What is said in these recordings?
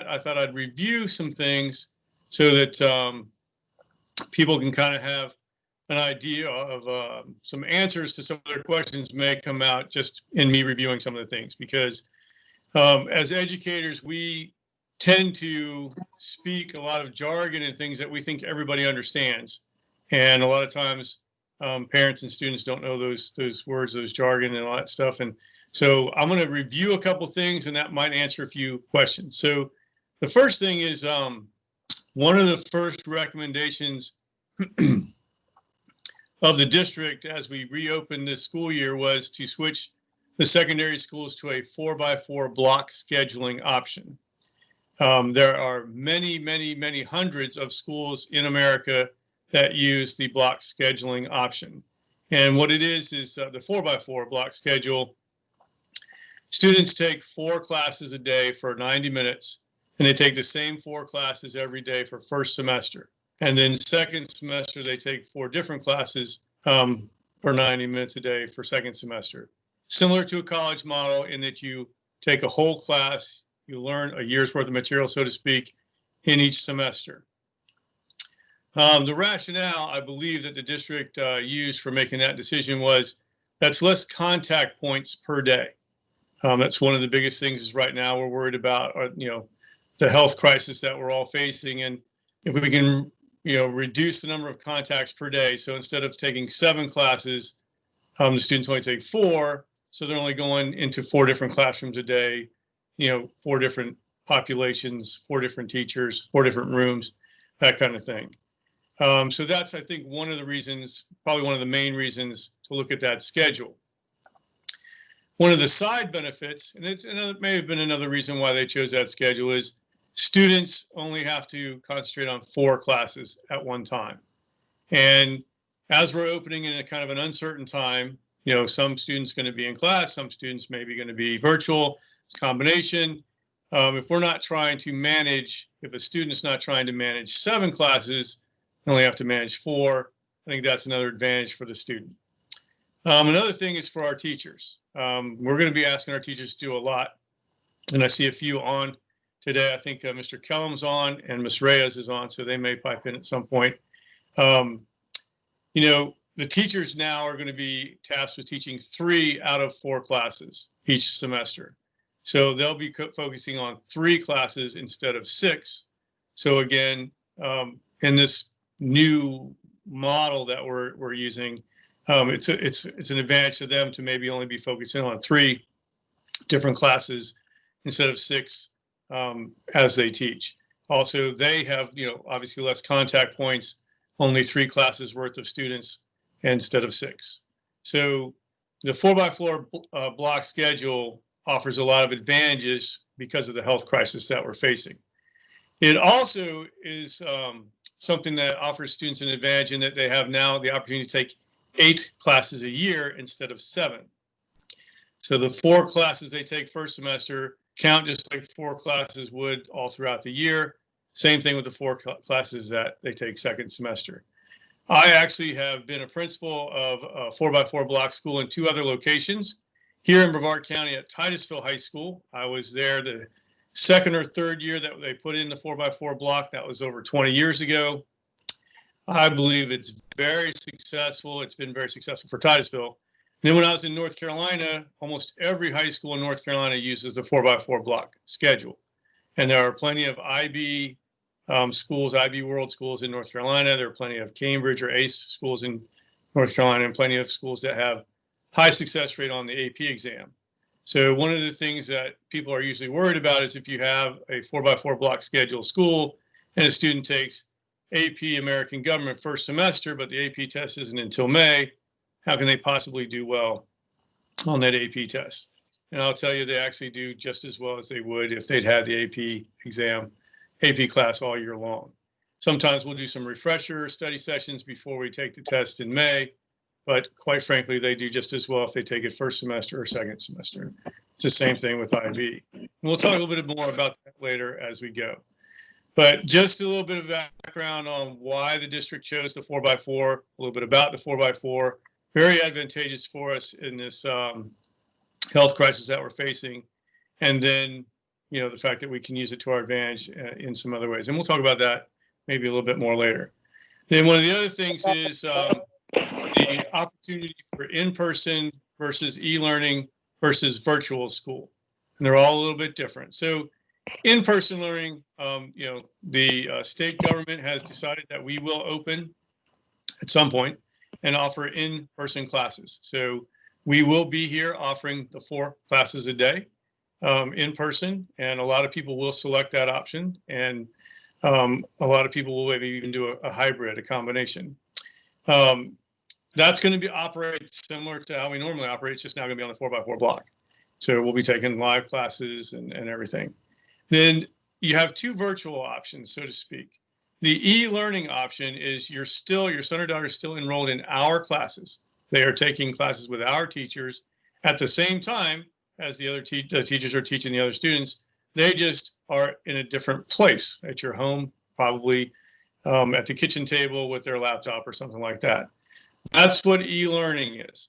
I thought I'd review some things so that people can kind of have an idea of some answers to some of their questions may come out just in me reviewing some of the things, because as educators, we tend to speak a lot of jargon and things that we think everybody understands. And a lot of times parents and students don't know those words, those jargon and all that stuff. And so I'm going to review a couple things, and that might answer a few questions. So the first thing is one of the first recommendations of the district as we reopened this school year was to switch the secondary schools to a 4x4 block scheduling option. There are many hundreds of schools in America that use the block scheduling option. And what it is the 4x4 block schedule. Students take 4 classes a day for 90 minutes, and they take the same 4 classes every day for first semester. And then second semester, they take 4 different classes for 90 minutes a day for second semester. Similar to a college model in that you take a whole class, you learn a year's worth of material, so to speak, in each semester. The rationale, I believe, that the district used for making that decision was that's less contact points per day. That's one of the biggest things is right now we're worried about, the health crisis that we're all facing. And if we can, reduce the number of contacts per day. So instead of taking 7 classes, the students only take 4. So they're only going into 4 different classrooms a day, 4 different populations, 4 different teachers, 4 different rooms, that kind of thing. So that's, I think, one of the reasons, probably one of the main reasons to look at that schedule. One of the side benefits, and it may have been another reason why they chose that schedule, is students only have to concentrate on 4 classes at one time. And as we're opening in a kind of an uncertain time, some students going to be in class, some students may be going to be virtual, it's a combination. If we're not trying to manage, if a student's not trying to manage 7 classes, they only have to manage 4. I think that's another advantage for the student. Another thing is for our teachers. We're going to be asking our teachers to do a lot, and I see a few on today. I think Mr. Kellum's on and Ms. Reyes is on, so they may pipe in at some point. The teachers now are going to be tasked with teaching 3 out of 4 classes each semester. So they'll be focusing on 3 classes instead of 6. So again, in this new model that we're using, it's an advantage to them to maybe only be focusing on 3 different classes instead of 6 as they teach. Also, they have obviously less contact points, only 3 classes worth of students instead of 6. So the 4x4 block schedule offers a lot of advantages because of the health crisis that we're facing. It also is something that offers students an advantage in that they have now the opportunity to take 8 classes a year instead of 7. So the 4 classes they take first semester count just like 4 classes would all throughout the year. Same thing with the 4 classes that they take second semester. I actually have been a principal of a 4x4 block school in 2 other locations. Here in Brevard County at Titusville High School, I was there the 2nd or 3rd year that they put in the 4x4 block. That was over 20 years ago. I believe it's very successful. It's been very successful for Titusville. Then when I was in North Carolina, almost every high school in North Carolina uses the 4x4 block schedule. And there are plenty of IB schools, IB World schools in North Carolina. There are plenty of Cambridge or ACE schools in North Carolina, and plenty of schools that have high success rate on the AP exam. So one of the things that people are usually worried about is if you have a 4x4 block schedule school and a student takes AP American Government first semester, but the AP test isn't until May, how can they possibly do well on that AP test? And I'll tell you, they actually do just as well as they would if they'd had the AP exam, AP class all year long. Sometimes we'll do some refresher study sessions before we take the test in May, but quite frankly, they do just as well if they take it first semester or second semester. It's the same thing with IB. And we'll talk a little bit more about that later as we go. But just a little bit of background on why the district chose the 4x4, a little bit about the 4x4. Very advantageous for us in this health crisis that we're facing. And then the fact that we can use it to our advantage in some other ways. And we'll talk about that maybe a little bit more later. Then one of the other things is the opportunity for in-person versus e-learning versus virtual school. And they're all a little bit different. So in-person learning, the state government has decided that we will open at some point and offer in-person classes. So we will be here offering the 4 classes a day in person, and a lot of people will select that option, and a lot of people will maybe even do a hybrid, a combination. That's going to be operate similar to how we normally operate. It's just now going to be on the 4x4 block. So we'll be taking live classes and everything. Then you have 2 virtual options, so to speak. The e-learning option is your son or daughter is still enrolled in our classes. They are taking classes with our teachers at the same time as the other teachers are teaching the other students. They just are in a different place at your home, probably at the kitchen table with their laptop or something like that. That's what e-learning is.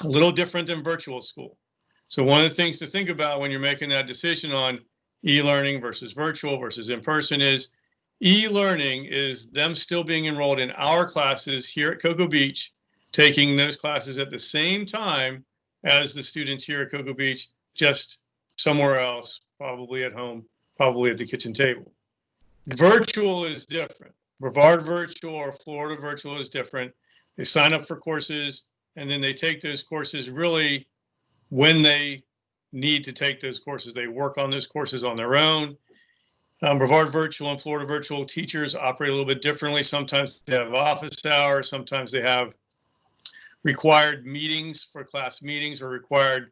A little different than virtual school. So one of the things to think about when you're making that decision on e-learning versus virtual versus in-person is e-learning is them still being enrolled in our classes here at Cocoa Beach, taking those classes at the same time as the students here at Cocoa Beach, just somewhere else, probably at home, probably at the kitchen table. Virtual is different. Brevard Virtual or Florida Virtual is different. They sign up for courses, and then they take those courses really when they need to take those courses. They work on those courses on their own. Brevard Virtual and Florida Virtual teachers operate a little bit differently. Sometimes they have office hours. Sometimes they have required meetings for class meetings or required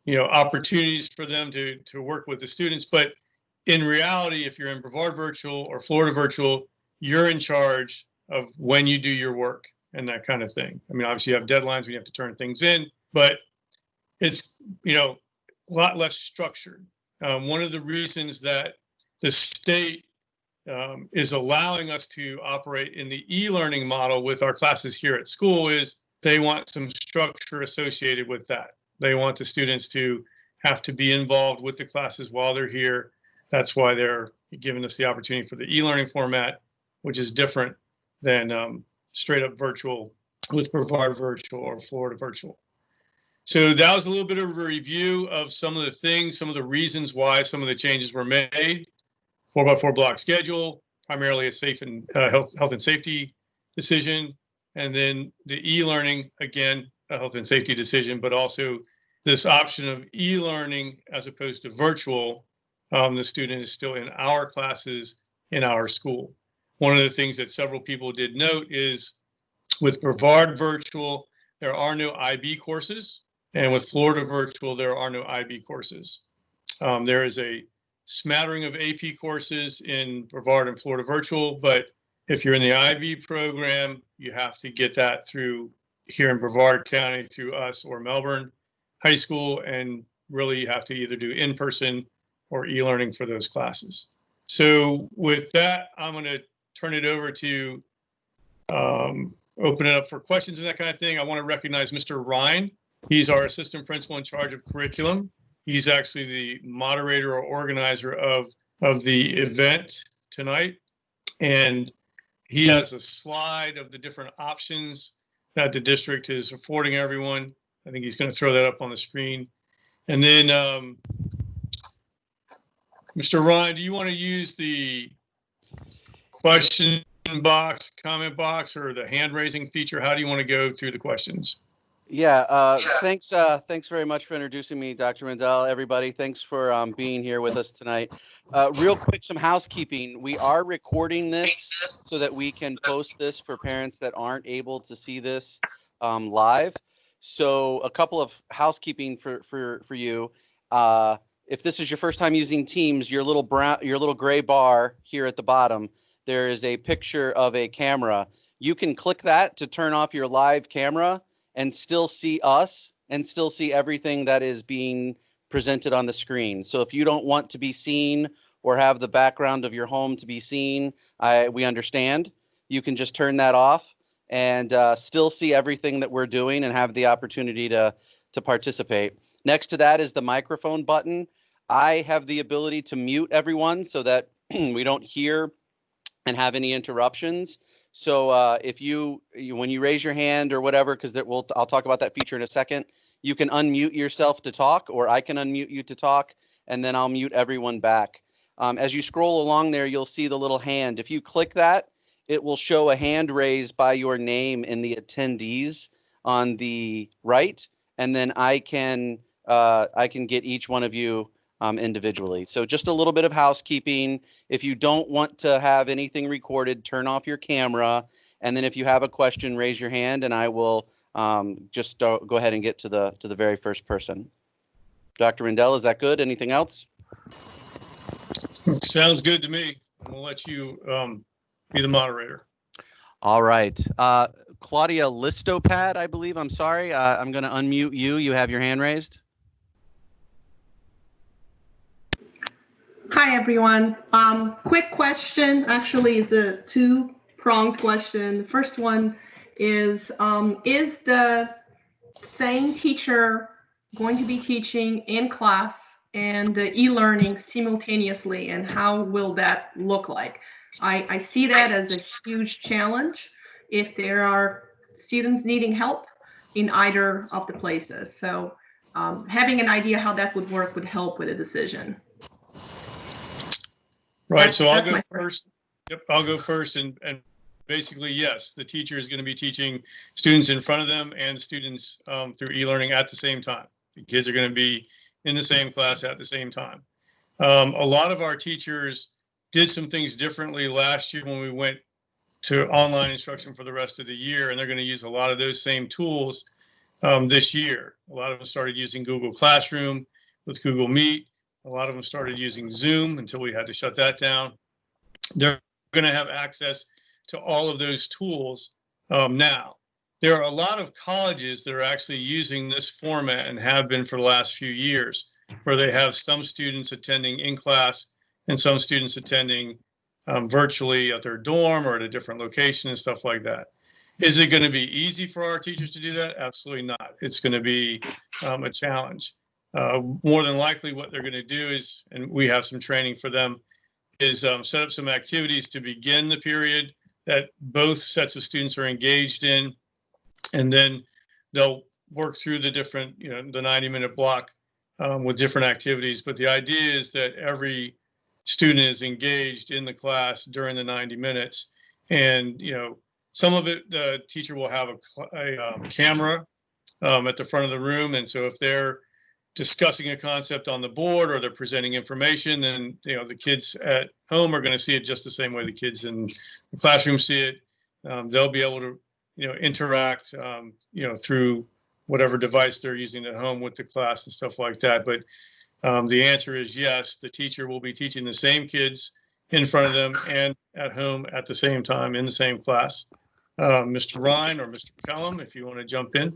opportunities for them to work with the students. But in reality, if you're in Brevard Virtual or Florida Virtual, you're in charge of when you do your work and that kind of thing. I mean, obviously you have deadlines when you have to turn things in, but it's, a lot less structured. One of the reasons that the state is allowing us to operate in the e-learning model with our classes here at school is they want some structure associated with that. They want the students to have to be involved with the classes while they're here. That's why they're giving us the opportunity for the e-learning format, which is different than straight up virtual with Brevard Virtual or Florida Virtual. So that was a little bit of a review of some of the things, some of the reasons why some of the changes were made. 4x4 block schedule, primarily a safe and health and safety decision. And then the e-learning, again, a health and safety decision, but also this option of e-learning as opposed to virtual. The student is still in our classes in our school. One of the things that several people did note is with Brevard Virtual, there are no IB courses. And with Florida Virtual, there are no IB courses. There is a smattering of AP courses in Brevard and Florida Virtual, but if you're in the IB program, you have to get that through here in Brevard County through us or Melbourne High School, and really you have to either do in-person or e-learning for those classes. So with that, I'm going to turn it over to open it up for questions and that kind of thing. I want to recognize Mr. Ryan. He's our assistant principal in charge of curriculum. He's actually the moderator or organizer of the event tonight. And he has a slide of the different options that the district is affording everyone. I think he's going to throw that up on the screen. And then, Mr. Ryan, do you want to use the question box, comment box, or the hand raising feature? How do you want to go through the questions? Yeah, thanks very much for introducing me, Dr. Mendel. Everybody, thanks for being here with us tonight. Real quick, some housekeeping. We are recording this so that we can post this for parents that aren't able to see this live. So a couple of housekeeping for you. If this is your first time using Teams, your little gray bar here at the bottom, there is a picture of a camera. You can click that to turn off your live camera and still see us and still see everything that is being presented on the screen. So if you don't want to be seen or have the background of your home to be seen, we understand. You can just turn that off and still see everything that we're doing and have the opportunity to participate. Next to that is the microphone button. I have the ability to mute everyone so that we don't hear and have any interruptions. So if when you raise your hand or whatever, because I'll talk about that feature in a second, you can unmute yourself to talk, or I can unmute you to talk, and then I'll mute everyone back. As you scroll along there, you'll see the little hand. If you click that, it will show a hand raised by your name in the attendees on the right, and then I can get each one of you individually. So just a little bit of housekeeping. If you don't want to have anything recorded, turn off your camera. And then if you have a question, raise your hand and I will just go ahead and get to the very first person. Dr. Rendell, is that good? Anything else? Sounds good to me. I'm gonna let you be the moderator. All right. Claudia Listopad, I believe. I'm sorry. I'm going to unmute you. You have your hand raised. Hi, everyone. Quick question. Actually, it's a two-pronged question. The first one is the same teacher going to be teaching in class and the e-learning simultaneously, and how will that look like? I see that as a huge challenge if there are students needing help in either of the places. So having an idea how that would work would help with a decision. Right, so I'll go first. Yep, I'll go first, and basically, yes, the teacher is going to be teaching students in front of them and students through e-learning at the same time. The kids are going to be in the same class at the same time. A lot of our teachers did some things differently last year when we went to online instruction for the rest of the year, and they're going to use a lot of those same tools this year. A lot of them started using Google Classroom with Google Meet. A lot of them started using Zoom until we had to shut that down. They're going to have access to all of those tools now. There are a lot of colleges that are actually using this format and have been for the last few years, where they have some students attending in class and some students attending virtually at their dorm or at a different location and stuff like that. Is it going to be easy for our teachers to do that? Absolutely not. It's going to be a challenge. More than likely what they're going to do is, and we have some training for them, is set up some activities to begin the period that both sets of students are engaged in, and then they'll work through the different, the 90-minute block with different activities. But the idea is that every student is engaged in the class during the 90 minutes. And, some of it, the teacher will have a camera at the front of the room. And so if they're discussing a concept on the board or they're presenting information, then the kids at home are going to see it just the same way the kids in the classroom see it. They'll be able to interact through whatever device they're using at home with the class and stuff like that. But the answer is yes, the teacher will be teaching the same kids in front of them and at home at the same time in the same class. Mr. Ryan or Mr. McCallum, if you want to jump in.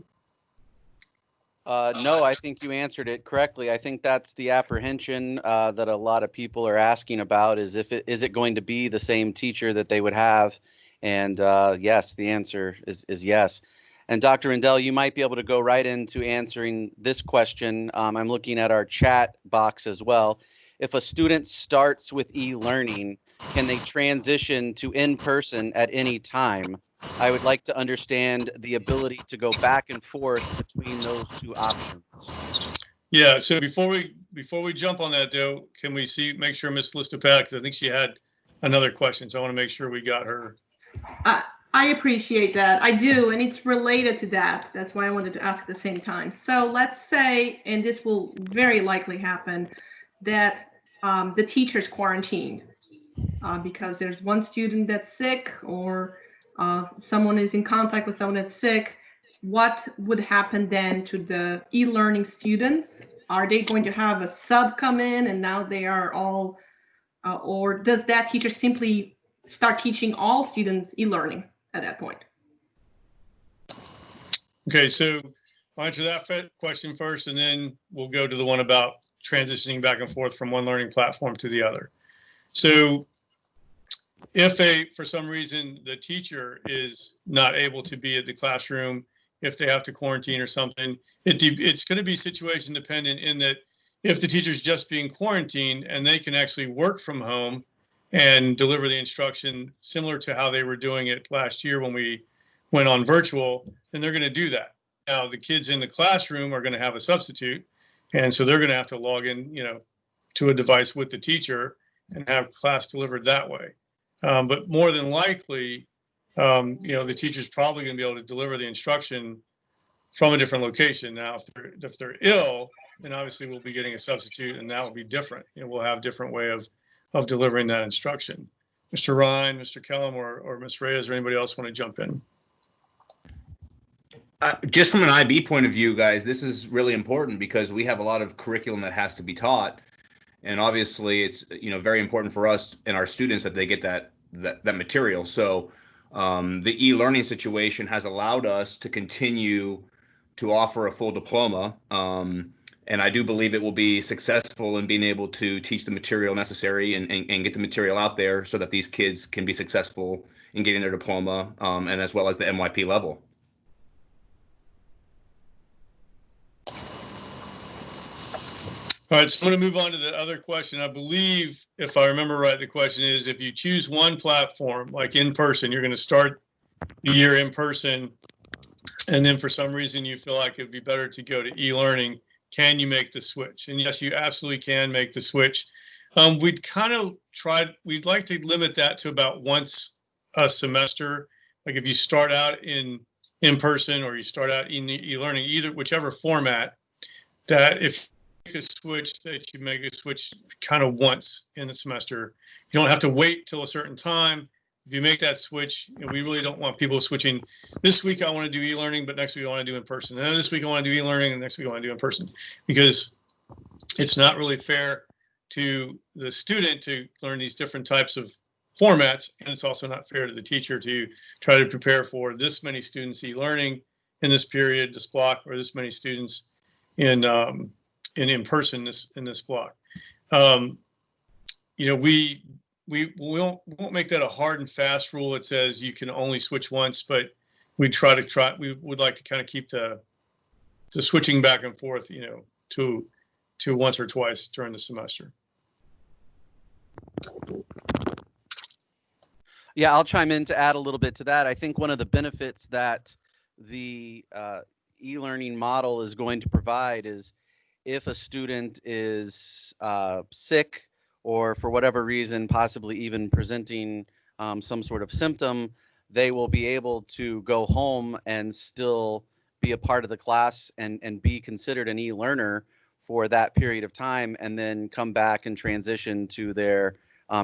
No, I think you answered it correctly. I think that's the apprehension that a lot of people are asking about, is is it going to be the same teacher that they would have? And yes, the answer is yes. And Dr. Rendell, you might be able to go right into answering this question. I'm looking at our chat box as well. If a student starts with e-learning, can they transition to in-person at any time? I would like to understand the ability to go back and forth between those two options. Yeah, so before we jump on that though, can we make sure Ms. Listopad, because I think she had another question, so I want to make sure we got her. I appreciate that. I do, and it's related to that. That's why I wanted to ask at the same time. So let's say, and this will very likely happen, that the teacher's quarantined because there's one student that's sick, or someone is in contact with someone that's sick. What would happen then to the e-learning students? Are they going to have a sub come in and now they are all, or does that teacher simply start teaching all students e-learning at that point? Okay, so I'll answer that question first, and then we'll go to the one about transitioning back and forth from one learning platform to the other. So if for some reason the teacher is not able to be at the classroom if they have to quarantine or something. It's going to be situation dependent in that if the teacher's just being quarantined and they can actually work from home and deliver the instruction similar to how they were doing it last year when we went on virtual, then they're going to do that. Now, the kids in the classroom are going to have a substitute, and so they're going to have to log in, to a device with the teacher and have class delivered that way. But more than likely, the teacher's probably going to be able to deliver the instruction from a different location. Now, if they're ill, then obviously we'll be getting a substitute, and that will be different. We'll have a different way of delivering that instruction. Mr. Ryan, Mr. Kellum, or Ms. Reyes, or anybody else want to jump in? Just from an IB point of view, guys, this is really important because we have a lot of curriculum that has to be taught. And obviously it's, very important for us and our students that they get that material. So the e-learning situation has allowed us to continue to offer a full diploma. And I do believe it will be successful in being able to teach the material necessary and get the material out there so that these kids can be successful in getting their diploma and as well as the MYP level. All right, so I'm going to move on to the other question. I believe, if I remember right, the question is, if you choose one platform, like in person, you're going to start the year in person, and then for some reason you feel like it'd be better to go to e-learning, can you make the switch? And yes, you absolutely can make the switch. We'd like to limit that to about once a semester. Like if you start out in person or you start out in e-learning, whichever format, that if a switch, that you make a switch kind of once in the semester. You don't have to wait till a certain time. If you make that switch, we really don't want people switching. This week I want to do e-learning, but next week I want to do in person. And then this week I want to do e-learning, and next week I want to do in person, because it's not really fair to the student to learn these different types of formats, and it's also not fair to the teacher to try to prepare for this many students e-learning in this period, this block, or this many students in person in this block. We won't make that a hard and fast rule that says you can only switch once, but we would like to kind of keep the switching back and forth, to once or twice during the semester. Yeah, I'll chime in to add a little bit to that. I think one of the benefits that the e-learning model is going to provide is if a student is sick or for whatever reason, possibly even presenting some sort of symptom, they will be able to go home and still be a part of the class and be considered an e-learner for that period of time, and then come back and transition to their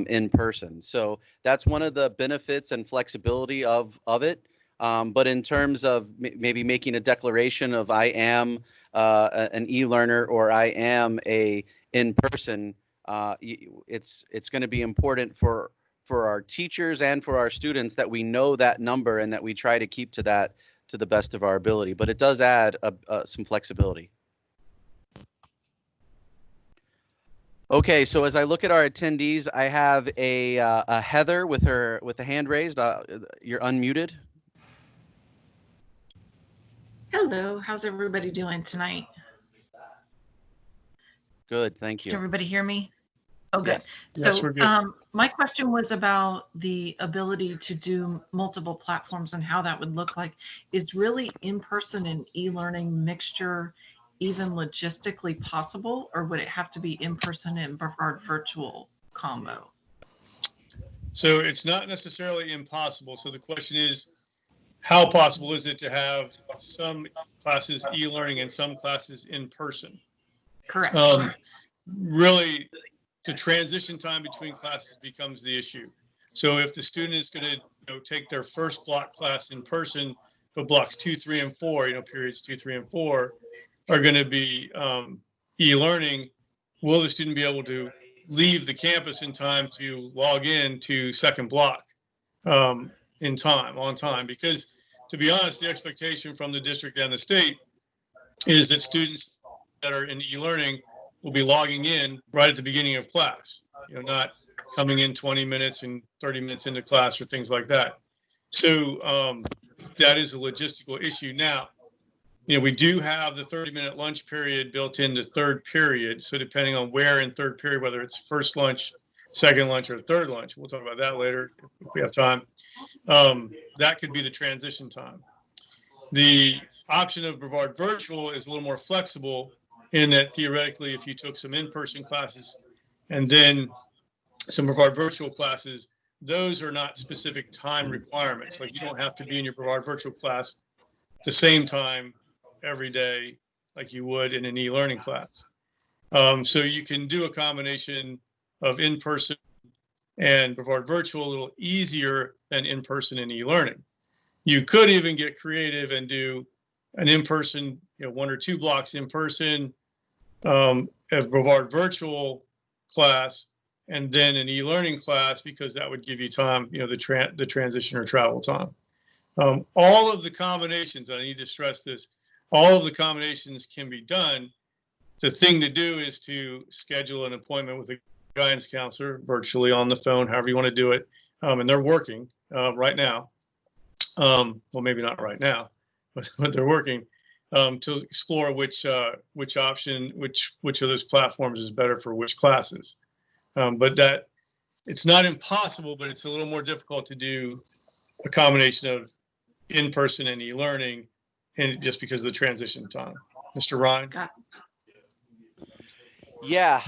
in-person. So that's one of the benefits and flexibility of it. But in terms of maybe making a declaration of I am an e-learner or I am a in-person, it's going to be important for our teachers and for our students that we know that number and that we try to keep to that to the best of our ability. But it does add some flexibility. Okay, so as I look at our attendees, I have a Heather with a hand raised. You're unmuted. Hello, how's everybody doing tonight? Good, thank you. Can everybody hear me? Oh, good. Yes. So Yes, we're good. my question was about the ability to do multiple platforms and how that would look like. Is really in-person and e-learning mixture even logistically possible, or would it have to be in-person and preferred virtual combo? So it's not necessarily impossible. So the question is, how possible is it to have some classes e-learning and some classes in person? Correct. Really, the transition time between classes becomes the issue. So if the student is going to take their first block class in person, but blocks 2, 3, and 4, periods 2, 3, and 4 are going to be e-learning, will the student be able to leave the campus in time to log in to second block on time? Because to be honest, the expectation from the district and the state is that students that are in e-learning will be logging in right at the beginning of class, not coming in 20 minutes and 30 minutes into class or things like that. So that is a logistical issue. Now, we do have the 30-minute lunch period built into third period. So depending on where in third period, whether it's first lunch, second lunch, or third lunch, we'll talk about that later if we have time. That could be the transition time. The option of Brevard Virtual is a little more flexible in that theoretically, if you took some in-person classes and then some Brevard Virtual classes, those are not specific time requirements. Like you don't have to be in your Brevard Virtual class the same time every day like you would in an e-learning class. So you can do a combination of in-person and Brevard Virtual a little easier than in-person and e-learning. You could even get creative and do an in-person, 1 or 2 blocks in person, a Brevard Virtual class, and then an e-learning class, because that would give you time, the transition or travel time. All of the combinations, I need to stress this, all of the combinations can be done. The thing to do is to schedule an appointment with a guidance counselor virtually on the phone, however you want to do it. And they're working right now. Well, maybe not right now, but they're working to explore which option, which of those platforms is better for which classes. But that it's not impossible, but it's a little more difficult to do a combination of in-person and e-learning, and just because of the transition time. Mr. Ryan? Yeah,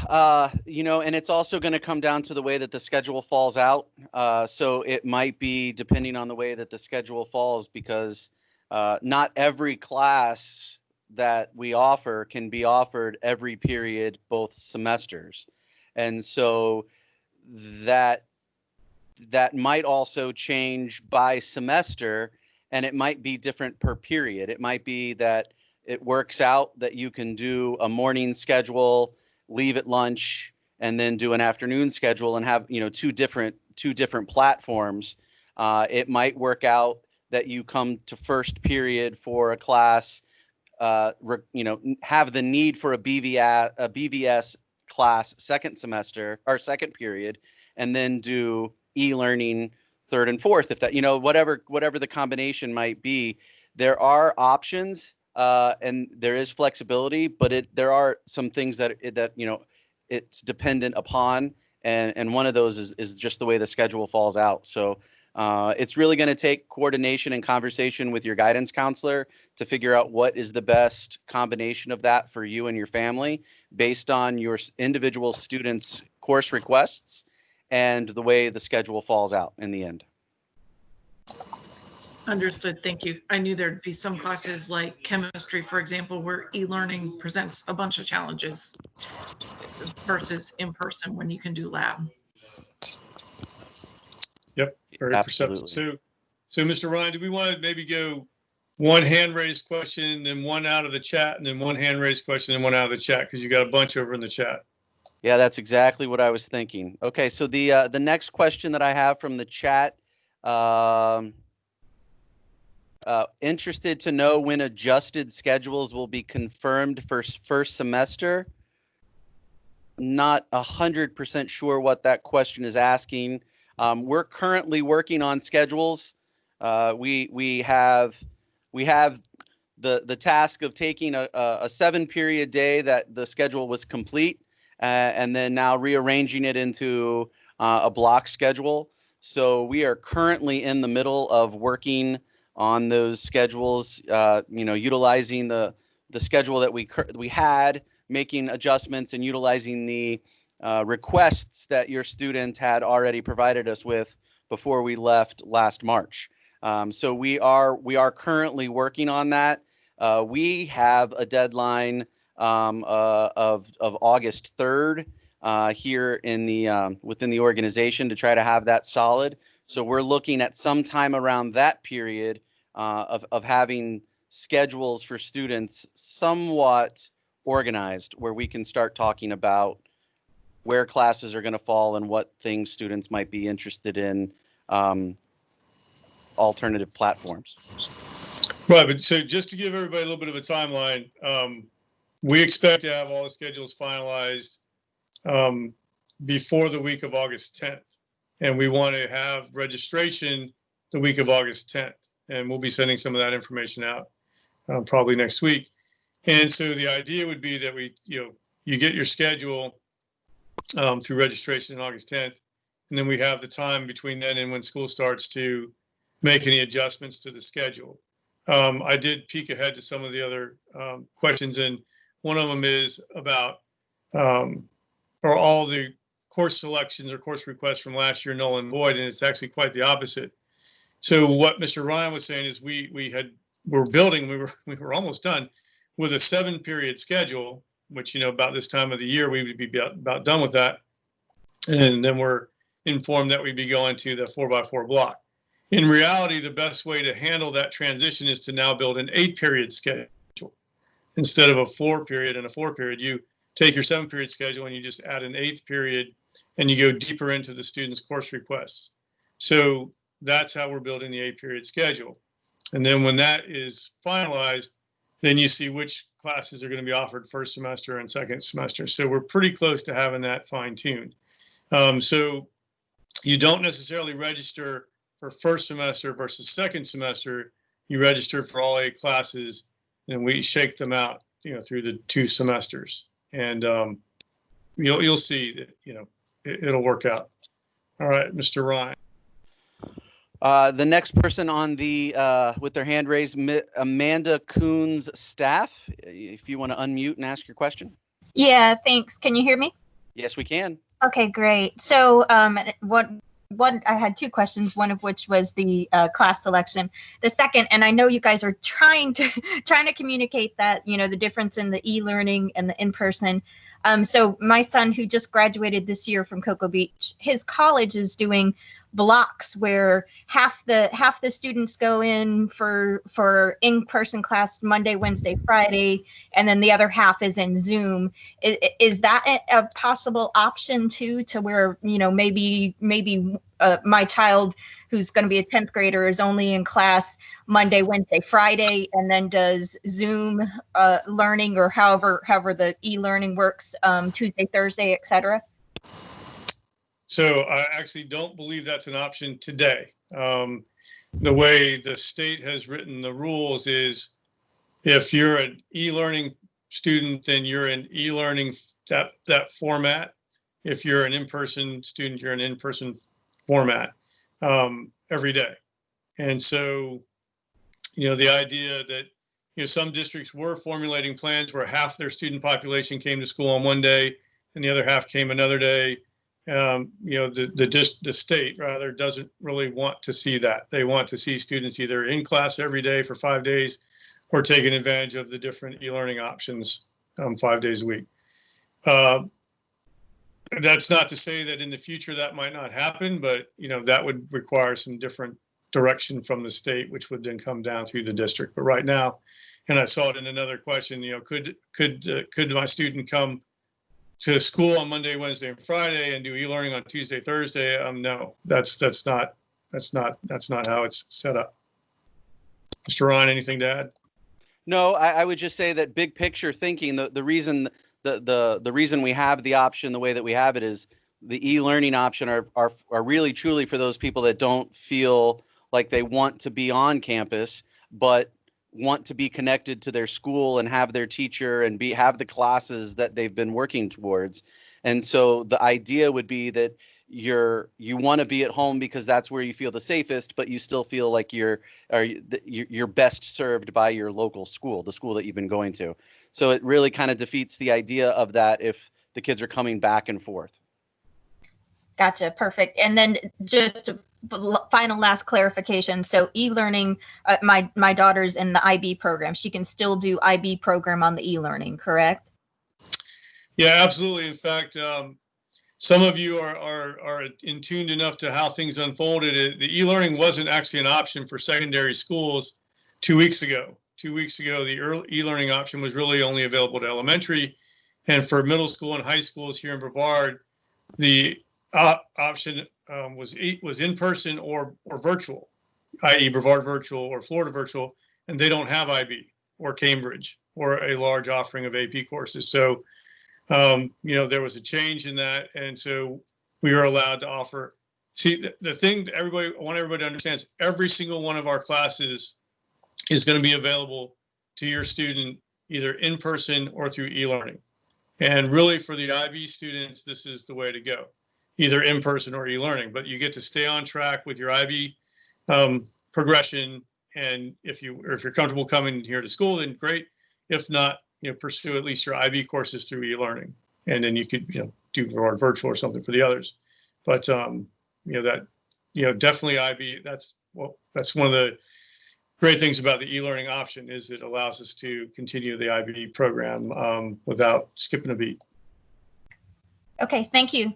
and it's also going to come down to the way that the schedule falls out. So it might be depending on the way that the schedule falls, because not every class that we offer can be offered every period, both semesters. And so that might also change by semester, and it might be different per period. It might be that it works out that you can do a morning schedule, leave at lunch, and then do an afternoon schedule and have, two different platforms. It might work out that you come to first period for a class, have the need for a BVS class second semester or second period, and then do e-learning third and fourth, if that, whatever the combination might be. There are options, and there is flexibility, but there are some things that it's dependent upon, and one of those is just the way the schedule falls out. So it's really going to take coordination and conversation with your guidance counselor to figure out what is the best combination of that for you and your family based on your individual students' course requests and the way the schedule falls out in the end. Understood. Thank you. I knew there'd be some classes like chemistry, for example, where e-learning presents a bunch of challenges versus in person when you can do lab. Yep, very perceptive. So Mr. Ryan, do we want to maybe go one hand raised question, then one out of the chat, and then one hand raised question and one out of the chat, because you got a bunch over in the chat? Yeah, that's exactly what I was thinking. Okay, so the next question that I have from the chat, interested to know when adjusted schedules will be confirmed for first semester. Not 100% sure what that question is asking. We're currently working on schedules. We have the task of taking a 7-period day that the schedule was complete, and then now rearranging it into a block schedule. So we are currently in the middle of working on those schedules, utilizing the schedule that we had, making adjustments and utilizing the requests that your student had already provided us with before we left last March. So we are currently working on that. We have a deadline of August 3rd here in the within the organization to try to have that solid. So we're looking at some time around that period of having schedules for students somewhat organized, where we can start talking about where classes are going to fall and what things students might be interested in, alternative platforms. Right, but so just to give everybody a little bit of a timeline, we expect to have all the schedules finalized before the week of August 10th. And we want to have registration the week of August 10th. And we'll be sending some of that information out. probably next week. And so the idea would be that you get your schedule through registration on August 10th, and then we have the time between then and when school starts to make any adjustments to the schedule. I did peek ahead to some of the other questions, and one of them is about are all the course selections or course requests from last year null and void, and it's actually quite the opposite. So what Mr. Ryan was saying is we were almost done with a 7-period schedule, which, about this time of the year, we would be about done with that. And then we're informed that we'd be going to the 4x4 block. In reality, the best way to handle that transition is to now build an 8-period schedule. Instead of a 4-period and a 4-period, you take your 7-period schedule and you just add an 8th period and you go deeper into the student's course requests. So that's how we're building the 8-period schedule. And then when that is finalized, then you see which classes are going to be offered first semester and second semester. So we're pretty close to having that fine-tuned. So you don't necessarily register for first semester versus second semester. You register for all 8 classes, and we shake them out, through the 2 semesters. And you'll see that, it'll work out. All right, Mr. Ryan. The next person on the with their hand raised, Amanda Coons staff. If you want to unmute and ask your question. Yeah, thanks. Can you hear me? Yes, we can. Okay, great. So one, I had 2 questions, one of which was the class selection. The second, and I know you guys are trying to communicate that, the difference in the e-learning and the in-person. So my son, who just graduated this year from Cocoa Beach, his college is doing blocks where half the students go in for in-person class Monday, Wednesday, Friday, and then the other half is in Zoom. Is that a possible option too, to where, maybe my child, who's going to be a 10th grader, is only in class Monday, Wednesday, Friday, and then does Zoom learning, or however the e-learning works, Tuesday, Thursday, etc.? So I actually don't believe that's an option today. The way the state has written the rules is, if you're an e-learning student, then you're in e-learning that format. If you're an in-person student, you're in in-person format every day. And so, the idea that, some districts were formulating plans where half their student population came to school on one day and the other half came another day. The state rather doesn't really want to see that. They want to see students either in class every day for 5 days or taking advantage of the different e-learning options 5 days a week. That's not to say that in the future that might not happen, but that would require some different direction from the state, which would then come down through the district. But right now, and I saw it in another question, could my student come to school on Monday, Wednesday, and Friday and do e-learning on Tuesday, Thursday? No, that's not how it's set up. Mr. Ryan, anything to add? No, I would just say that big picture thinking, the reason the reason we have the option the way that we have it is the e-learning option are really truly for those people that don't feel like they want to be on campus, but want to be connected to their school and have their teacher and have the classes that they've been working towards. And so the idea would be that you want to be at home because that's where you feel the safest, but you still feel like you're best served by your local school, the school that you've been going to. So it really kind of defeats the idea of that if the kids are coming back and forth. Gotcha. Perfect. And then just final last clarification. So e-learning, my daughter's in the IB program. She can still do IB program on the e-learning, correct? Yeah, absolutely. In fact, some of you are in tuned enough to how things unfolded. The e-learning wasn't actually an option for secondary schools 2 weeks ago. 2 weeks ago, the early e-learning option was really only available to elementary, and for middle school and high schools here in Brevard, the option was in person or virtual, i.e. Brevard virtual or Florida virtual, and they don't have IB or Cambridge or a large offering of AP courses. So, there was a change in that, and so we were allowed to offer. See, the thing I want everybody to understand is every single one of our classes is going to be available to your student either in person or through e-learning. And really for the IB students, this is the way to go, either in person or e-learning, but you get to stay on track with your IB progression. And if you're comfortable coming here to school, then great. If not, pursue at least your IB courses through e-learning, and then you could, do more virtual or something for the others. But definitely IB. That's one of the great things about the e-learning option is it allows us to continue the IB program without skipping a beat. Okay, thank you.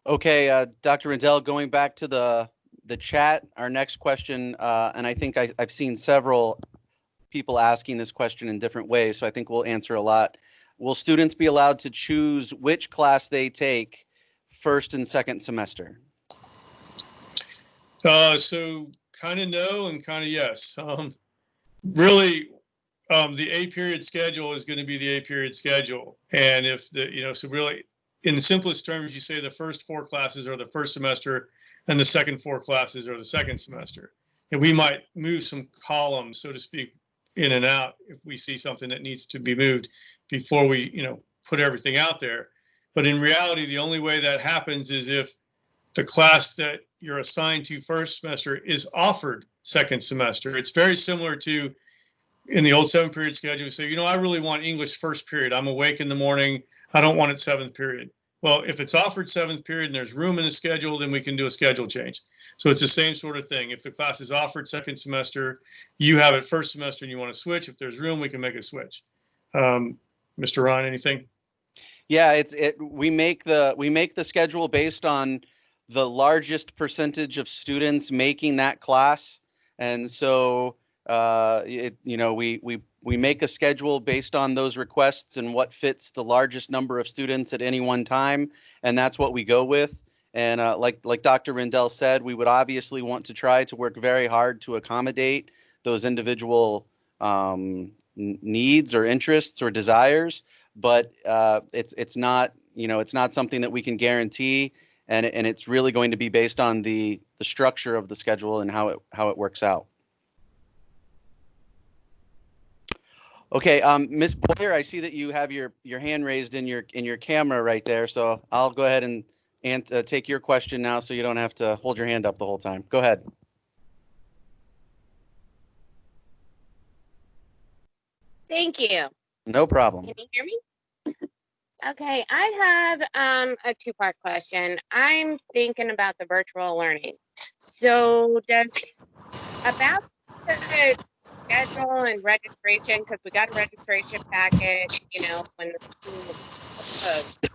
Okay, Dr. Rendell, going back to the chat, our next question, and I think I've seen several people asking this question in different ways, so I think we'll answer a lot. Will students be allowed to choose which class they take first and second semester? So kind of no and kind of yes. Really, the A period schedule is going to be the A period schedule. And if so really, in the simplest terms, you say the first 4 classes are the first semester and the second 4 classes are the second semester. And we might move some columns, so to speak, in and out if we see something that needs to be moved before we, put everything out there. But in reality, the only way that happens is if the class that you're assigned to first semester is offered second semester. It's very similar to in the old 7-period schedule. So, I really want English first period. I'm awake in the morning. I don't want it 7th period. Well, if it's offered 7th period and there's room in the schedule, then we can do a schedule change. So it's the same sort of thing. If the class is offered second semester, you have it first semester and you want to switch. If there's room, we can make a switch. Mr. Ryan, anything? Yeah, we make the schedule based on the largest percentage of students making that class, and so we make a schedule based on those requests and what fits the largest number of students at any one time, and that's what we go with. And like Dr. Rendell said, we would obviously want to try to work very hard to accommodate those individual needs or interests or desires, but it's not something that we can guarantee, and it's really going to be based on the structure of the schedule and how it works out. Okay, Ms. Boyer, I see that you have your hand raised in your camera right there, so I'll go ahead and take your question now, so you don't have to hold your hand up the whole time. Go ahead. Thank you. No problem. Can you hear me? Okay, I have a 2-part question. I'm thinking about the virtual learning. So about the schedule and registration, because we got a registration packet, when the school was closed.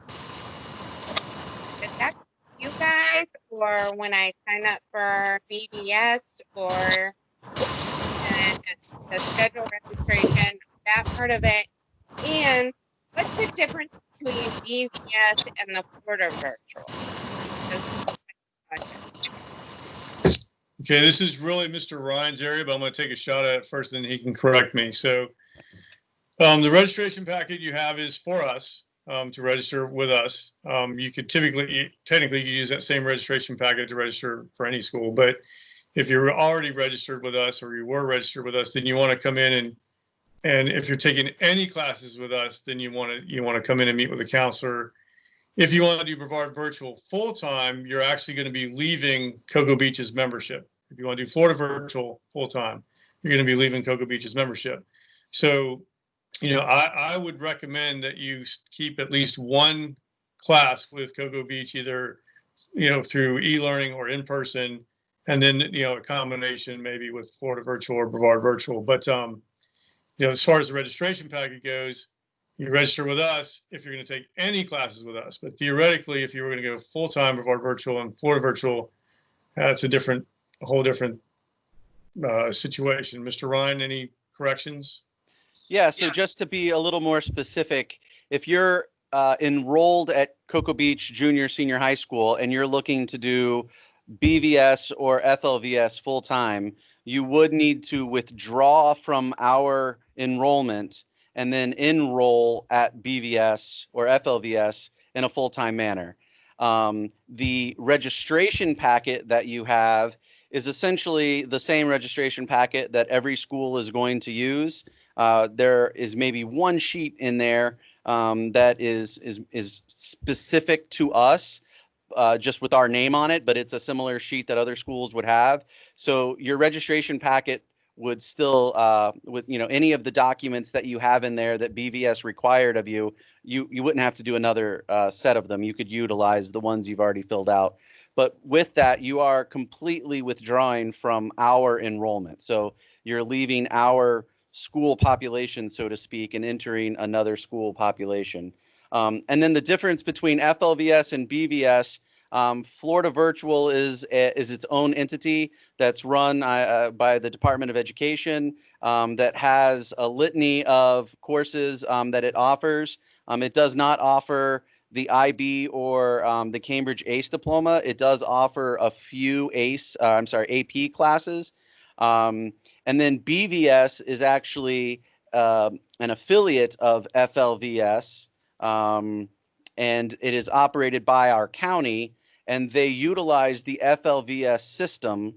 Is that you guys, or when I sign up for BBS, or the schedule registration, that part of it? And what's the difference between BBS and the Florida virtual? Okay, this is really Mr. Ryan's area, but I'm going to take a shot at it first, and then he can correct me. So the registration packet you have is for us to register with us. You could technically use that same registration packet to register for any school, but if you're already registered with us or you were registered with us, then you want to come in and if you're taking any classes with us, then you want to come in and meet with a counselor. If you want to do Brevard Virtual full-time, you're actually going to be leaving Cocoa Beach's membership. If you want to do Florida Virtual full-time, you're going to be leaving Cocoa Beach's membership. So, I would recommend that you keep at least one class with Cocoa Beach, either, through e-learning or in person, and then, a combination maybe with Florida Virtual or Brevard Virtual. But, as far as the registration packet goes, you register with us if you're going to take any classes with us. But theoretically, if you were going to go full-time Brevard Virtual and Florida Virtual, that's a whole different situation. Mr. Ryan, any corrections? Yeah, so just to be a little more specific, if you're enrolled at Cocoa Beach Junior Senior High School and you're looking to do BVS or FLVS full-time, you would need to withdraw from our enrollment and then enroll at BVS or FLVS in a full-time manner. The registration packet that you have is essentially the same registration packet that every school is going to use. There is maybe one sheet in there that is specific to us, just with our name on it, but it's a similar sheet that other schools would have. So your registration packet would still, with any of the documents that you have in there that BVS required of you, you wouldn't have to do another set of them. You could utilize the ones you've already filled out. But with that, you are completely withdrawing from our enrollment. So you're leaving our school population, so to speak, and entering another school population. And then the difference between FLVS and BVS, Florida Virtual is its own entity that's run by the Department of Education, that has a litany of courses that it offers. It does not offer the IB or the Cambridge ACE diploma. It does offer a few AP classes. And then BVS is actually an affiliate of FLVS, and it is operated by our county, and they utilize the FLVS system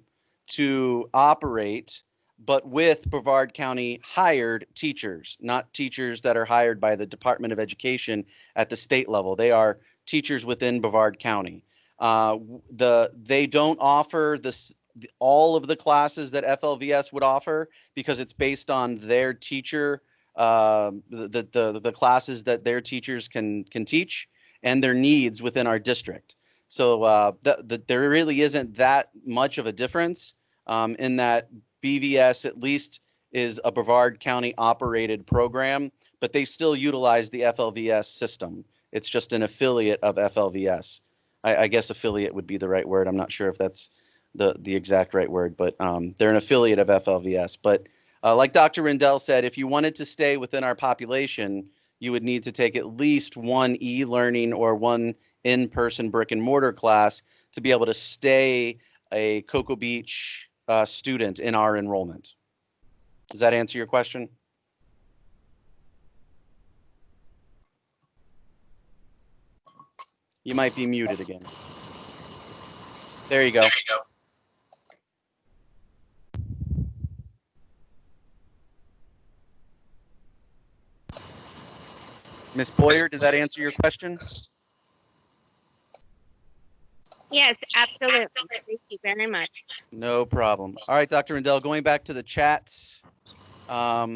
to operate, but with Brevard County hired teachers, not teachers that are hired by the Department of Education at the state level. They are teachers within Brevard County. They don't offer all of the classes that FLVS would offer, because it's based on their teacher, the classes that their teachers can teach and their needs within our district. So there really isn't that much of a difference, in that BVS at least is a Brevard County operated program, but they still utilize the FLVS system. It's just an affiliate of FLVS. I guess affiliate would be the right word. I'm not sure if that's the exact right word, but they're an affiliate of FLVS. But like Dr. Rendell said, if you wanted to stay within our population, you would need to take at least one e-learning or one in-person brick and mortar class to be able to stay a Cocoa Beach student in our enrollment. Does that answer your question? You might be muted again. There you go. Ms. Boyer, does that answer your question? Yes, absolutely. Thank you very much. No problem. All right, Dr. Rendell, going back to the chats. How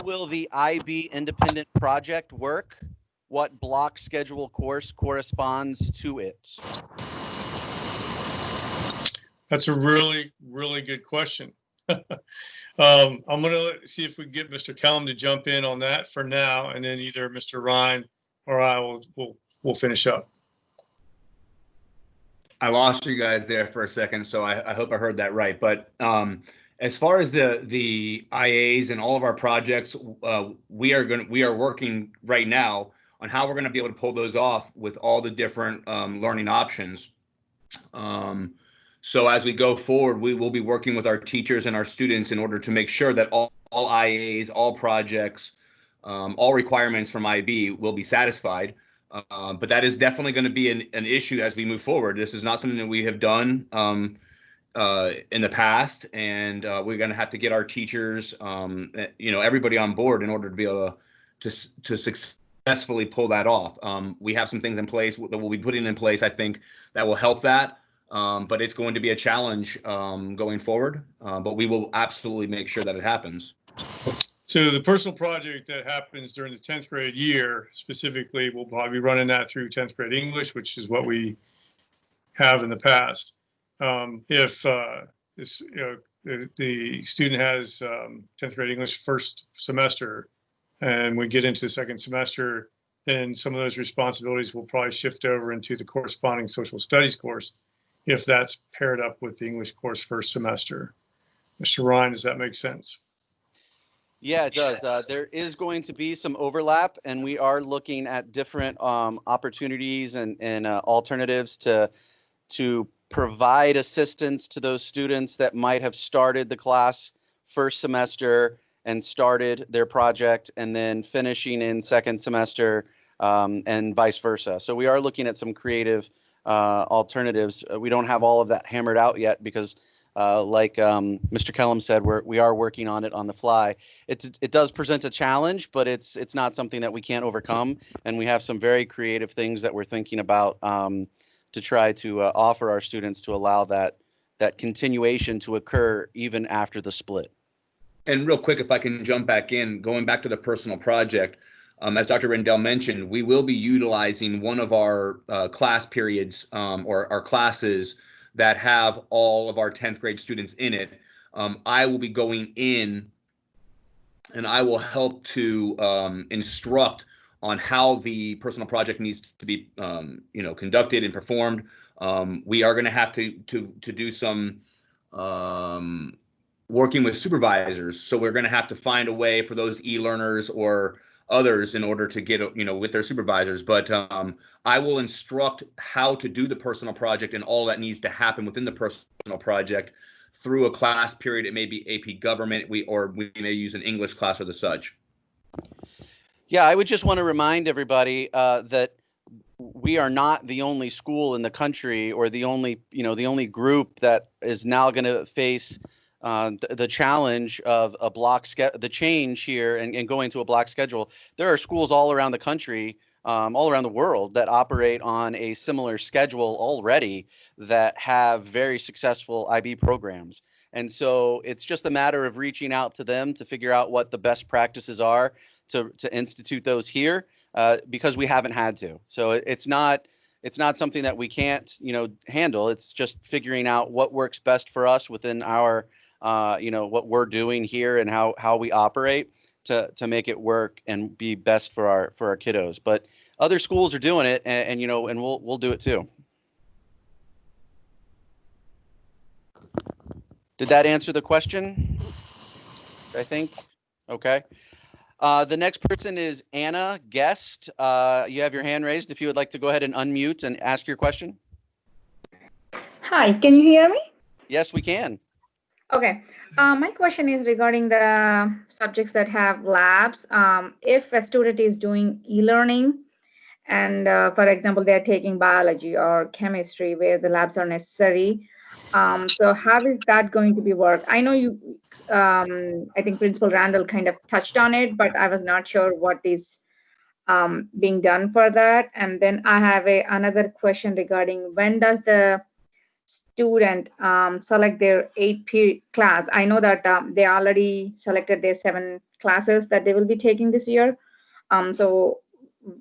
will the IB independent project work? What block schedule course corresponds to it? That's a really, really good question. I'm going to see if we can get Mr. Kellum to jump in on that for now, and then either Mr. Ryan or I will finish up. I lost you guys there for a second, so I hope I heard that right. But as far as the IAs and all of our projects, we are working right now on how we're going to be able to pull those off with all the different learning options. So as we go forward, we will be working with our teachers and our students in order to make sure that all IAs, all projects, all requirements from IB will be satisfied. But that is definitely going to be an issue as we move forward. This is not something that we have done in the past, and we're going to have to get our teachers, everybody on board in order to be able to successfully pull that off. We have some things in place that we'll be putting in place, I think, that will help that. But it's going to be a challenge going forward, but we will absolutely make sure that it happens. So the personal project that happens during the 10th grade year, specifically, we'll probably be running that through 10th grade English, which is what we have in the past. If the student has 10th grade English first semester, and we get into the second semester, then some of those responsibilities will probably shift over into the corresponding social studies course, if that's paired up with the English course first semester. Mr. Ryan, does that make sense? Yeah, it does. There is going to be some overlap, and we are looking at different opportunities and alternatives to provide assistance to those students that might have started the class first semester and started their project and then finishing in second semester and vice versa. So we are looking at some creative alternatives. We don't have all of that hammered out yet because, like Mr. Kellum said, we are working on it on the fly. It does present a challenge, but it's not something that we can't overcome. And we have some very creative things that we're thinking about to try to offer our students to allow that continuation to occur even after the split. And real quick, if I can jump back in, going back to the personal project, as Dr. Rendell mentioned, we will be utilizing one of our class periods or our classes that have all of our 10th grade students in it. I will be going in and I will help to instruct on how the personal project needs to be conducted and performed. We are going to have to do some working with supervisors. So we're going to have to find a way for those e-learners or others in order to get, with their supervisors. But I will instruct how to do the personal project and all that needs to happen within the personal project through a class period. It may be AP Government, we may use an English class or the such. Yeah, I would just want to remind everybody that we are not the only school in the country or the only group that is now going to face the challenge of the change here and going to a block schedule. There are schools all around the country, all around the world that operate on a similar schedule already that have very successful IB programs. And so it's just a matter of reaching out to them to figure out what the best practices are to institute those here, because we haven't had to. So it's not something that we can't handle. It's just figuring out what works best for us within our what we're doing here and how we operate to make it work and be best for our kiddos. But other schools are doing it, and we'll do it too. Did that answer the question? I think. Okay. The next person is Anna Guest. You have your hand raised. If you would like to go ahead and unmute and ask your question. Hi, can you hear me? Yes, we can. Okay. My question is regarding the subjects that have labs. If a student is doing e-learning and, for example, they're taking biology or chemistry where the labs are necessary, so how is that going to be worked? I know I think Principal Randall kind of touched on it, but I was not sure what is being done for that. And then I have another question regarding when does the student select their 8P class? I know that they already selected their 7 classes that they will be taking this year. So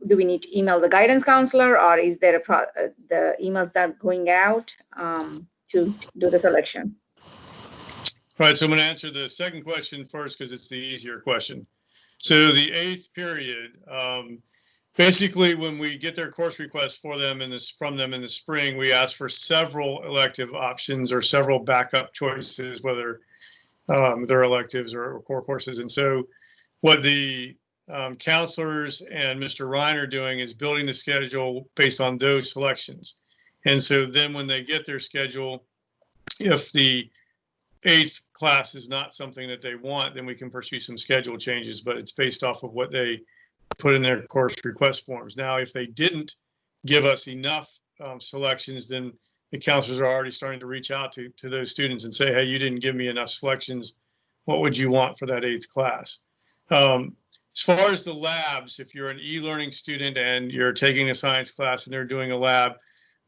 do we need to email the guidance counselor, or is there the emails that are going out to do the selection? All right, so I'm going to answer the second question first because it's the easier question. So the 8th period, basically, when we get their course requests from them in the spring, we ask for several elective options or several backup choices, whether they're electives or core courses. And so what the counselors and Mr. Ryan are doing is building the schedule based on those selections. And so then when they get their schedule, if the 8th class is not something that they want, then we can pursue some schedule changes, but it's based off of what they put in their course request forms. Now, if they didn't give us enough selections, then the counselors are already starting to reach out to those students and say, hey, you didn't give me enough selections. What would you want for that 8th class? As far as the labs, if you're an e-learning student and you're taking a science class and they're doing a lab,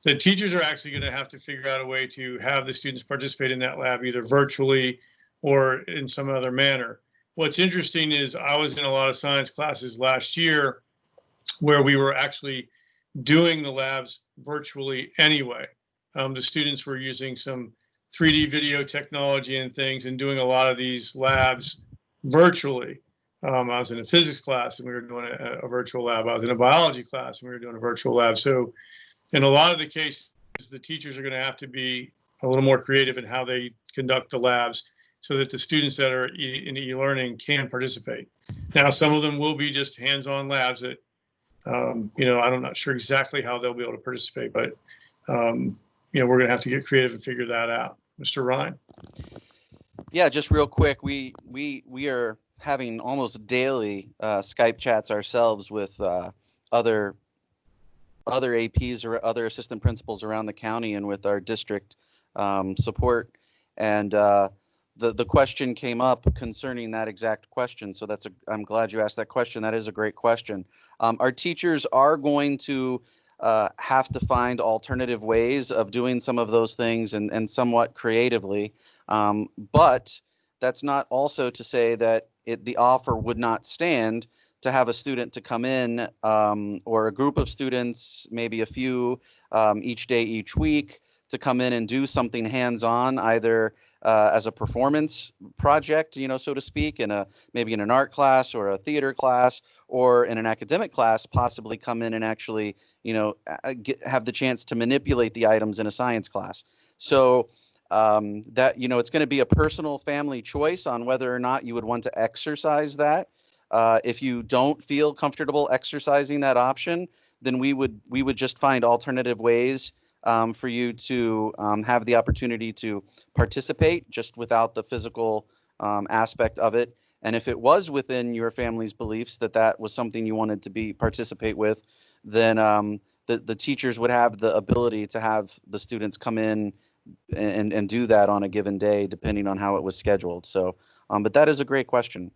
the teachers are actually going to have to figure out a way to have the students participate in that lab either virtually or in some other manner. What's interesting is I was in a lot of science classes last year where we were actually doing the labs virtually anyway. The students were using some 3D video technology and things and doing a lot of these labs virtually. I was in a physics class and we were doing a virtual lab. I was in a biology class and we were doing a virtual lab. So in a lot of the cases, the teachers are going to have to be a little more creative in how they conduct the labs so that the students that are in e-learning can participate. Now, some of them will be just hands-on labs that, I'm not sure exactly how they'll be able to participate, but, we're going to have to get creative and figure that out. Mr. Ryan? Yeah, just real quick, we are having almost daily Skype chats ourselves with other APs or other assistant principals around the county and with our district support. And the question came up concerning that exact question. So I'm glad you asked that question. That is a great question. Our teachers are going to have to find alternative ways of doing some of those things and somewhat creatively. But that's not also to say that the offer would not stand to have a student to come in or a group of students, maybe a few each day, each week, to come in and do something hands-on, either as a performance project, so to speak, maybe in an art class or a theater class or in an academic class, possibly come in and actually, have the chance to manipulate the items in a science class. So that, it's going to be a personal family choice on whether or not you would want to exercise that. If you don't feel comfortable exercising that option, then we would just find alternative ways for you to have the opportunity to participate just without the physical aspect of it. And if it was within your family's beliefs that was something you wanted to participate with, then the teachers would have the ability to have the students come in and do that on a given day, depending on how it was scheduled. So, but that is a great question.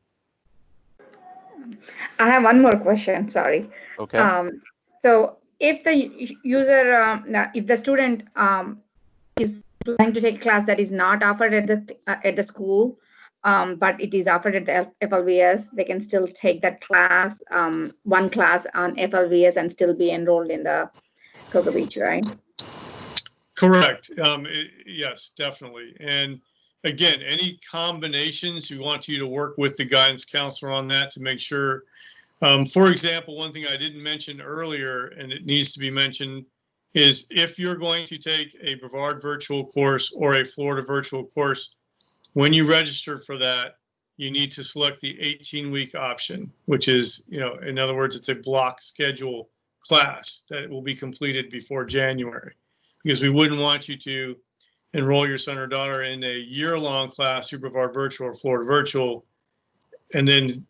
I have one more question. Sorry. Okay. So if the user, if the student is planning to take a class that is not offered at the school, but it is offered at the FLVS, they can still take that class, one class on FLVS, and still be enrolled in the Cocoa Beach, right? Correct. Yes, definitely. And again, any combinations, we want you to work with the guidance counselor on that to make sure. For example, one thing I didn't mention earlier, and it needs to be mentioned, is if you're going to take a Brevard virtual course or a Florida virtual course, when you register for that, you need to select the 18-week option, which is, in other words, it's a block schedule class that will be completed before January, because we wouldn't want you to enroll your son or daughter in a year-long class through Brevard virtual or Florida virtual, and then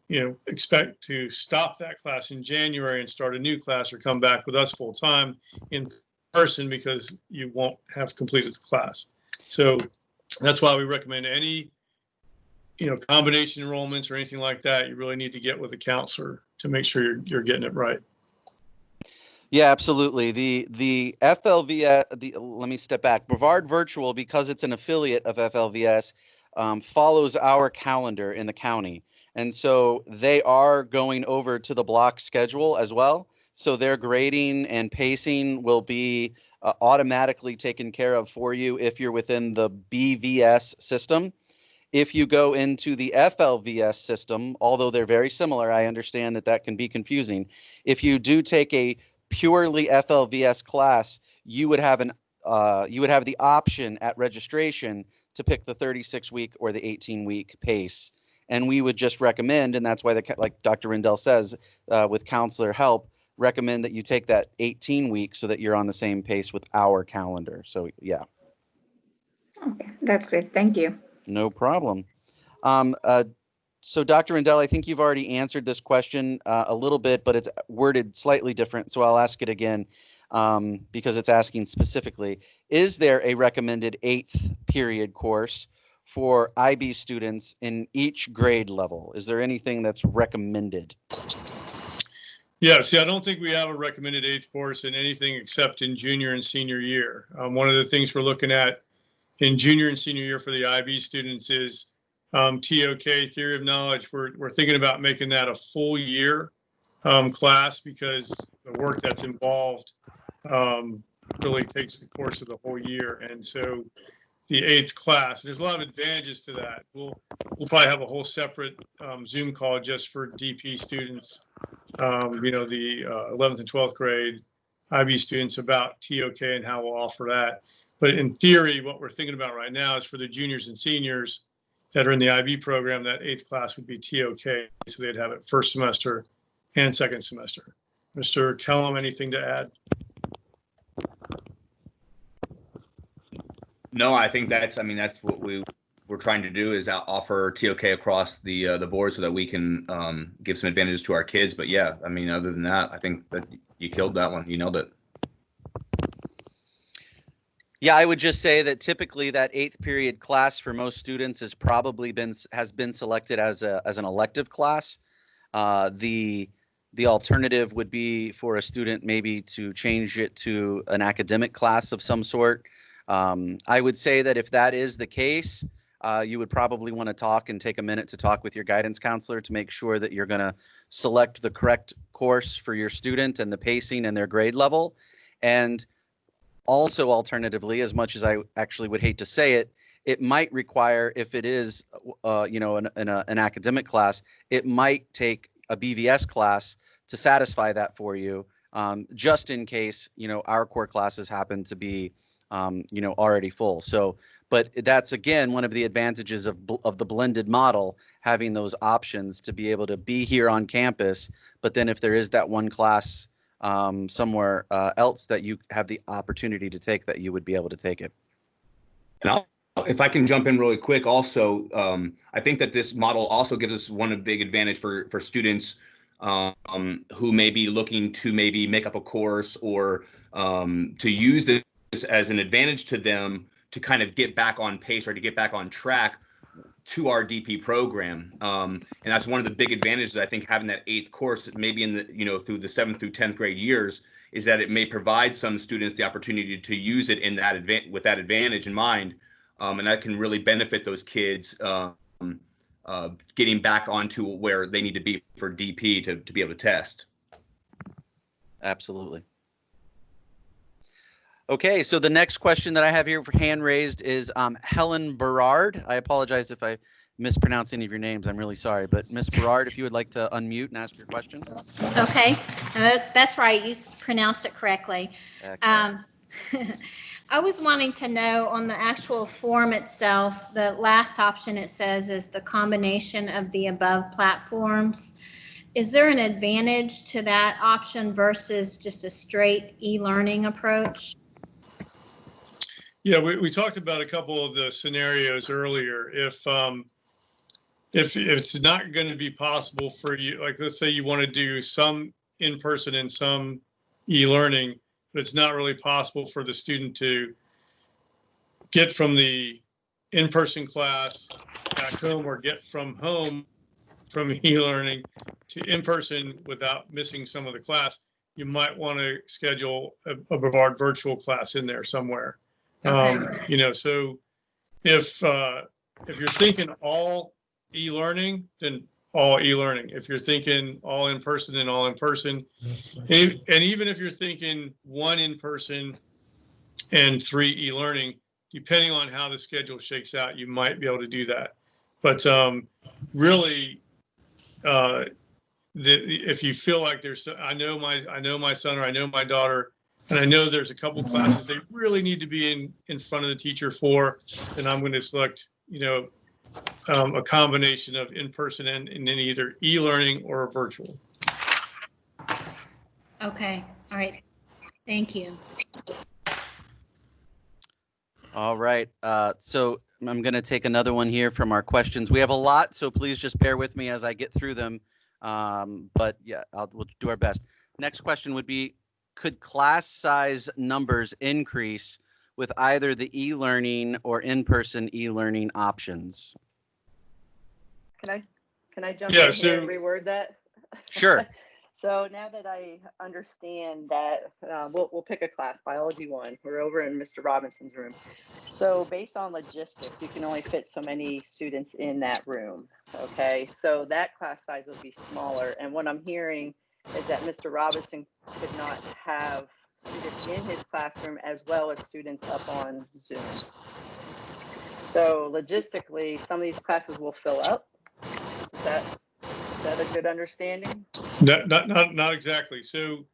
expect to stop that class in January and start a new class or come back with us full time in person, because you won't have completed the class. So that's why we recommend any combination enrollments or anything like that, you really need to get with a counselor to make sure you're getting it right. Yeah, absolutely. The FLVS, let me step back. Brevard Virtual, because it's an affiliate of FLVS, follows our calendar in the county. And so they are going over to the block schedule as well. So their grading and pacing will be automatically taken care of for you if you're within the BVS system. If you go into the FLVS system, although they're very similar, I understand that can be confusing. If you do take a purely FLVS class, you would have the option at registration to pick the 36-week or the 18-week pace. And we would just recommend, and that's why, like Dr. Rendell says, with counselor help, recommend that you take that 18-week so that you're on the same pace with our calendar. So, yeah. Okay, that's great. Thank you. No problem. So, Dr. Rendell, I think you've already answered this question a little bit, but it's worded slightly different. So I'll ask it again because it's asking specifically, is there a recommended 8th period course for IB students in each grade level? Is there anything that's recommended? Yeah, see, I don't think we have a recommended 8th course in anything except in junior and senior year. One of the things we're looking at in junior and senior year for the IB students is TOK, Theory of Knowledge. We're thinking about making that a full year class, because the work that's involved really takes the course of the whole year. And so the 8th class, there's a lot of advantages to that. We'll probably have a whole separate Zoom call just for DP students, the 11th and 12th grade IB students about TOK and how we'll offer that. But in theory, what we're thinking about right now is for the juniors and seniors that are in the IB program, that 8th class would be TOK, so they'd have it first semester and second semester. Mr. Kellum, anything to add? No, I think that's what we're trying to do is offer TOK across the board so that we can give some advantages to our kids. But yeah, I mean, other than that, I think that you killed that one. You nailed it. Yeah, I would just say that typically that 8th period class for most students has probably been selected as an elective class. The alternative would be for a student maybe to change it to an academic class of some sort. I would say that if that is the case, you would probably want to talk and take a minute to talk with your guidance counselor to make sure that you're going to select the correct course for your student and the pacing and their grade level. And also, alternatively, as much as I actually would hate to say it, it might require, if it is, an academic class, it might take a BVS class to satisfy that for you, just in case, our core classes happen to be, already full. So, but that's, again, one of the advantages of the blended model, having those options to be able to be here on campus. But then if there is that one class somewhere else that you have the opportunity to take, that you would be able to take it. And if I can jump in really quick, also, I think that this model also gives us one big advantage for students who may be looking to maybe make up a course or to use this as an advantage to them to kind of get back on pace or to get back on track to our DP program. And that's one of the big advantages, I think, having that 8th course, maybe in the, through the 7th through 10th grade years, is that it may provide some students the opportunity to use it in that with that advantage in mind. And that can really benefit those kids getting back onto where they need to be for DP to be able to test. Absolutely. Okay, so the next question that I have here for hand raised is Helen Berard. I apologize if I mispronounce any of your names. I'm really sorry. But Ms. Berard, if you would like to unmute and ask your question. Okay, that's right. You pronounced it correctly. I was wanting to know on the actual form itself, the last option it says is the combination of the above platforms. Is there an advantage to that option versus just a straight e-learning approach? Yeah, we talked about a couple of the scenarios earlier. If it's not going to be possible for you, like let's say you want to do some in-person and some e-learning, but it's not really possible for the student to get from the in-person class back home or get from home from e-learning to in-person without missing some of the class, you might want to schedule a Brevard virtual class in there somewhere. Okay. So if you're thinking all e-learning, then all e-learning. If you're thinking all in person, then all in person. And even if you're thinking one in person and 3 e-learning, depending on how the schedule shakes out, you might be able to do that. But really, if you feel like there's, I know my son or I know my daughter, and I know there's a couple classes they really need to be in front of the teacher for, then I'm going to select, a combination of in-person and then either e-learning or virtual. Okay. All right. Thank you. All right. So I'm going to take another one here from our questions. We have a lot, so please just bear with me as I get through them. But yeah, we'll do our best. Next question would be, could class size numbers increase with either the e-learning or in-person e-learning options? Can I jump Yeah, in here and reword that? Sure. So now that I understand that, we'll pick a class, Biology 1. We're over in Mr. Robinson's room. So based on logistics, you can only fit so many students in that room. Okay, so that class size will be smaller. And what I'm hearing is that Mr. Robinson could not have students in his classroom as well as students up on Zoom. So logistically, some of these classes will fill up. Is that a good understanding? Not exactly. So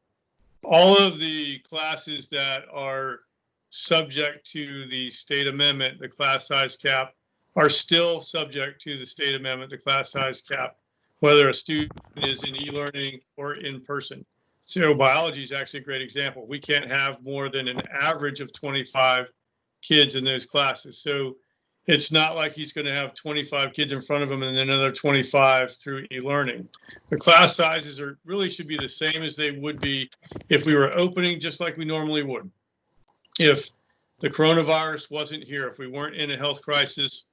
all of the classes that are subject to the state amendment, the class size cap, are still subject to the state amendment, the class size cap, whether a student is in e-learning or in person. So biology is actually a great example. We can't have more than an average of 25 kids in those classes. So It's not like he's going to have 25 kids in front of him and then another 25 through e-learning. The class sizes really should be the same as they would be if we were opening just like we normally would. If the coronavirus wasn't here, if we weren't in a health crisis,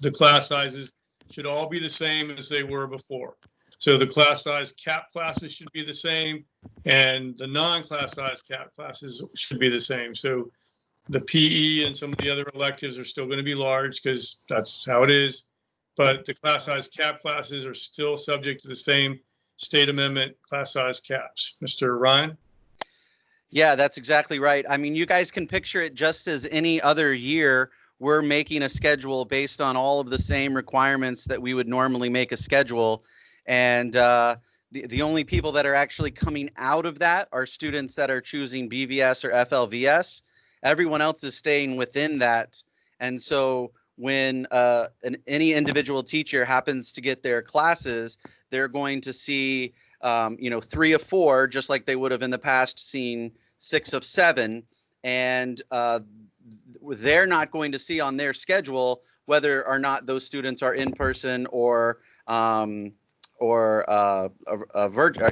the class sizes should all be the same as they were before. So the class size cap classes should be the same, and the non-class size cap classes should be the same. So the PE and some of the other electives are still going to be large because that's how it is. But the class size cap classes are still subject to the same state amendment class size caps. Mr. Ryan? Yeah, that's exactly right. I mean, you guys can picture it just as any other year. We're making a schedule based on all of the same requirements that we would normally make a schedule. And the only people that are actually coming out of that are students that are choosing BVS or FLVS. Everyone else is staying within that. And so when any individual teacher happens to get their classes, they're going to see 3 of 4, just like they would have in the past seen 6 of 7. And they're not going to see on their schedule whether or not those students are in person or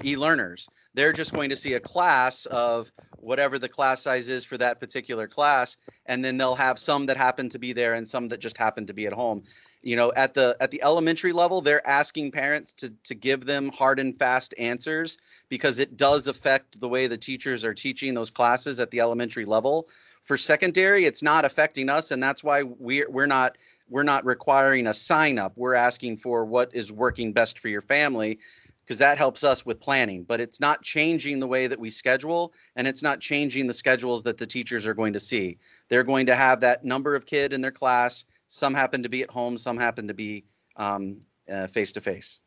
e-learners. They're just going to see a class of whatever the class size is for that particular class, and then they'll have some that happen to be there and some that just happen to be at home. You know, at the elementary level, they're asking parents to give them hard and fast answers because it does affect the way the teachers are teaching those classes at the elementary level. For secondary, it's not affecting us, and that's why we're not requiring a sign up. We're asking for what is working best for your family, because that helps us with planning. But it's not changing the way that we schedule, and it's not changing the schedules that the teachers are going to see. They're going to have that number of kid in their class. Some happen to be at home, some happen to be face-to-face.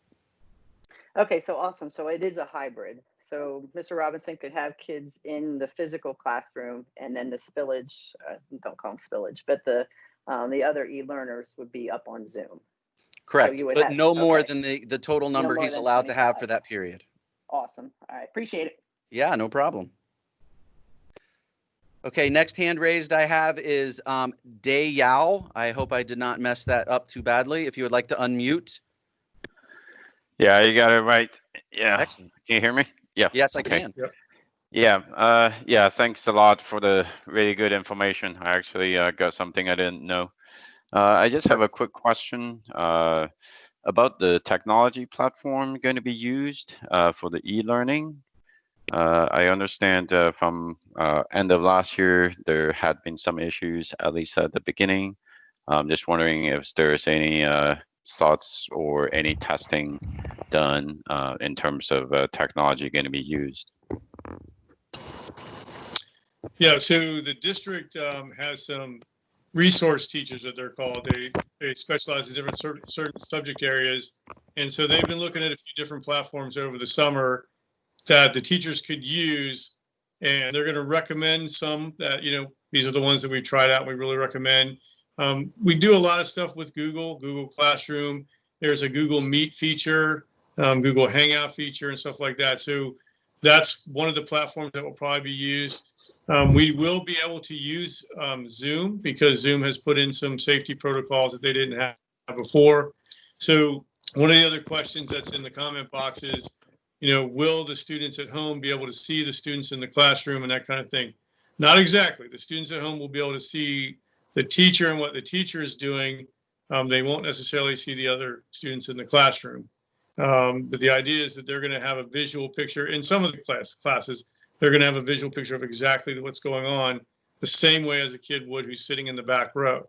Okay, so awesome. So it is a hybrid. So Mr. Robinson could have kids in the physical classroom, and then the spillage, don't call them spillage, but the other e-learners would be up on Zoom. Correct, So but no more than the total number more he's than allowed to have 25. for that period. Awesome. All right, appreciate it. Yeah, no problem. Okay, next hand raised I have is Day Yao. I hope I did not mess that up too badly. If you would like to unmute. Yeah, you got it right. Yeah. Excellent. Can you hear me? Yeah. Yes, I Okay. can. Yep. Yeah. Yeah. Thanks a lot for the really good information. I actually got something I didn't know. I just have a quick question about the technology platform going to be used for the e-learning. I understand from end of last year, there had been some issues, at least at the beginning. I'm just wondering if there's any thoughts or any testing done in terms of technology going to be used. Yeah, so the district has some resource teachers that they're called. They specialize in different certain subject areas. And so they've been looking at a few different platforms over the summer that the teachers could use. And they're going to recommend some that, these are the ones that we've tried out and we really recommend. We do a lot of stuff with Google Classroom. There's a Google Meet feature, Google Hangout feature and stuff like that. So that's one of the platforms that will probably be used. We will be able to use Zoom because Zoom has put in some safety protocols that they didn't have before. So one of the other questions that's in the comment box is, will the students at home be able to see the students in the classroom and that kind of thing? Not exactly. The students at home will be able to see the teacher and what the teacher is doing. They won't necessarily see the other students in the classroom. But the idea is that they're going to have a visual picture in some of the classes. They're going to have a visual picture of exactly what's going on, the same way as a kid would who's sitting in the back row.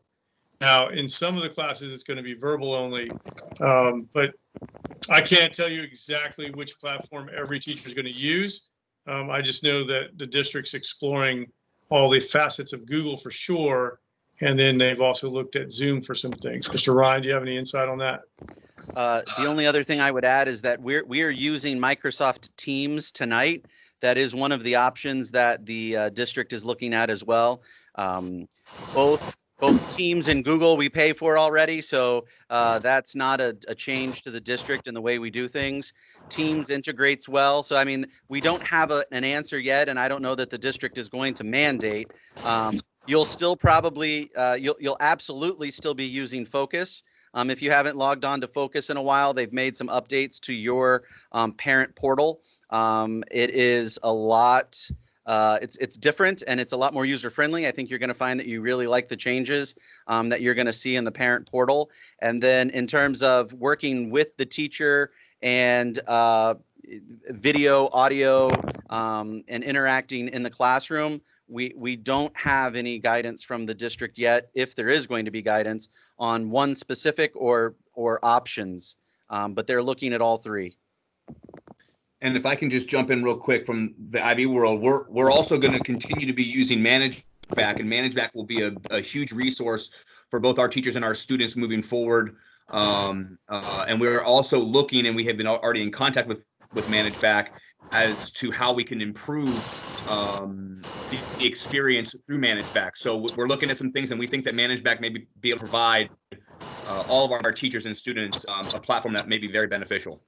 Now, in some of the classes, it's going to be verbal only, but I can't tell you exactly which platform every teacher is going to use. I just know that the district's exploring all the facets of Google for sure, and then they've also looked at Zoom for some things. Mr. Ryan, do you have any insight on that? The only other thing I would add is that we are using Microsoft Teams tonight. That is one of the options that the district is looking at as well. Both Teams and Google we pay for already, so that's not a change to the district and the way we do things. Teams integrates well, so I mean, we don't have an answer yet, and I don't know that the district is going to mandate. You'll still probably, you'll absolutely still be using Focus. If you haven't logged on to Focus in a while, they've made some updates to your parent portal. It is a lot, it's different and it's a lot more user friendly. I think you're going to find that you really like the changes that you're going to see in the parent portal. And then in terms of working with the teacher and video, audio, and interacting in the classroom, we don't have any guidance from the district yet, if there is going to be guidance on one specific or options, but they're looking at all three. And if I can just jump in real quick from the IB world, we're also going to continue to be using ManageBack, and ManageBack will be a huge resource for both our teachers and our students moving forward. And we're also looking, and we have been already in contact with ManageBack as to how we can improve the experience through ManageBack. So we're looking at some things, and we think that ManageBack may be able to provide all of our teachers and students a platform that may be very beneficial.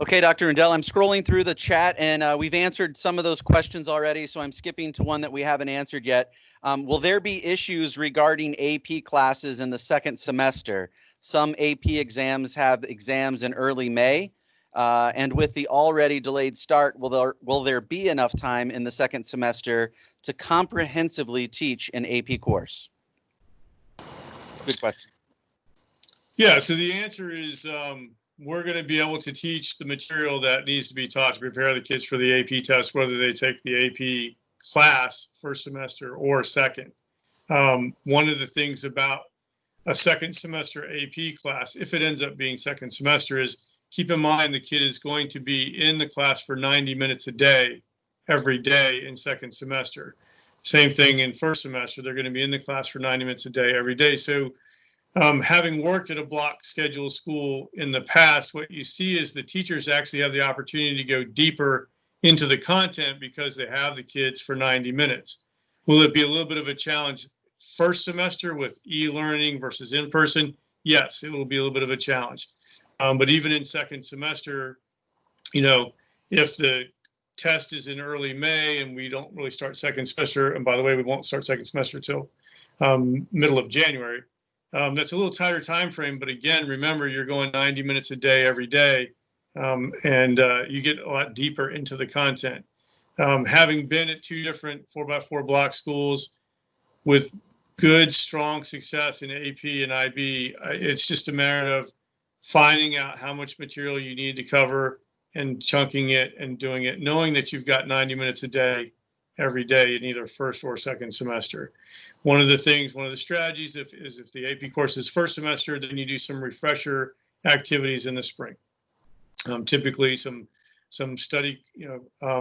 Okay, Dr. Rendell, I'm scrolling through the chat, and we've answered some of those questions already, so I'm skipping to one that we haven't answered yet. Will there be issues regarding AP classes in the second semester? Some AP exams have exams in early May, and with the already delayed start, will there be enough time in the second semester to comprehensively teach an AP course? Good question. Yeah, so the answer is we're going to be able to teach the material that needs to be taught to prepare the kids for the AP test, whether they take the AP class first semester or second. One of the things about a second semester AP class, if it ends up being second semester, is keep in mind the kid is going to be in the class for 90 minutes a day, every day in second semester. Same thing in first semester, they're going to be in the class for 90 minutes a day, every day. So having worked at a block schedule school in the past, what you see is the teachers actually have the opportunity to go deeper into the content because they have the kids for 90 minutes. Will it be a little bit of a challenge first semester with e-learning versus in-person? Yes, it will be a little bit of a challenge. But even in second semester, you know, if the test is in early May and we don't really start second semester, and by the way, we won't start second semester till middle of January. That's a little tighter time frame, but again, remember you're going 90 minutes a day every day, and you get a lot deeper into the content. Having been at two different 4x4 block schools with good, strong success in AP and IB, it's just a matter of finding out how much material you need to cover and chunking it and doing it, knowing that you've got 90 minutes a day every day in either first or second semester. One of the strategies is if the AP course is first semester, then you do some refresher activities in the spring. Typically some study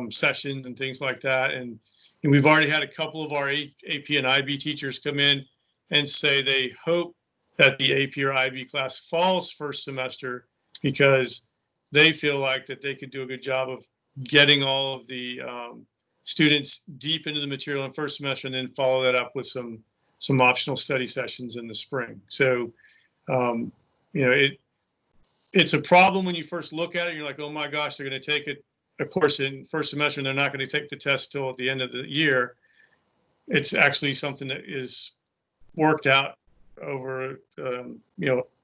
sessions and things like that. And we've already had a couple of our AP and IB teachers come in and say they hope that the AP or IB class falls first semester because they feel like that they could do a good job of getting all of the students deep into the material in first semester and then follow that up with some optional study sessions in the spring. So, it's a problem when you first look at it. You're like, oh my gosh, they're going to take a course in first semester and they're not going to take the test till at the end of the year. It's actually something that is worked out over,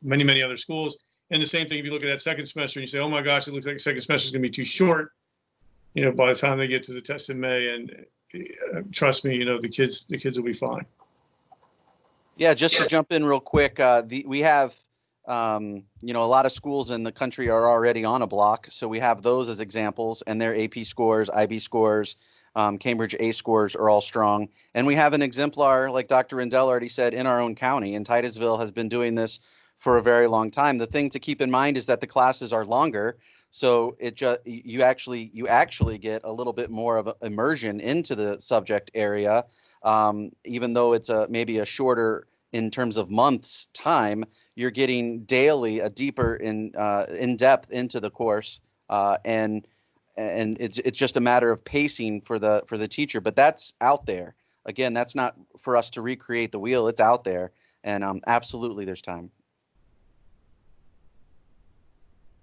many, many other schools. And the same thing, if you look at that second semester and you say, oh my gosh, it looks like the second semester is going to be too short. By the time they get to the test in May, and trust me, the kids will be fine. Yeah, just to jump in real quick, we have, a lot of schools in the country are already on a block. So we have those as examples, and their AP scores, IB scores, Cambridge A scores are all strong. And we have an exemplar, like Dr. Rendell already said, in our own county. And Titusville has been doing this for a very long time. The thing to keep in mind is that the classes are longer. So you actually get a little bit more of immersion into the subject area, even though it's maybe a shorter in terms of months time. You're getting daily a deeper in depth into the course, and it's just a matter of pacing for the teacher. But that's out there. Again, that's not for us to recreate the wheel. It's out there, and absolutely, there's time.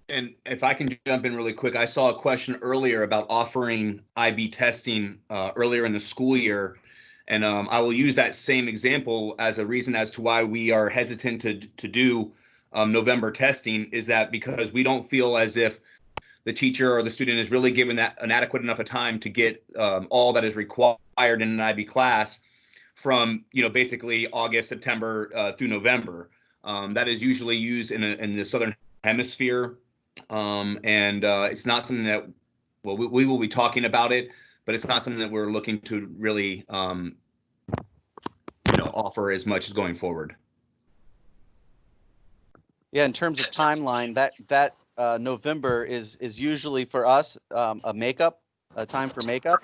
And if I can jump in really quick, I saw a question earlier about offering IB testing earlier in the school year. And I will use that same example as a reason as to why we are hesitant to do November testing, is that because we don't feel as if the teacher or the student is really given that an adequate enough of time to get all that is required in an IB class from, basically August, September through November. That is usually used in the Southern Hemisphere. And it's not something that, well, we will be talking about it, but it's not something that we're looking to really, offer as much as going forward. Yeah, in terms of timeline, that November is usually for us a time for makeup,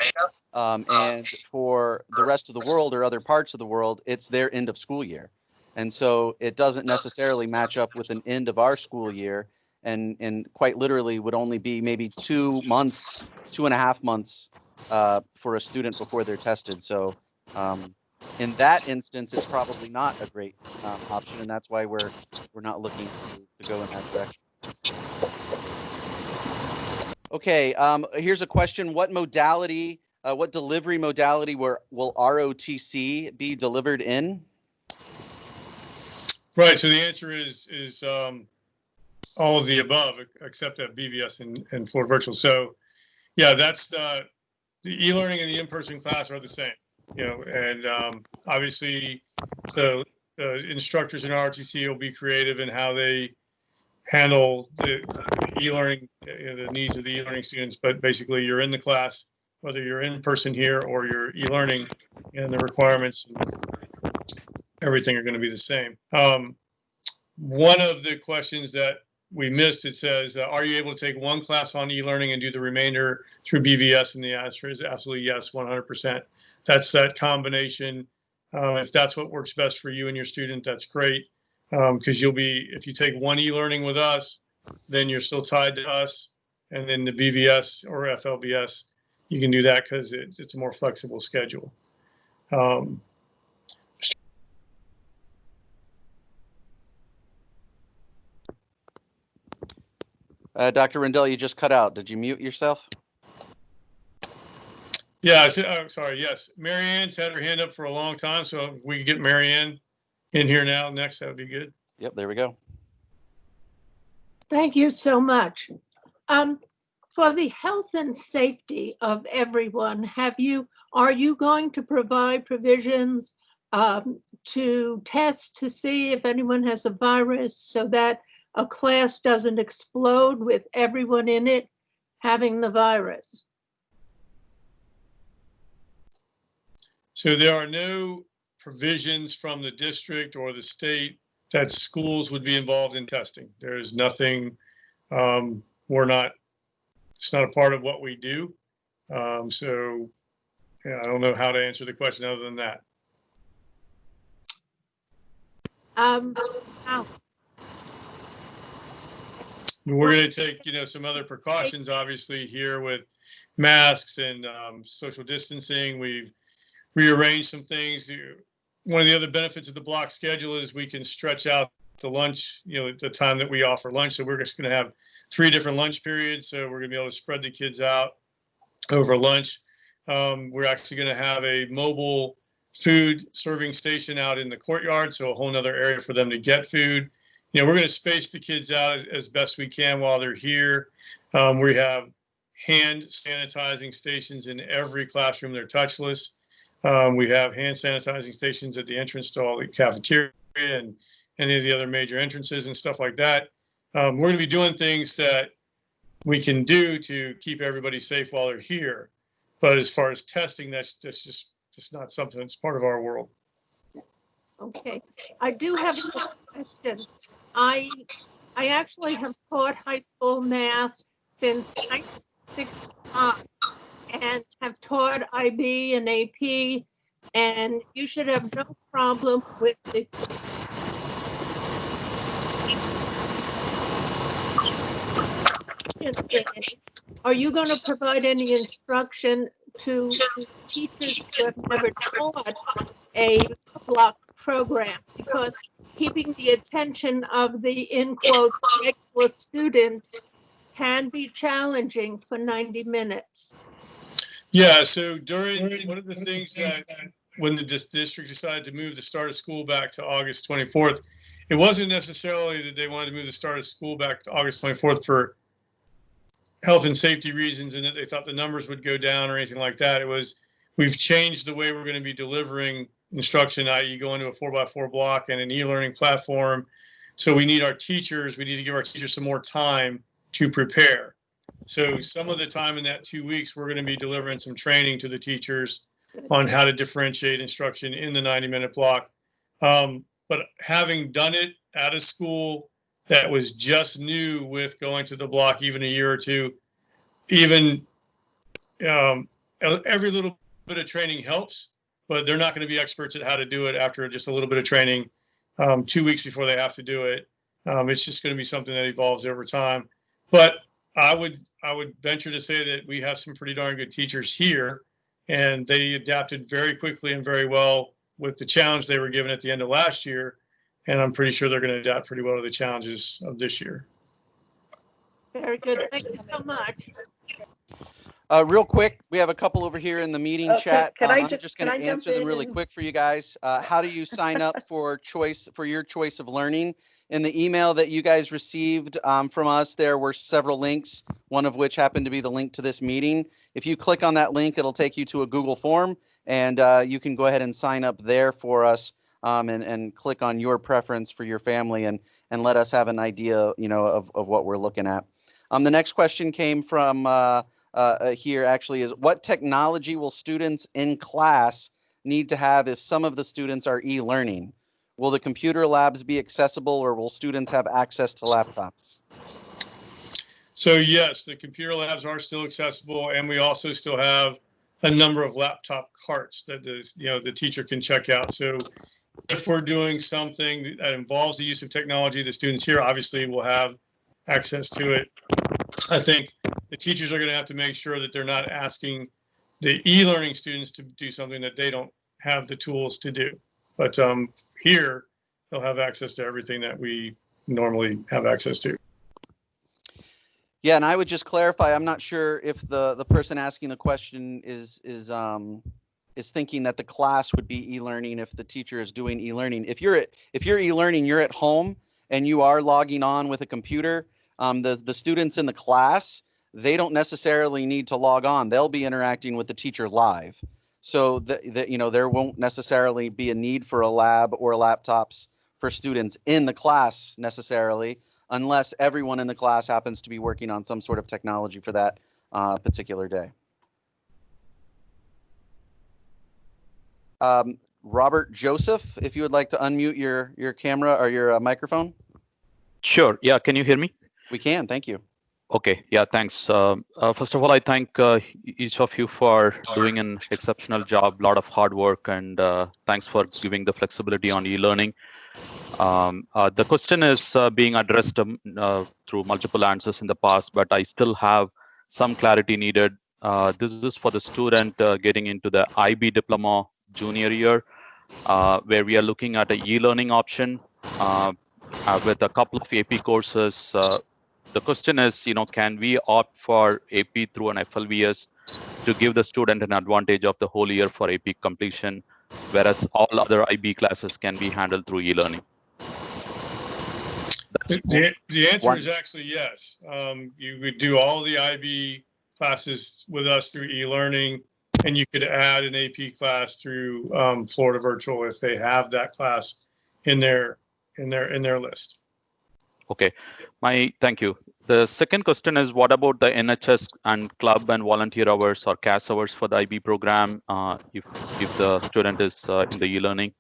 and for the rest of the world or other parts of the world, it's their end of school year, and so it doesn't necessarily match up with an end of our school year, and quite literally would only be maybe 2 months, 2.5 months for a student before they're tested. So in that instance, it's probably not a great option, and that's why we're not looking to go in that direction. Okay, here's a question: what modality, what delivery modality will ROTC be delivered in? Right. So the answer is all of the above, except at BVS and for virtual. So yeah, that's the e-learning and the in-person class are the same. And obviously the instructors in ROTC will be creative in how they handle the e-learning, the needs of the e-learning students. But basically, you're in the class, whether you're in person here or you're e-learning, and the requirements and everything are going to be the same. One of the questions that we missed, it says, are you able to take one class on e-learning and do the remainder through BVS? And the answer is absolutely yes, 100%. That's that combination. If that's what works best for you and your student, that's great. Because if you take one e-learning with us, then you're still tied to us. And then the BVS or FLBS, you can do that because it's a more flexible schedule. Dr. Rendell, you just cut out. Did you mute yourself? Yeah, I'm sorry. Yes, Mary Ann's had her hand up for a long time, so if we can get Mary Ann in here now next, that would be good. Yep, there we go. Thank you so much. For the health and safety of everyone, are you going to provide provisions to test to see if anyone has a virus so that a class doesn't explode with everyone in it having the virus? So there are no provisions from the district or the state that schools would be involved in testing. There is nothing, it's not a part of what we do. So yeah, I don't know how to answer the question other than that. We're going to take, some other precautions, obviously, here with masks and social distancing. We've rearranged some things. One of the other benefits of the block schedule is we can stretch out the lunch, the time that we offer lunch. So we're just going to have 3 different lunch periods. So we're going to be able to spread the kids out over lunch. We're actually going to have a mobile food serving station out in the courtyard. So a whole nother area for them to get food. We're going to space the kids out as best we can while they're here. We have hand sanitizing stations in every classroom. They're touchless. We have hand sanitizing stations at the entrance to all the cafeteria and any of the other major entrances and stuff like that. We're going to be doing things that we can do to keep everybody safe while they're here. But as far as testing, that's just not something that's part of our world. Okay, I do have a question. I actually have taught high school math since 1965 and have taught IB and AP, and you should have no problem with the Are you going to provide any instruction to teachers who have never taught a block program? Because keeping the attention of the, in quotes, regular student can be challenging for 90 minutes. Yeah, so during one of the things that when the district decided to move the start of school back to August 24th, it wasn't necessarily that they wanted to move the start of school back to August 24th for health and safety reasons and that they thought the numbers would go down or anything like that. It was, we've changed the way we're going to be delivering instruction, i.e. going to a 4x4 block and an e-learning platform. So we need to give our teachers some more time to prepare. So some of the time in that 2 weeks, we're going to be delivering some training to the teachers on how to differentiate instruction in the 90-minute block. But having done it at a school that was just new with going to the block even a year or two, even every little bit of training helps, but they're not going to be experts at how to do it after just a little bit of training 2 weeks before they have to do it. It's just going to be something that evolves over time. But I would venture to say that we have some pretty darn good teachers here, and they adapted very quickly and very well with the challenge they were given at the end of last year. And I'm pretty sure they're going to adapt pretty well to the challenges of this year. Very good. Thank you so much. Real quick, we have a couple over here in the meeting chat. I'm just going to jump answer them in really and- quick for you guys. How do you sign up for your choice of learning? In the email that you guys received from us, there were several links, one of which happened to be the link to this meeting. If you click on that link, it'll take you to a Google form, and you can go ahead and sign up there for us and click on your preference for your family and let us have an idea, of what we're looking at. The next question came from here actually is, what technology will students in class need to have if some of the students are e-learning? Will the computer labs be accessible, or will students have access to laptops? So yes, the computer labs are still accessible, and we also still have a number of laptop carts that the teacher can check out. So if we're doing something that involves the use of technology, the students here obviously will have access to it. I think the teachers are going to have to make sure that they're not asking the e-learning students to do something that they don't have the tools to do. But here, they'll have access to everything that we normally have access to. Yeah, and I would just clarify, I'm not sure if the person asking the question is thinking that the class would be e-learning if the teacher is doing e-learning. If you're e-learning, you're at home and you are logging on with a computer, the students in the class, they don't necessarily need to log on. They'll be interacting with the teacher live. So there won't necessarily be a need for a lab or laptops for students in the class necessarily, unless everyone in the class happens to be working on some sort of technology for that particular day. Robert Joseph, if you would like to unmute your camera or your microphone. Sure. Yeah. Can you hear me? We can. Thank you. Okay. Yeah. Thanks. First of all, I thank each of you for doing an exceptional job, a lot of hard work, and thanks for giving the flexibility on e-learning. The question is being addressed through multiple answers in the past, but I still have some clarity needed. This is for the student getting into the IB diploma junior year, where we are looking at a e-learning option with a couple of AP courses. The question is, can we opt for AP through an FLVS to give the student an advantage of the whole year for AP completion, whereas all other IB classes can be handled through e-learning? The answer is actually yes. You would do all the IB classes with us through e-learning, and you could add an AP class through Florida Virtual if they have that class in their list. Okay, thank you. The second question is, what about the NHS and club and volunteer hours or CAS hours for the IB program if the student is in the e-learning?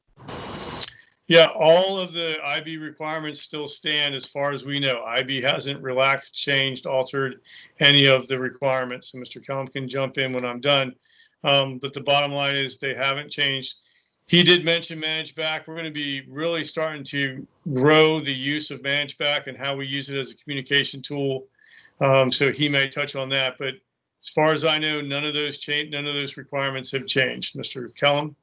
Yeah, all of the IB requirements still stand as far as we know. IB hasn't relaxed, changed, altered any of the requirements. So Mr. Kellum can jump in when I'm done. But the bottom line is they haven't changed. He did mention Manage Back. We're going to be really starting to grow the use of Manage Back and how we use it as a communication tool. So he may touch on that. But as far as I know, none of those requirements have changed. Mr. Kellum?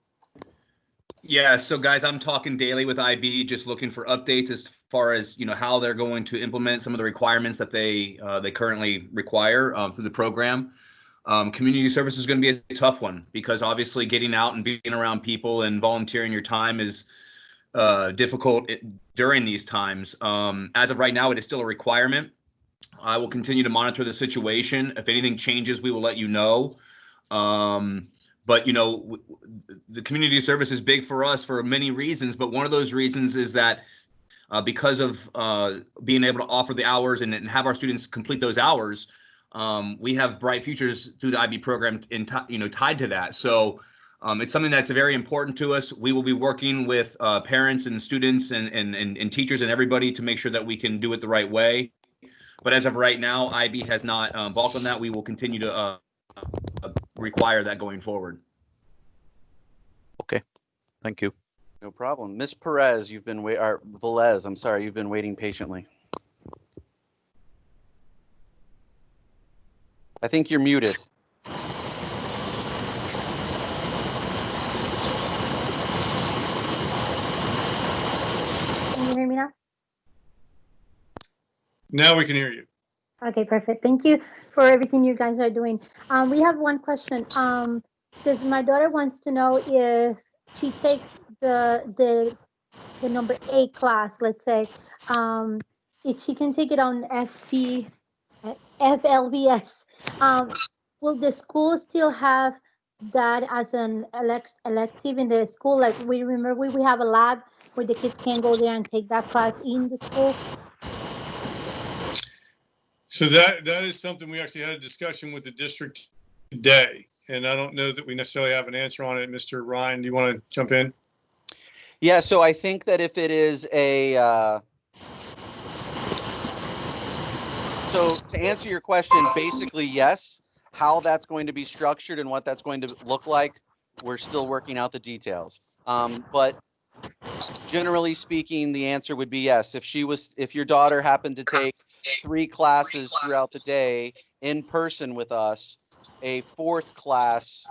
Yeah, so guys, I'm talking daily with IB, just looking for updates as far as how they're going to implement some of the requirements that they currently require through the program. Community service is going to be a tough one because obviously getting out and being around people and volunteering your time is difficult during these times. As of right now, it is still a requirement. I will continue to monitor the situation. If anything changes, we will let you know. But the community service is big for us for many reasons. But one of those reasons is that because of being able to offer the hours and have our students complete those hours, we have bright futures through the IB program tied to that. So it's something that's very important to us. We will be working with parents and students and teachers and everybody to make sure that we can do it the right way. But as of right now, IB has not balked on that. We will continue to require that going forward. Okay, thank you. No problem. Ms. Perez, you've been Velez, I'm sorry, you've been waiting patiently. I think you're muted. Can you hear me now? Now we can hear you. Okay, perfect. Thank you for everything you guys are doing. We have one question. Because my daughter wants to know if she takes the number 8 class, let's say, if she can take it on FLVS. Will the school still have that as an elective in the school? Like we have a lab where the kids can go there and take that class in the school. So that is something we actually had a discussion with the district today, and I don't know that we necessarily have an answer on it. Mr. Ryan, do you want to jump in? Yeah, so I think that if it is so to answer your question, basically yes. How that's going to be structured and what that's going to look like, we're still working out the details. But generally speaking, the answer would be yes. If your daughter happened to take 3 classes throughout the day in person with us, a 4th class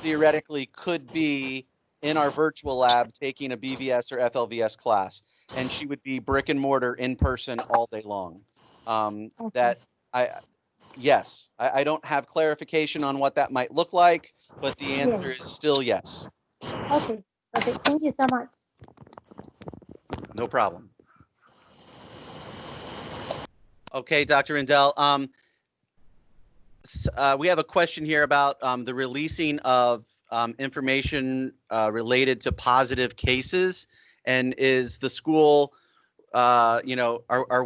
theoretically could be in our virtual lab taking a BVS or FLVS class, and she would be brick and mortar in person all day long. Okay. Yes, I don't have clarification on what that might look like, but the answer is still yes. Okay, perfect. Thank you so much. No problem. Okay, Dr. Rendell. We have a question here about the releasing of information related to positive cases, and is the school are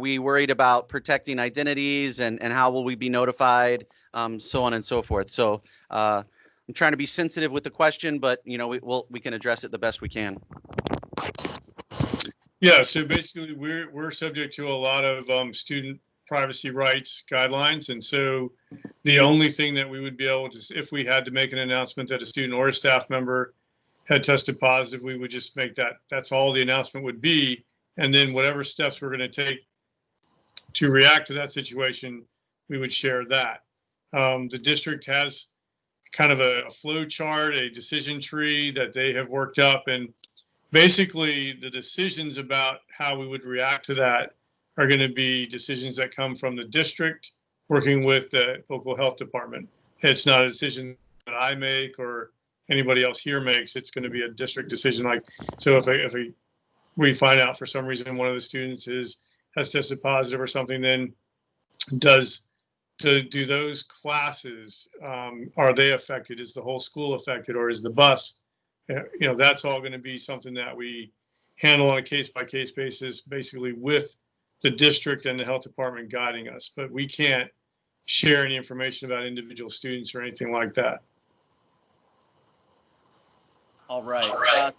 we worried about protecting identities and how will we be notified, so on and so forth. So I'm trying to be sensitive with the question, but we can address it the best we can. Yeah, so basically we're subject to a lot of student privacy rights guidelines, and so the only thing that we would be able to, if we had to make an announcement that a student or a staff member had tested positive, we would just make that's all the announcement would be. And then whatever steps we're going to take to react to that situation, we would share that. The district has kind of a flow chart, a decision tree that they have worked up. And basically the decisions about how we would react to that are going to be decisions that come from the district working with the local health department. It's not a decision that I make or anybody else here makes. It's going to be a district decision. Like, so if we find out for some reason one of the students has tested positive or something, then do those classes, are they affected? Is the whole school affected, or is the bus? That's all going to be something that we handle on a case-by-case basis, basically with the district and the health department guiding us. But we can't share any information about individual students or anything like that. All right.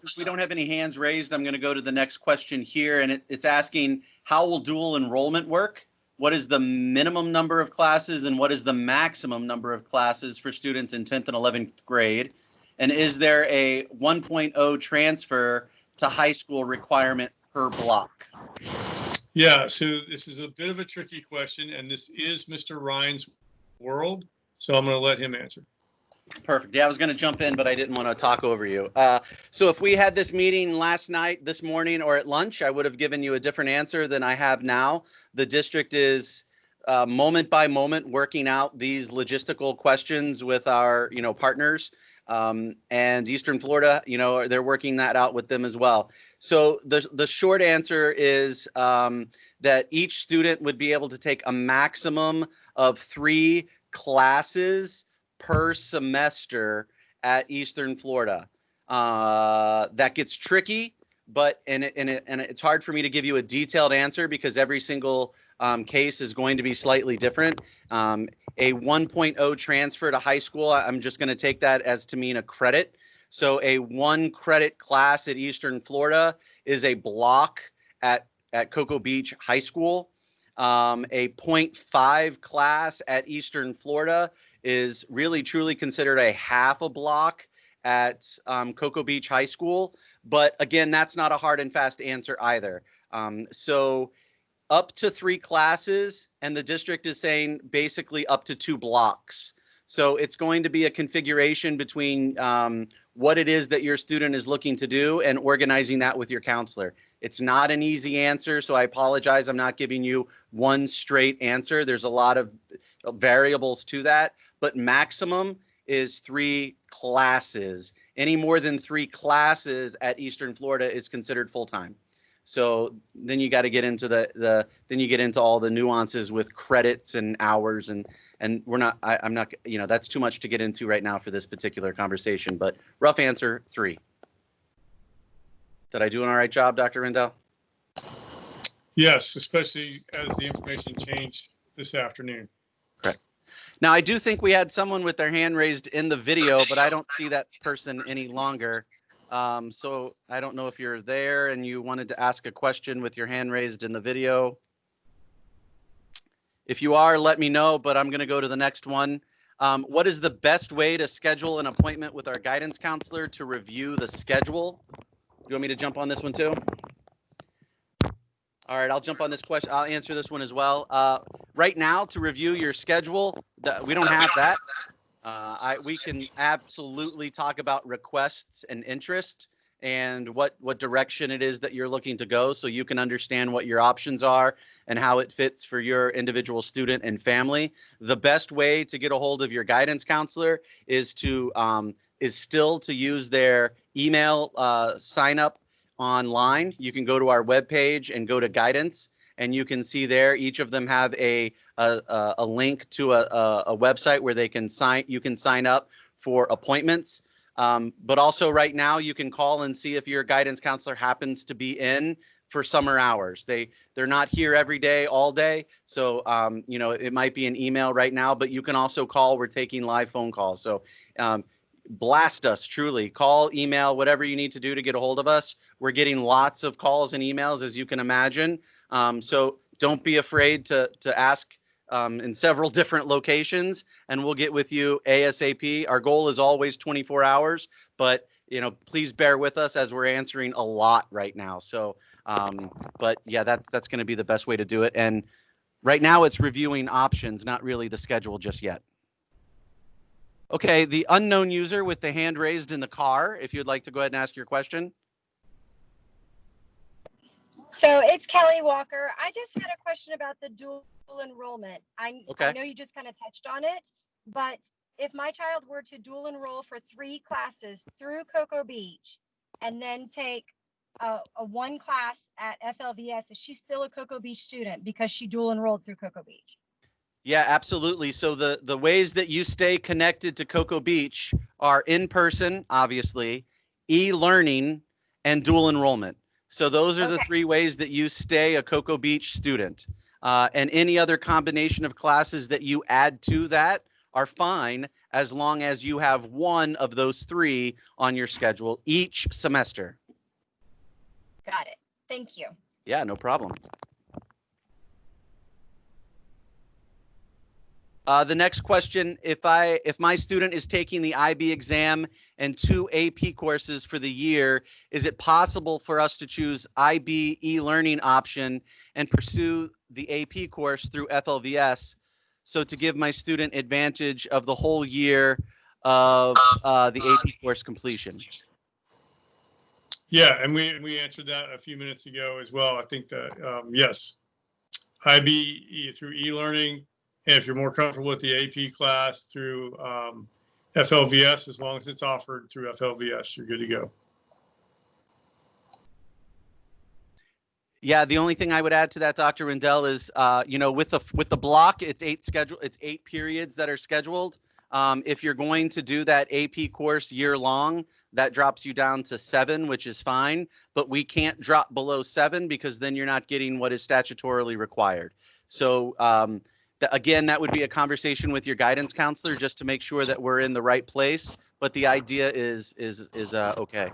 Since we don't have any hands raised, I'm going to go to the next question here, and it's asking, how will dual enrollment work? What is the minimum number of classes and what is the maximum number of classes for students in 10th and 11th grade? And is there a 1.0 transfer to high school requirement per block? Yeah, so this is a bit of a tricky question, and this is Mr. Ryan's world, so I'm going to let him answer. Perfect. Yeah, I was going to jump in, but I didn't want to talk over you. So if we had this meeting last night, this morning, or at lunch, I would have given you a different answer than I have now. The district is moment by moment working out these logistical questions with our, partners. And Eastern Florida, they're working that out with them as well. So the short answer is that each student would be able to take a maximum of 3 classes per semester at Eastern Florida. That gets tricky, but and it's hard for me to give you a detailed answer because every single case is going to be slightly different. A 1.0 transfer to high school, I'm just going to take that as to mean a credit. So a 1 credit class at Eastern Florida is a block at Cocoa Beach High School. A 0.5 class at Eastern Florida is really truly considered a half a block at Cocoa Beach High School. But again, that's not a hard and fast answer either. So up to 3 classes, and the district is saying basically up to 2 blocks. So it's going to be a configuration between what it is that your student is looking to do and organizing that with your counselor. It's not an easy answer, so I apologize. I'm not giving you one straight answer. There's a lot of variables to that, but maximum is 3 classes. Any more than 3 classes at Eastern Florida is considered full-time. So then you got to get into then you get into all the nuances with credits and hours and I'm not, that's too much to get into right now for this particular conversation, but rough answer 3. Did I do an all right job, Dr. Rendell? Yes, especially as the information changed this afternoon. Correct. Now, I do think we had someone with their hand raised in the video, but I don't see that person any longer. So I don't know if you're there and you wanted to ask a question with your hand raised in the video. If you are, let me know, but I'm going to go to the next one. What is the best way to schedule an appointment with our guidance counselor to review the schedule? You want me to jump on this one too? All right, I'll jump on this question. I'll answer this one as well. Right now, to review your schedule, we don't have that. We can absolutely talk about requests and interest and what direction it is that you're looking to go, so you can understand what your options are and how it fits for your individual student and family. The best way to get a hold of your guidance counselor is still to use their email sign up online. You can go to our webpage and go to guidance, and you can see there each of them have a link to a website where you can sign up for appointments. But also right now you can call and see if your guidance counselor happens to be in for summer hours. They're not here every day, all day. So, it might be an email right now, but you can also call. We're taking live phone calls. So blast us, truly. Call, email, whatever you need to do to get a hold of us. We're getting lots of calls and emails, as you can imagine. So don't be afraid to ask in several different locations, and we'll get with you ASAP. Our goal is always 24 hours, but please bear with us as we're answering a lot right now. So, but yeah, that's going to be the best way to do it. And right now it's reviewing options, not really the schedule just yet. Okay, the unknown user with the hand raised in the car, if you'd like to go ahead and ask your question. So it's Kelly Walker. I just had a question about the dual enrollment. I know you just kind of touched on it, but if my child were to dual enroll for 3 classes through Cocoa Beach and then take a 1 class at FLVS, is she still a Cocoa Beach student because she dual enrolled through Cocoa Beach? Yeah, absolutely. So the ways that you stay connected to Cocoa Beach are in person, obviously, e-learning, and dual enrollment. So those are the 3 ways that you stay a Cocoa Beach student. And any other combination of classes that you add to that are fine, as long as you have one of those 3 on your schedule each semester. Got it. Thank you. Yeah, no problem. The next question, if my student is taking the IB exam and 2 AP courses for the year, is it possible for us to choose IB e-learning option and pursue the AP course through FLVS? So to give my student advantage of the whole year of the AP course completion? Yeah, and we answered that a few minutes ago as well. I think that yes, IB through e-learning, and if you're more comfortable with the AP class through FLVS, as long as it's offered through FLVS, you're good to go. Yeah, the only thing I would add to that, Dr. Rendell, is with the block, it's 8 periods that are scheduled. If you're going to do that AP course year long, that drops you down to 7, which is fine, but we can't drop below 7 because then you're not getting what is statutorily required. So again, that would be a conversation with your guidance counselor just to make sure that we're in the right place. But the idea is okay.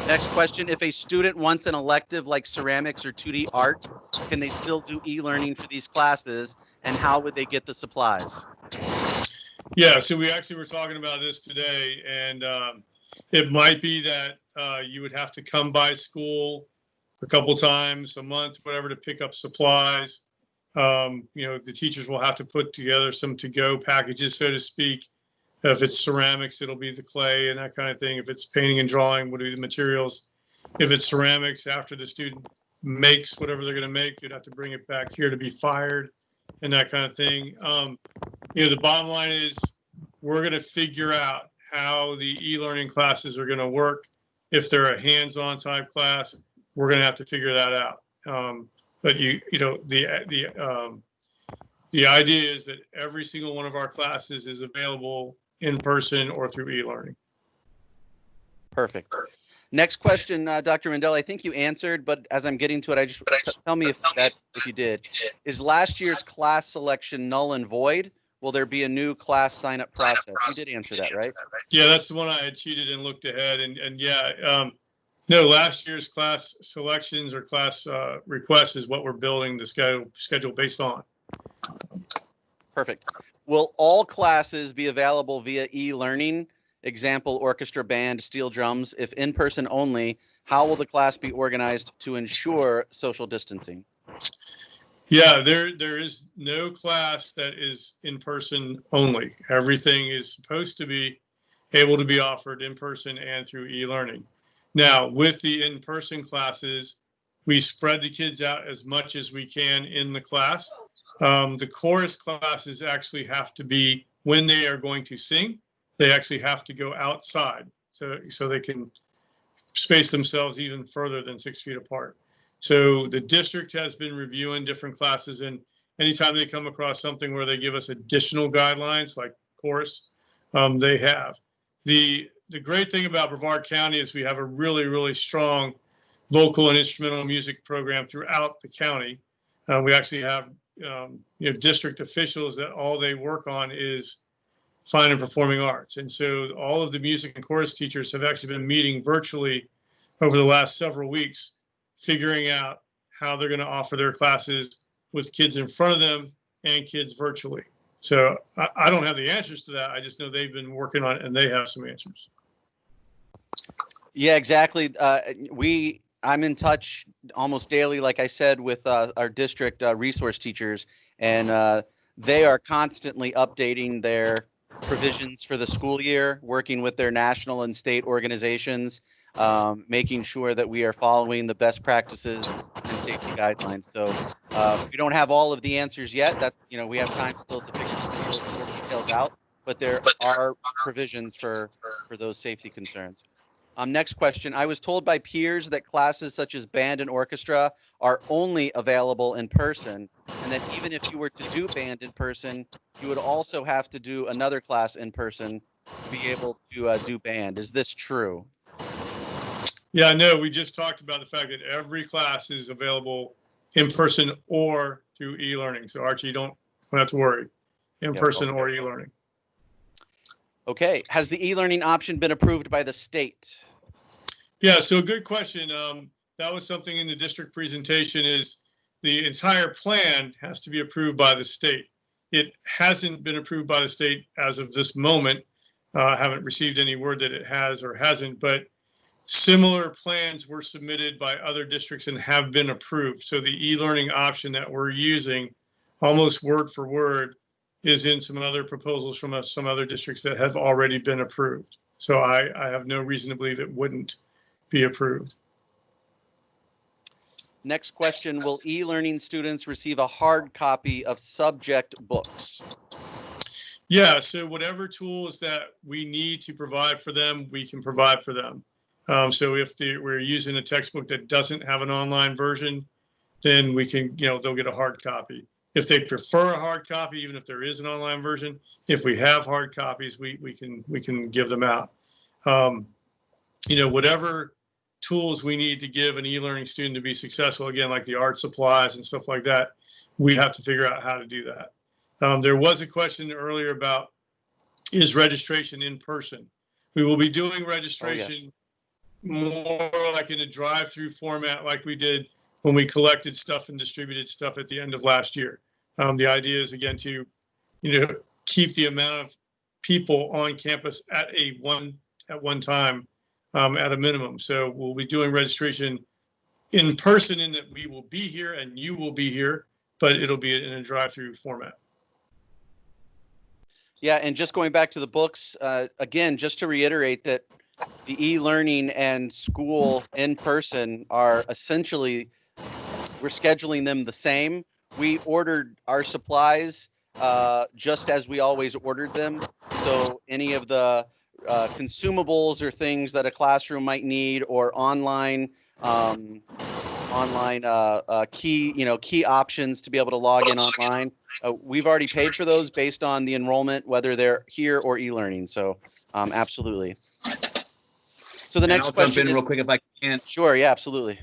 Next question, if a student wants an elective like ceramics or 2D art, can they still do e-learning for these classes, and how would they get the supplies? Yeah, so we actually were talking about this today, and it might be that you would have to come by school a couple times a month, whatever, to pick up supplies. The teachers will have to put together some to-go packages, so to speak. If it's ceramics, it'll be the clay and that kind of thing. If it's painting and drawing, what are the materials? If it's ceramics, after the student makes whatever they're going to make, you'd have to bring it back here to be fired and that kind of thing. The bottom line is we're going to figure out how the e-learning classes are going to work. If they're a hands-on type class, we're going to have to figure that out. But the idea is that every single one of our classes is available in person or through e-learning. Perfect. Next question, Dr. Rendell, I think you answered, but as I'm getting to it, tell me if you did. Is last year's class selection null and void? Will there be a new class sign-up process? You did answer that, right? Yeah, that's the one I had cheated and looked ahead. And yeah, no, last year's class selections or class requests is what we're building the schedule based on. Perfect. Will all classes be available via e-learning? Example, orchestra, band, steel drums. If in person only, how will the class be organized to ensure social distancing? Yeah, there is no class that is in person only. Everything is supposed to be able to be offered in person and through e-learning. Now, with the in-person classes, we spread the kids out as much as we can in the class. The chorus classes actually have to be, when they are going to sing, they actually have to go outside so they can space themselves even further than 6 feet apart. So the district has been reviewing different classes, and anytime they come across something where they give us additional guidelines like chorus, they have. The great thing about Brevard County is we have a really, really strong vocal and instrumental music program throughout the county. We actually have district officials that all they work on is fine and performing arts. And so all of the music and chorus teachers have actually been meeting virtually over the last several weeks, figuring out how they're going to offer their classes with kids in front of them and kids virtually. So I don't have the answers to that. I just know they've been working on it and they have some answers. Yeah, exactly. I'm in touch almost daily, like I said, with our district resource teachers, and they are constantly updating their provisions for the school year, working with their national and state organizations, making sure that we are following the best practices and safety guidelines. So we don't have all of the answers yet. That we have time still to figure some more details out, but there are provisions for those safety concerns. Next question. I was told by peers that classes such as band and orchestra are only available in person, and that even if you were to do band in person, you would also have to do another class in person to be able to do band. Is this true? Yeah, no, we just talked about the fact that every class is available in person or through e-learning. So Archie, you don't have to worry, in person or e-learning. Okay. Has the e-learning option been approved by the state? Yeah, so good question. That was something in the district presentation, is the entire plan has to be approved by the state. It hasn't been approved by the state as of this moment. Haven't received any word that it has or hasn't, but similar plans were submitted by other districts and have been approved. So the e-learning option that we're using, almost word for word, is in some other proposals from some other districts that have already been approved. So I have no reason to believe it wouldn't be approved. Next question, will e-learning students receive a hard copy of subject books? Yeah, so whatever tools that we need to provide for them, we can provide for them. So if we're using a textbook that doesn't have an online version, then we can, they'll get a hard copy. If they prefer a hard copy, even if there is an online version, if we have hard copies, we can give them out. Whatever tools we need to give an e-learning student to be successful, again, like the art supplies and stuff like that, we have to figure out how to do that. There was a question earlier about, is registration in person? We will be doing registration more like in a drive-through format like we did when we collected stuff and distributed stuff at the end of last year. The idea is, again, to keep the amount of people on campus at one time at a minimum. So we'll be doing registration in person in that we will be here and you will be here, but it'll be in a drive-through format. Yeah, and just going back to the books, again, just to reiterate that the e-learning and school in person are essentially, we're scheduling them the same. We ordered our supplies just as we always ordered them. So any of the consumables or things that a classroom might need, or online key options to be able to log in online, we've already paid for those based on the enrollment, whether they're here or e-learning. So absolutely. So the next question is, real quick if I can. Sure, yeah, absolutely.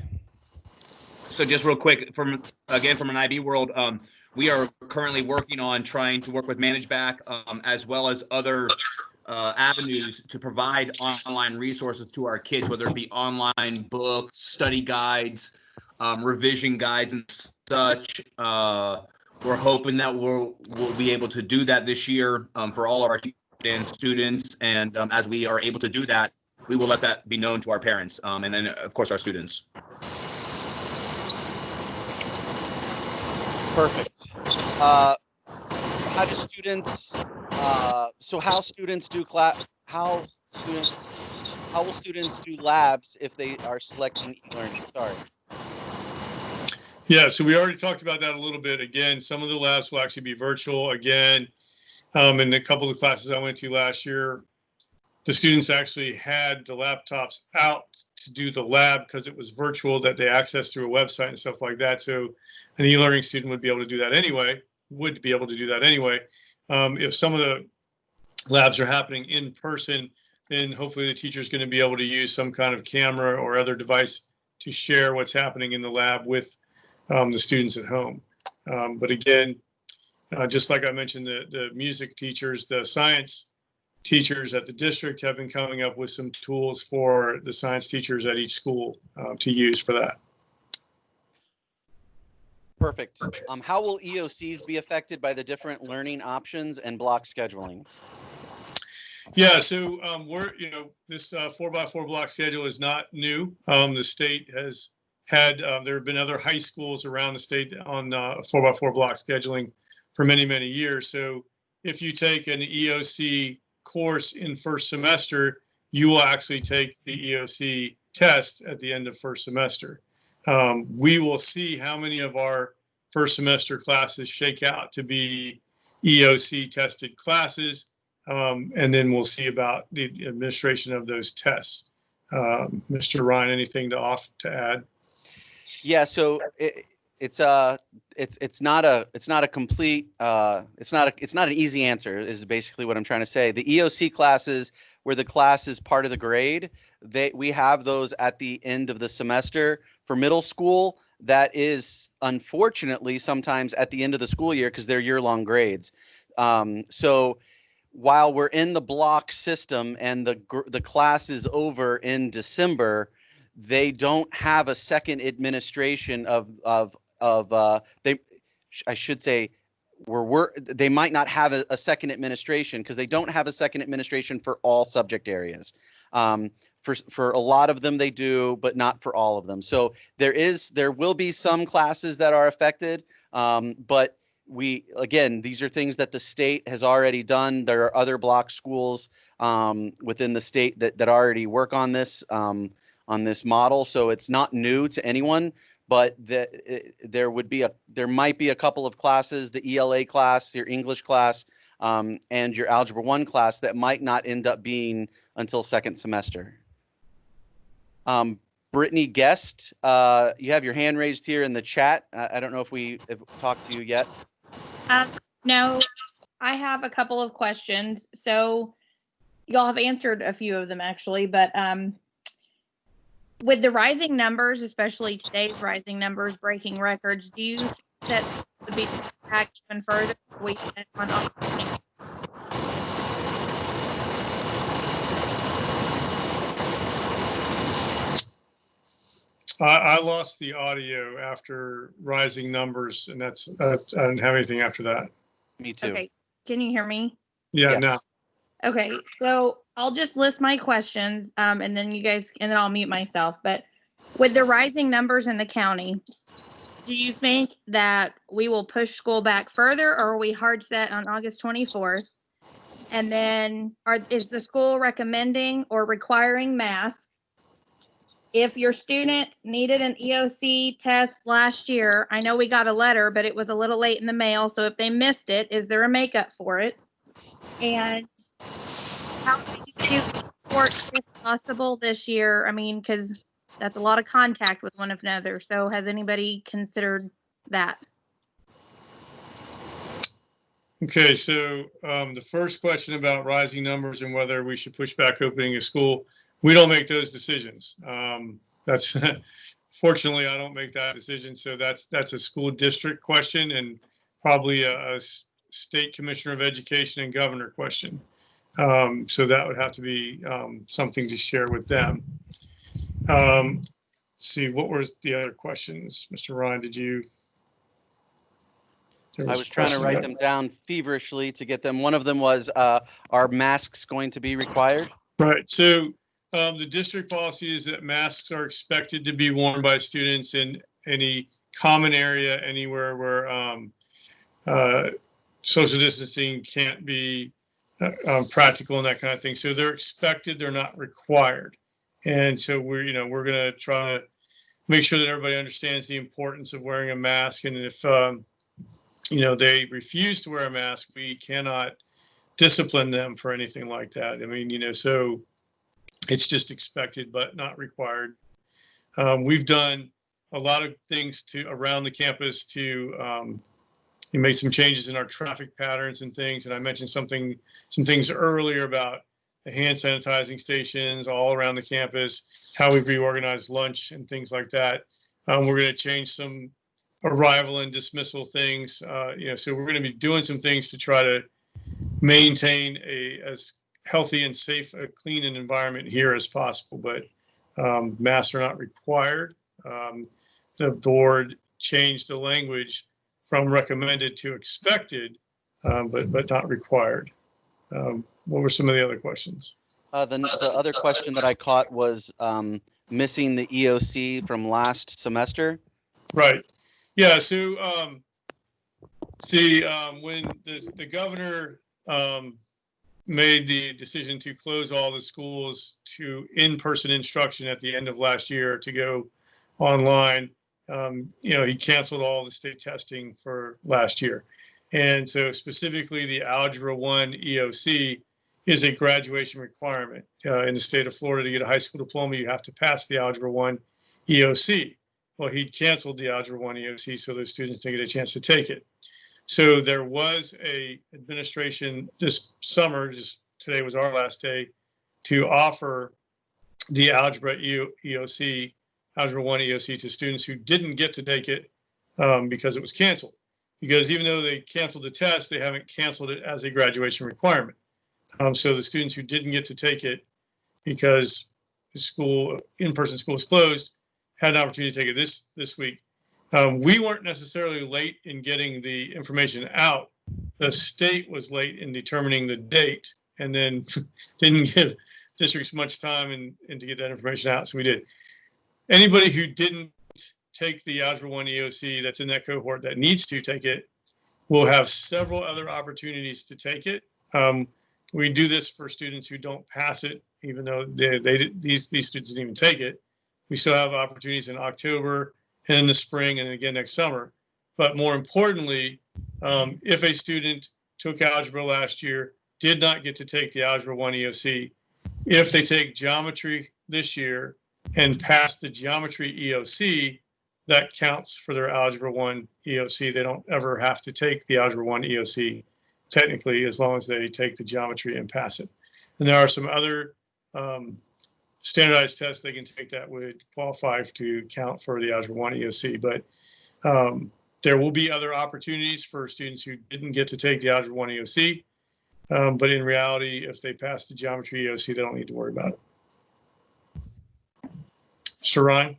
So just real quick, from an IB world, we are currently working on trying to work with ManageBack as well as other avenues to provide online resources to our kids, whether it be online books, study guides, revision guides, and such. We're hoping that we'll be able to do that this year for all of our students, and as we are able to do that, we will let that be known to our parents and then, of course, our students. Perfect. How do students? How will students do labs if they are selecting e-learning? Sorry. Yeah, so we already talked about that a little bit. Again, some of the labs will actually be virtual. Again, in a couple of classes I went to last year, the students actually had the laptops out to do the lab because it was virtual, that they accessed through a website and stuff like that. So an e-learning student would be able to do that anyway, If some of the labs are happening in person, then hopefully the teacher is going to be able to use some kind of camera or other device to share what's happening in the lab with the students at home. But again, just like I mentioned, the music teachers, the science teachers at the district have been coming up with some tools for the science teachers at each school to use for that. Perfect. How will EOCs be affected by the different learning options and block scheduling? Yeah, so this 4x4 block schedule is not new. The state has had, there have been other high schools around the state on 4x4 block scheduling for many, many years. So if you take an EOC course in first semester, you will actually take the EOC test at the end of first semester. We will see how many of our first semester classes shake out to be EOC tested classes, and then we'll see about the administration of those tests. Mr. Ryan, anything to add? Yeah, so it's not an easy answer, is basically what I'm trying to say. The EOC classes, where the class is part of the grade, we have those at the end of the semester. For middle school, that is unfortunately sometimes at the end of the school year because they're year-long grades. So while we're in the block system and the class is over in December, they don't have a second administration they might not have a second administration because they don't have a second administration for all subject areas. For a lot of them they do, but not for all of them. So there will be some classes that are affected, but again, these are things that the state has already done. There are other block schools within the state that already work on this model. So it's not new to anyone, but there might be a couple of classes, the ELA class, your English class, and your Algebra 1 class that might not end up being until second semester. Brittany Guest, you have your hand raised here in the chat. I don't know if we have talked to you yet. No, I have a couple of questions. So y'all have answered a few of them actually, but with the rising numbers, especially today's rising numbers, breaking records, do you think that would be back even further? I lost the audio after rising numbers, and that's I didn't have anything after that. Me too. Okay, can you hear me? Yeah, Yes. now. Okay, so I'll just list my questions, and then and then I'll mute myself. But with the rising numbers in the county, do you think that we will push school back further, or are we hard set on August 24th? And then is the school recommending or requiring masks? If your student needed an EOC test last year, I know we got a letter, but it was a little late in the mail. So if they missed it, is there a makeup for it? And how many students support if possible this year? I mean, because that's a lot of contact with one another. So has anybody considered that? Okay, so the first question about rising numbers and whether we should push back opening a school, we don't make those decisions. That's fortunately, I don't make that decision. So that's a school district question and probably a state commissioner of education and governor question. So that would have to be something to share with them. Let's see, what were the other questions? Mr. Ryan, did you? I was trying to write them down feverishly to get them. One of them was, are masks going to be required? Right. So the district policy is that masks are expected to be worn by students in any common area, anywhere where social distancing can't be practical and that kind of thing. So they're expected, they're not required. And so we're going to try to make sure that everybody understands the importance of wearing a mask. And if they refuse to wear a mask, we cannot discipline them for anything like that. I mean, so it's just expected, but not required. We've done a lot of things around the campus to made some changes in our traffic patterns and things. And I mentioned some things earlier about the hand sanitizing stations all around the campus, how we've reorganized lunch and things like that. We're going to change some arrival and dismissal things. So we're going to be doing some things to try to maintain as healthy and safe, a clean an environment here as possible. But masks are not required. The board changed the language from recommended to expected, but not required. What were some of the other questions? The other question that I caught was missing the EOC from last semester. Right. Yeah. So when the governor made the decision to close all the schools to in-person instruction at the end of last year to go online, he canceled all the state testing for last year. And so specifically the Algebra 1 EOC is a graduation requirement. In the state of Florida, to get a high school diploma, you have to pass the Algebra 1 EOC. Well, he canceled the Algebra 1 EOC so those students didn't get a chance to take it. So there was a administration this summer, just today was our last day, to offer the Algebra EOC, Algebra 1 EOC to students who didn't get to take it because it was canceled. Because even though they canceled the test, they haven't canceled it as a graduation requirement. So the students who didn't get to take it because the in-person school is closed, had an opportunity to take it this week. We weren't necessarily late in getting the information out. The state was late in determining the date and then didn't give districts much time and to get that information out. So we did. Anybody who didn't take the Algebra 1 EOC that's in that cohort that needs to take it, will have several other opportunities to take it. We do this for students who don't pass it, even though these students didn't even take it. We still have opportunities in October and in the spring and again next summer. But more importantly, if a student took algebra last year, did not get to take the Algebra 1 EOC, if they take geometry this year and pass the geometry EOC, that counts for their Algebra 1 EOC. They don't ever have to take the Algebra 1 EOC, technically, as long as they take the geometry and pass it. And there are some other standardized tests they can take that would qualify to count for the Algebra 1 EOC. But there will be other opportunities for students who didn't get to take the Algebra 1 EOC. But in reality, if they pass the geometry EOC, they don't need to worry about it. Mr. Ryan?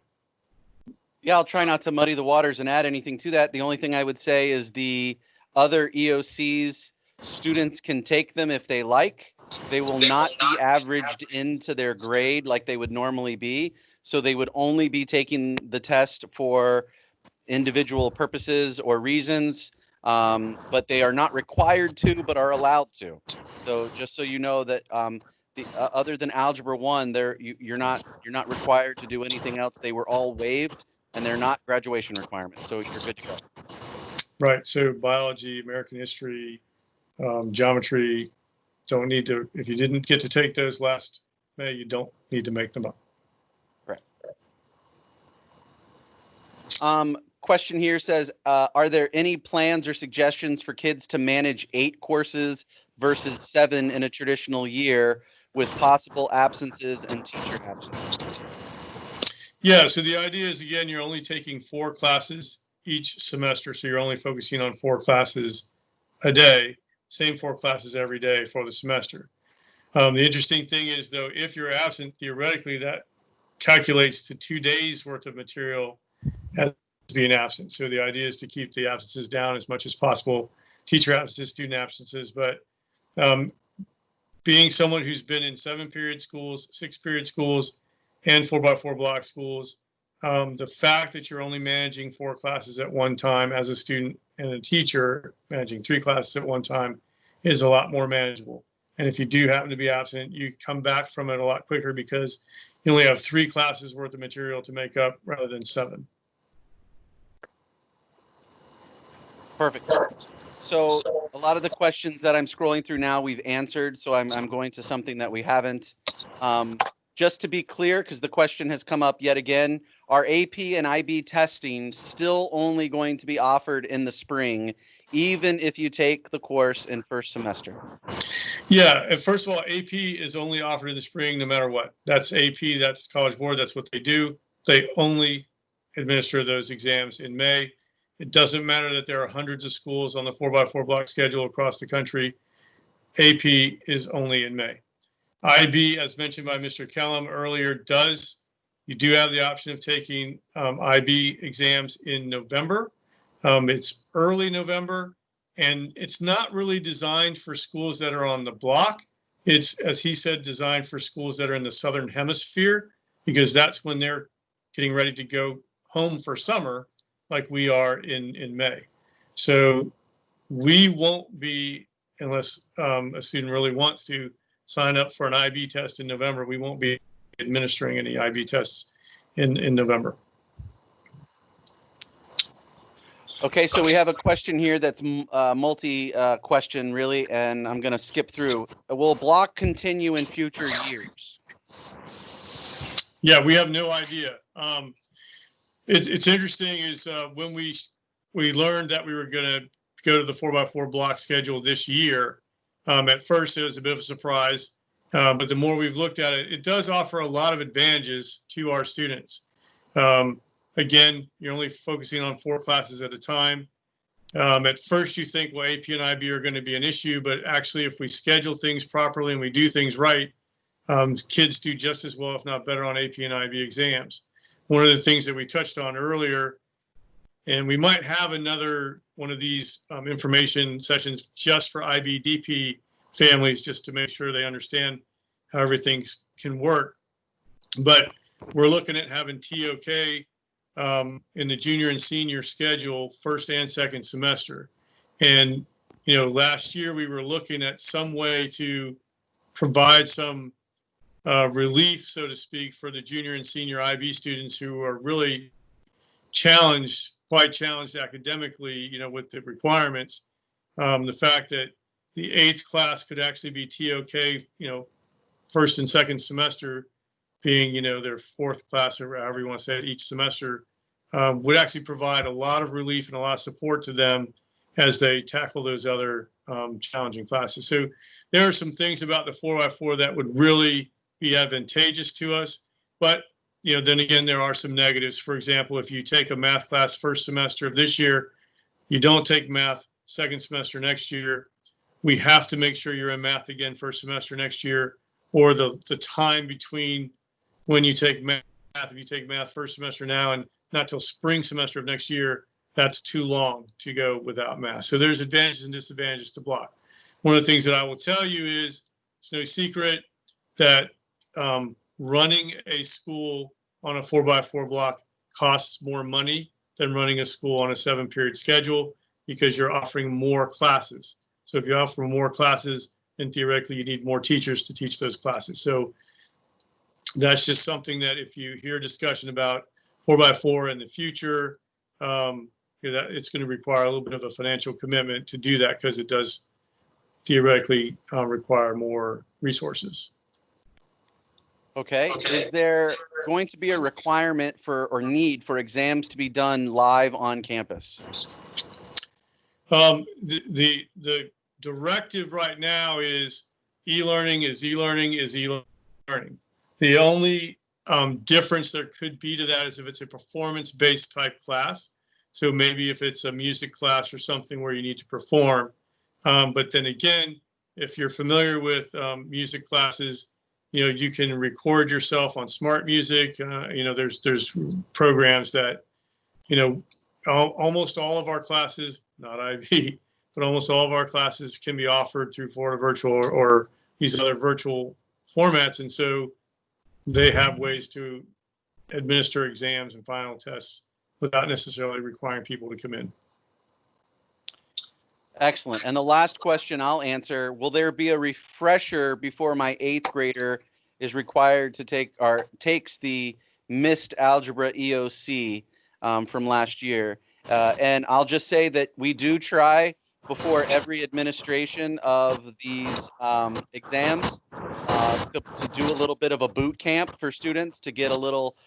Yeah, I'll try not to muddy the waters and add anything to that. The only thing I would say is the other EOCs, students can take them if they like. They will not be averaged into their grade like they would normally be. So they would only be taking the test for individual purposes or reasons, but they are not required to, but are allowed to. So just so you know that other than Algebra 1, you're not required to do anything else. They were all waived, and they're not graduation requirements. So you're good to go. Right. So biology, American history, geometry, don't need to. If you didn't get to take those last May, you don't need to make them up. Right. Question here says, are there any plans or suggestions for kids to manage 8 courses versus 7 in a traditional year with possible absences and teacher absences? Yeah, so the idea is, again, you're only taking 4 classes each semester. So you're only focusing on 4 classes a day, same 4 classes every day for the semester. The interesting thing is, though, if you're absent, theoretically, that calculates to 2 days worth of material as being absent. So the idea is to keep the absences down as much as possible, teacher absences, student absences. But being someone who's been in 7-period schools, 6-period schools, and 4x4 block schools, the fact that you're only managing 4 classes at one time as a student and a teacher managing 3 classes at one time is a lot more manageable. And if you do happen to be absent, you come back from it a lot quicker because you only have 3 classes worth of material to make up rather than 7. Perfect. So a lot of the questions that I'm scrolling through now we've answered, so I'm going to something that we haven't. Just to be clear, because the question has come up yet again, are AP and IB testing still only going to be offered in the spring, even if you take the course in first semester? Yeah, and first of all, AP is only offered in the spring no matter what. That's AP, that's College Board, that's what they do. They only administer those exams in May. It doesn't matter that there are hundreds of schools on the 4x4 block schedule across the country. AP is only in May. IB, as mentioned by Mr. Kellum earlier, you do have the option of taking IB exams in November. It's early November, and it's not really designed for schools that are on the block. It's, as he said, designed for schools that are in the Southern Hemisphere, because that's when they're getting ready to go home for summer, like we are in May. So we won't be, unless a student really wants to sign up for an IB test in November, we won't be administering any IB tests in November. Okay, so we have a question here that's multi-question really, and I'm going to skip through. Will block continue in future years? Yeah, we have no idea. It's interesting is when we learned that we were going to go to the 4x4 block schedule this year, at first it was a bit of a surprise, but the more we've looked at it, it does offer a lot of advantages to our students. Again, you're only focusing on 4 classes at a time. At first you think, well, AP and IB are going to be an issue, but actually if we schedule things properly and we do things right, kids do just as well, if not better, on AP and IB exams. One of the things that we touched on earlier, and we might have another one of these information sessions just for IB DP families, just to make sure they understand how everything can work. But we're looking at having TOK in the junior and senior schedule, first and second semester. And, last year we were looking at some way to provide some relief, so to speak, for the junior and senior IB students who are really quite challenged academically, with the requirements. The fact that the 8th class could actually be TOK, first and second semester being, their 4th class, or however you want to say it, each semester, would actually provide a lot of relief and a lot of support to them as they tackle those other challenging classes. So there are some things about the 4x4 that would really be advantageous to us. But, then again, there are some negatives. For example, if you take a math class first semester of this year, you don't take math second semester next year, we have to make sure you're in math again first semester next year, or the time between when you take math, if you take math first semester now and not till spring semester of next year, that's too long to go without math. So there's advantages and disadvantages to block. One of the things that I will tell you is, it's no secret that running a school on a 4x4 block costs more money than running a school on a 7-period schedule, because you're offering more classes. So if you offer more classes, then theoretically you need more teachers to teach those classes. So that's just something that if you hear discussion about 4x4 in the future, that it's going to require a little bit of a financial commitment to do that, because it does theoretically require more resources. Okay. Is there going to be a requirement or need for exams to be done live on campus? The directive right now is e-learning is e-learning is e-learning. The only difference there could be to that is if it's a performance-based type class. So maybe if it's a music class or something where you need to perform. But then again, if you're familiar with music classes, you can record yourself on smart music. There's programs that, almost all of our classes, not IB, but almost all of our classes can be offered through Florida Virtual or these other virtual formats. And so they have ways to administer exams and final tests without necessarily requiring people to come in. Excellent. And the last question I'll answer, will there be a refresher before my 8th grader is required to takes the missed algebra EOC from last year? And I'll just say that we do try before every administration of these exams to do a little bit of a boot camp for students to get a little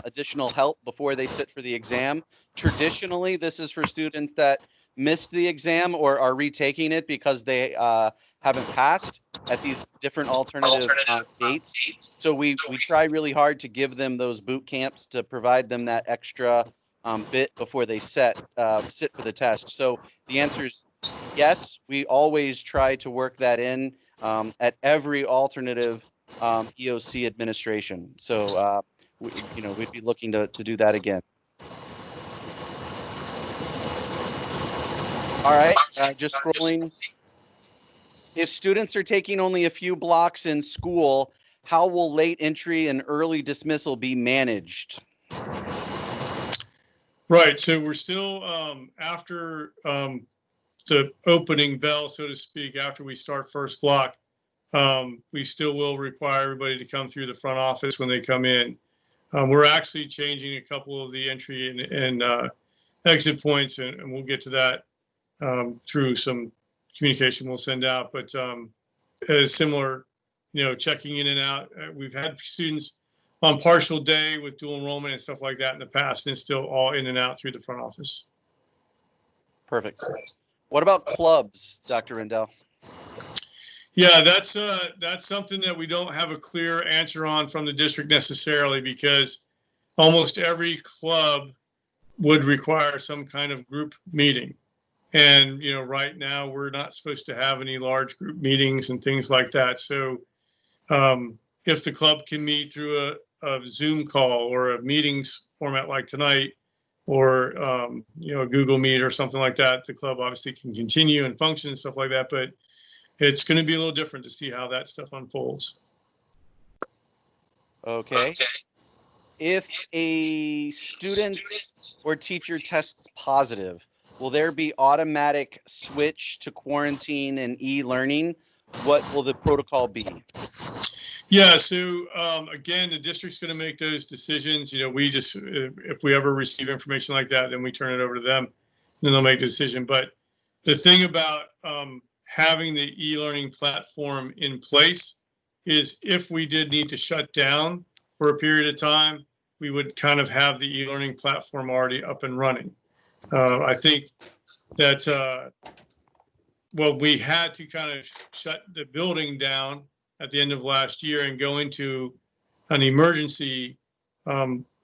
additional help before they sit for the exam. Traditionally, this is for students that missed the exam or are retaking it because they haven't passed at these different alternative dates. So we try really hard to give them those boot camps to provide them that extra bit before they sit for the test. So the answer is yes, we always try to work that in at every alternative EOC administration. So we'd be looking to do that again. All right, just scrolling. If students are taking only a few blocks in school, how will late entry and early dismissal be managed? Right, so we're still after the opening bell, so to speak, after we start first block, we still will require everybody to come through the front office when they come in. We're actually changing a couple of the entry and exit points, and we'll get to that through some communication we'll send out. But as similar, checking in and out. We've had students on partial day with dual enrollment and stuff like that in the past, and it's still all in and out through the front office. Perfect. What about clubs, Dr. Rendell? Yeah, that's something that we don't have a clear answer on from the district necessarily, because almost every club would require some kind of group meeting. And, right now we're not supposed to have any large group meetings and things like that. So if the club can meet through a Zoom call or a meetings format like tonight, or, a Google Meet or something like that, the club obviously can continue and function and stuff like that. But it's going to be a little different to see how that stuff unfolds. Okay. If a student or teacher tests positive, will there be automatic switch to quarantine and e-learning? What will the protocol be? Yeah, so again, the district's going to make those decisions. You know, we just, if we ever receive information like that, then we turn it over to them, and they'll make the decision. But the thing about having the e-learning platform in place is if we did need to shut down for a period of time, we would kind of have the e-learning platform already up and running. I think that, well, we had to kind of shut the building down at the end of last year and go into an emergency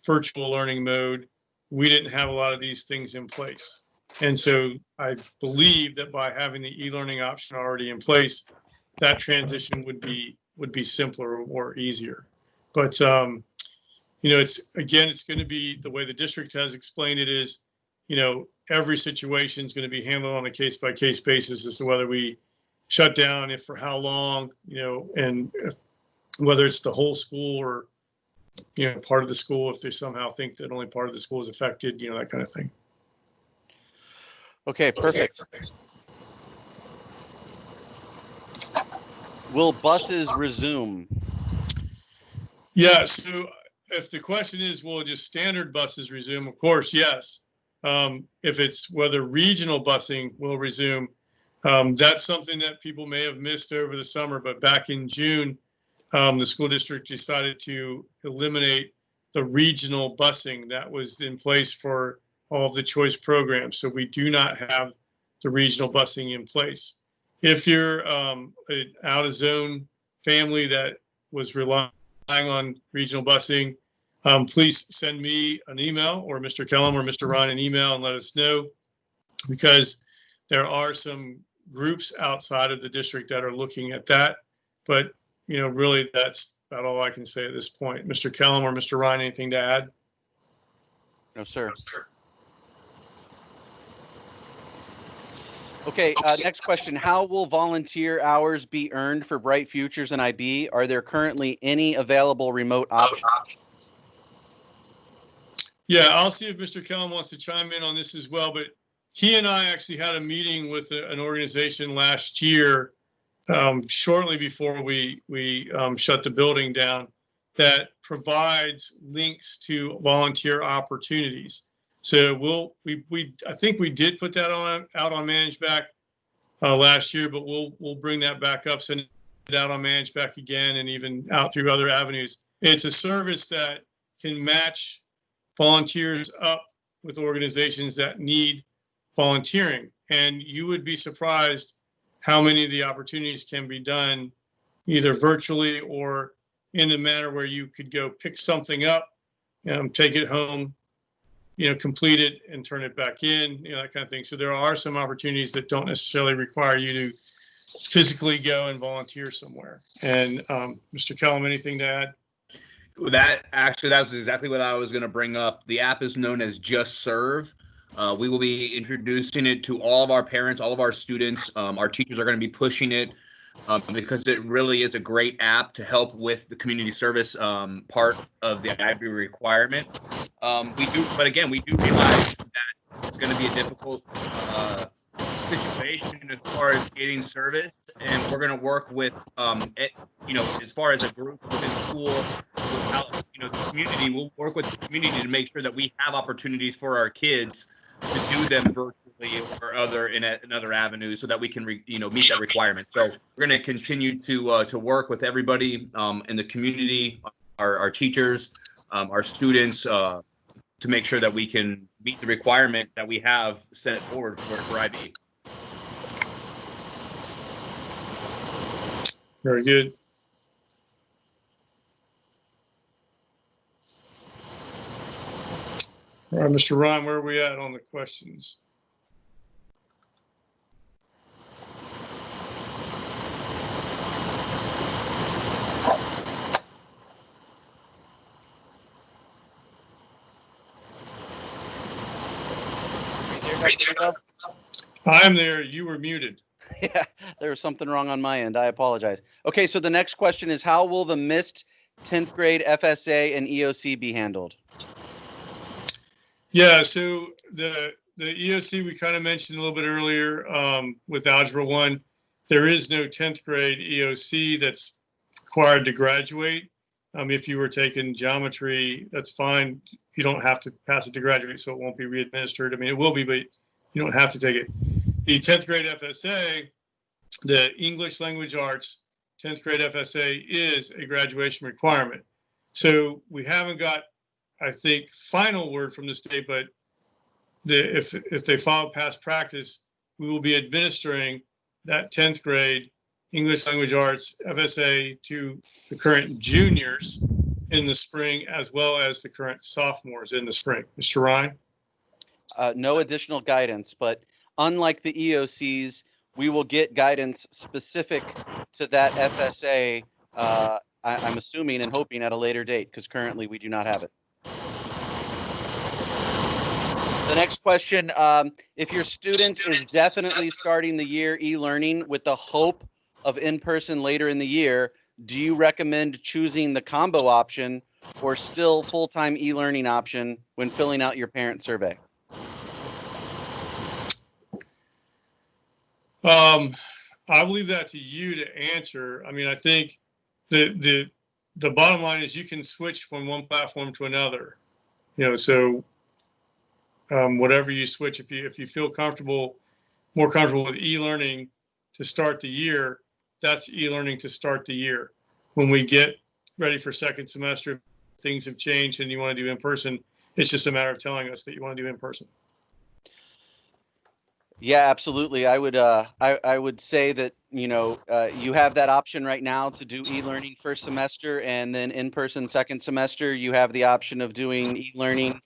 virtual learning mode. We didn't have a lot of these things in place. And so I believe that by having the e-learning option already in place, that transition would be simpler or easier. But you know, it's going to be the way the district has explained it is, you know, every situation is going to be handled on a case-by-case basis as to whether we shut down, if for how long, you know, and whether it's the whole school or, you know, part of the school, if they somehow think that only part of the school is affected, you know, that kind of thing. Okay, perfect. Will buses resume? Yeah, so if the question is, will just standard buses resume? Of course, yes. If it's whether regional busing will resume, that's something that people may have missed over the summer, but back in June, the school district decided to eliminate the regional busing that was in place for all of the choice programs. So we do not have the regional busing in place. If you're an out-of-zone family that was relying on regional busing, please send me an email, or Mr. Kellum or Mr. Ryan an email, and let us know, because there are some groups outside of the district that are looking at that. But, you know, really that's about all I can say at this point. Mr. Kellum or Mr. Ryan, anything to add? No, sir. Okay, next question. How will volunteer hours be earned for Bright Futures and IB? Are there currently any available remote options? Yeah, I'll see if Mr. Kellum wants to chime in on this as well, but he and I actually had a meeting with an organization last year, shortly before we shut the building down, that provides links to volunteer opportunities. So I think we did put that out on Manage Back last year, but we'll bring that back up, send it out on Manage Back again, and even out through other avenues. It's a service that can match volunteers up with organizations that need volunteering. And you would be surprised how many of the opportunities can be done either virtually or in a manner where you could go pick something up, take it home, you know, complete it and turn it back in, you know, that kind of thing. So there are some opportunities that don't necessarily require you to physically go and volunteer somewhere. And Mr. Kellum, anything to add? That was exactly what I was going to bring up. The app is known as Just Serve. We will be introducing it to all of our parents, all of our students. Our teachers are going to be pushing it because it really is a great app to help with the community service part of the IB requirement. We do realize that it's going to be a difficult situation as far as getting service, and we're going to work with as far as a group within school, the community. We'll work with the community to make sure that we have opportunities for our kids to do them virtually or in other avenues, so that we can meet that requirement. So we're going to continue to work with everybody in the community, our teachers, our students, to make sure that we can meet the requirement that we have set forward for IB. Very good. All right, Mr. Ryan, where are we at on the questions? I'm there. You were muted. Yeah, there was something wrong on my end. I apologize. Okay, so the next question is, how will the missed 10th grade FSA and EOC be handled? Yeah, so the EOC we kind of mentioned a little bit earlier with Algebra 1. There is no 10th grade EOC that's required to graduate. If you were taking geometry, that's fine. You don't have to pass it to graduate, so it won't be re-administered. I mean, it will be, but you don't have to take it. The 10th grade FSA, the English Language Arts 10th grade FSA is a graduation requirement. So we haven't got, I think, final word from the state, but if they follow past practice, we will be administering that 10th grade English Language Arts FSA to the current juniors in the spring, as well as the current sophomores in the spring. Mr. Ryan? No additional guidance, but unlike the EOCs, we will get guidance specific to that FSA, I'm assuming and hoping at a later date, because currently we do not have it. The next question, if your student is definitely starting the year e-learning with the hope of in-person later in the year, do you recommend choosing the combo option or still full-time e-learning option when filling out your parent survey? I will leave that to you to answer. I mean, I think the bottom line is you can switch from one platform to another. You know, so whatever you switch, if you feel more comfortable with e-learning to start the year, that's e-learning to start the year. When we get ready for second semester, things have changed and you want to do in person, it's just a matter of telling us that you want to do in person. Yeah, absolutely. I would say that, you know, you have that option right now to do e-learning first semester, and then in-person second semester. You have the option of doing e-learning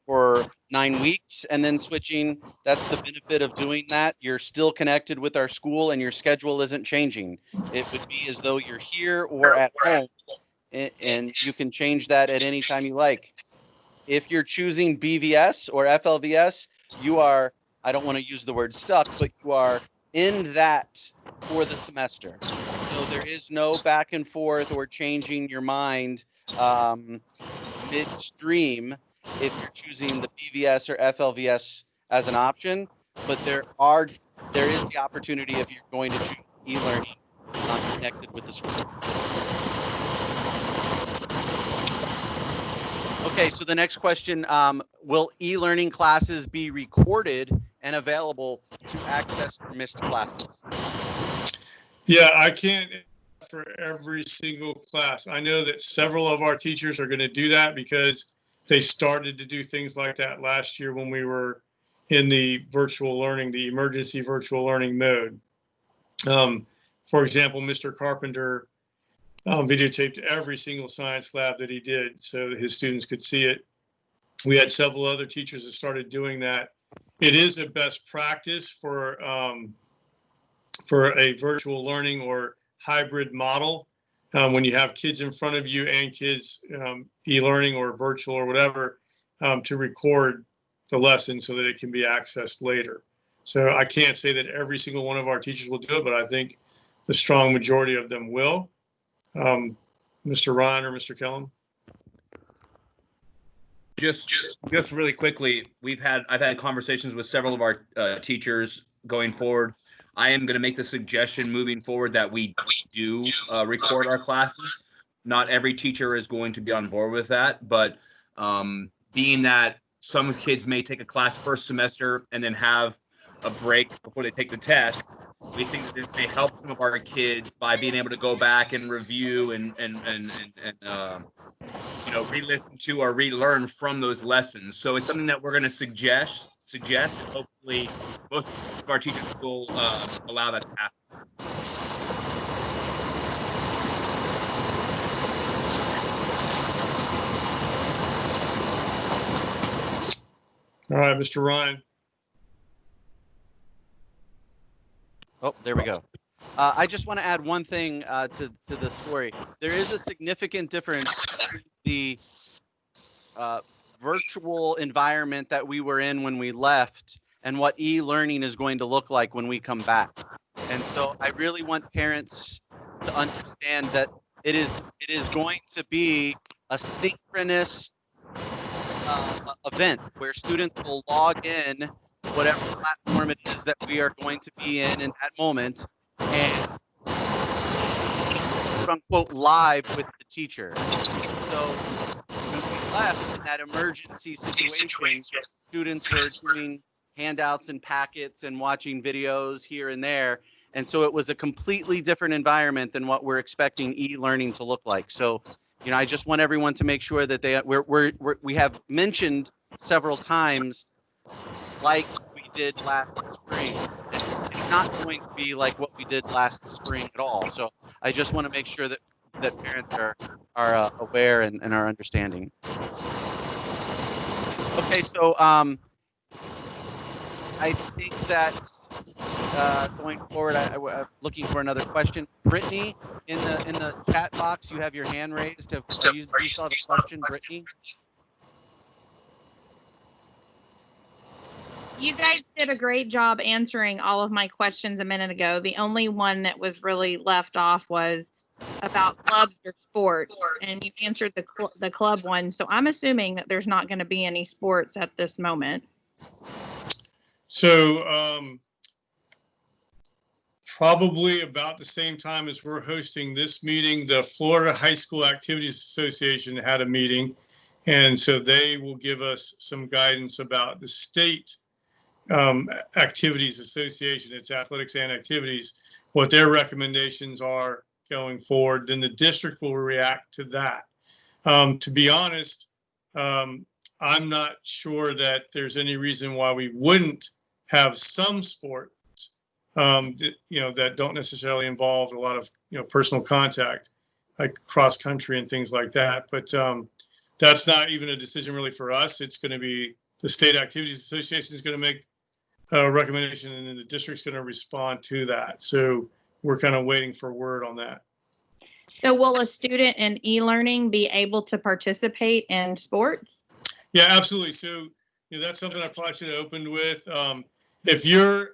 for 9 weeks and then switching. That's the benefit of doing that. You're still connected with our school and your schedule isn't changing. It would be as though you're here or at home, and you can change that at any time you like. If you're choosing BVS or FLVS, you are, I don't want to use the word stuck, but you are in that for the semester. So there is no back and forth or changing your mind midstream if you're choosing the BVS or FLVS as an option. But there is the opportunity if you're going to choose e-learning connected with the school. Okay, so the next question, will e-learning classes be recorded and available to access for missed classes? Yeah, I can't for every single class. I know that several of our teachers are going to do that because they started to do things like that last year when we were in the virtual learning, the emergency virtual learning mode. For example, Mr. Carpenter videotaped every single science lab that he did so his students could see it. We had several other teachers that started doing that. It is a best practice for a virtual learning or hybrid model. When you have kids in front of you and kids e-learning or virtual or whatever, to record the lesson so that it can be accessed later. So I can't say that every single one of our teachers will do it, but I think the strong majority of them will. Mr. Ryan or Mr. Kellum? Just really quickly, I've had conversations with several of our teachers going forward. I am going to make the suggestion moving forward that we do record our classes. Not every teacher is going to be on board with that, but being that some kids may take a class first semester and then have a break before they take the test, we think that this may help some of our kids by being able to go back and review and you know, re-listen to or relearn from those lessons. So it's something that we're going to suggest, and hopefully most of our teachers will allow that to happen. All right, Mr. Ryan. Oh, there we go. I just want to add one thing to the story. There is a significant difference between the virtual environment that we were in when we left and what e-learning is going to look like when we come back. And so I really want parents to understand that it is going to be a synchronous event where students will log in, whatever platform it is that we are going to be in that moment, and quote unquote live with the teacher. So when we left in that emergency situation, students were doing handouts and packets and watching videos here and there. And so it was a completely different environment than what we're expecting e-learning to look like. So, you know, I just want everyone to make sure that we have mentioned several times, like we did last spring. It's not going to be like what we did last spring at all. So I just want to make sure that parents are aware and are understanding. Okay, so I think that going forward, I'm looking for another question. Brittany, in the chat box, you have your hand raised. Do you still have a question, Brittany? You guys did a great job answering all of my questions a minute ago. The only one that was really left off was about clubs or sports, and you answered the club one. So I'm assuming that there's not going to be any sports at this moment. So probably about the same time as we're hosting this meeting, the Florida High School Activities Association had a meeting, and so they will give us some guidance about the state activities association, its athletics and activities, what their recommendations are going forward. Then the district will react to that. To be honest, I'm not sure that there's any reason why we wouldn't have some sports, that don't necessarily involve a lot of, personal contact, like cross country and things like that. But that's not even a decision really for us. It's going to be the State Activities Association is going to make a recommendation, and then the district's going to respond to that. So we're kind of waiting for word on that. So will a student in e-learning be able to participate in sports? Yeah, absolutely. So that's something I probably should have opened with. If you're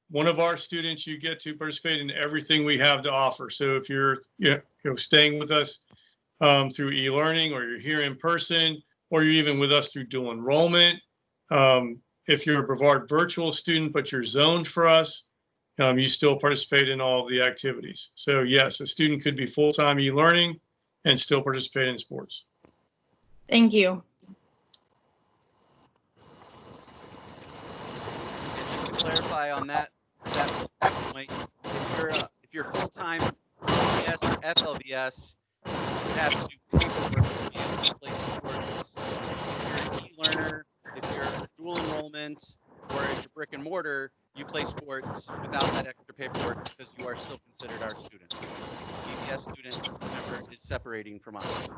one of our students, you get to participate in everything we have to offer. So if you're staying with us through e-learning, or you're here in person, or you're even with us through dual enrollment, if you're a Brevard virtual student but you're zoned for us, you still participate in all of the activities. So yes, a student could be full-time e-learning and still participate in sports. Thank you. Just to clarify on that point, if you're full-time LBS or FLBS, you have to do paperwork to be able to play sports. If you're an e-learner, if you're dual enrollment, or if you're brick and mortar, you play sports without that extra paperwork because you are still considered our student. BBS student, remember, is separating from us.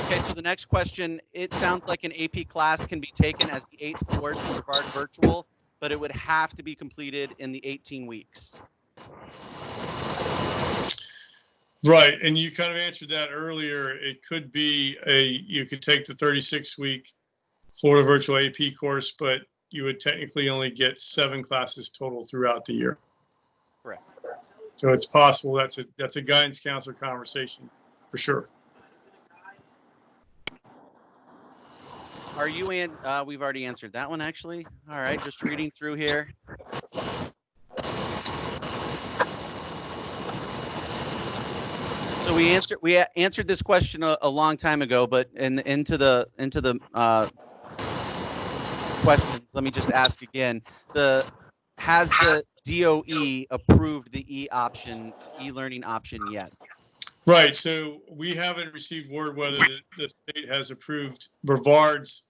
Okay, so the next question, it sounds like an AP class can be taken as the 8th course in Brevard virtual, but it would have to be completed in the 18 weeks. Right, and you kind of answered that earlier. It could be you could take the 36-week Florida virtual AP course, but you would technically only get 7 classes total throughout the year. Correct. So it's possible. That's a guidance counselor conversation for sure. Are you in? We've already answered that one, actually. All right, just reading through here. So we answered this question a long time ago, but into the questions, let me just ask again. Has the DOE approved the e-learning option yet? Right. So we haven't received word whether the state has approved Brevard's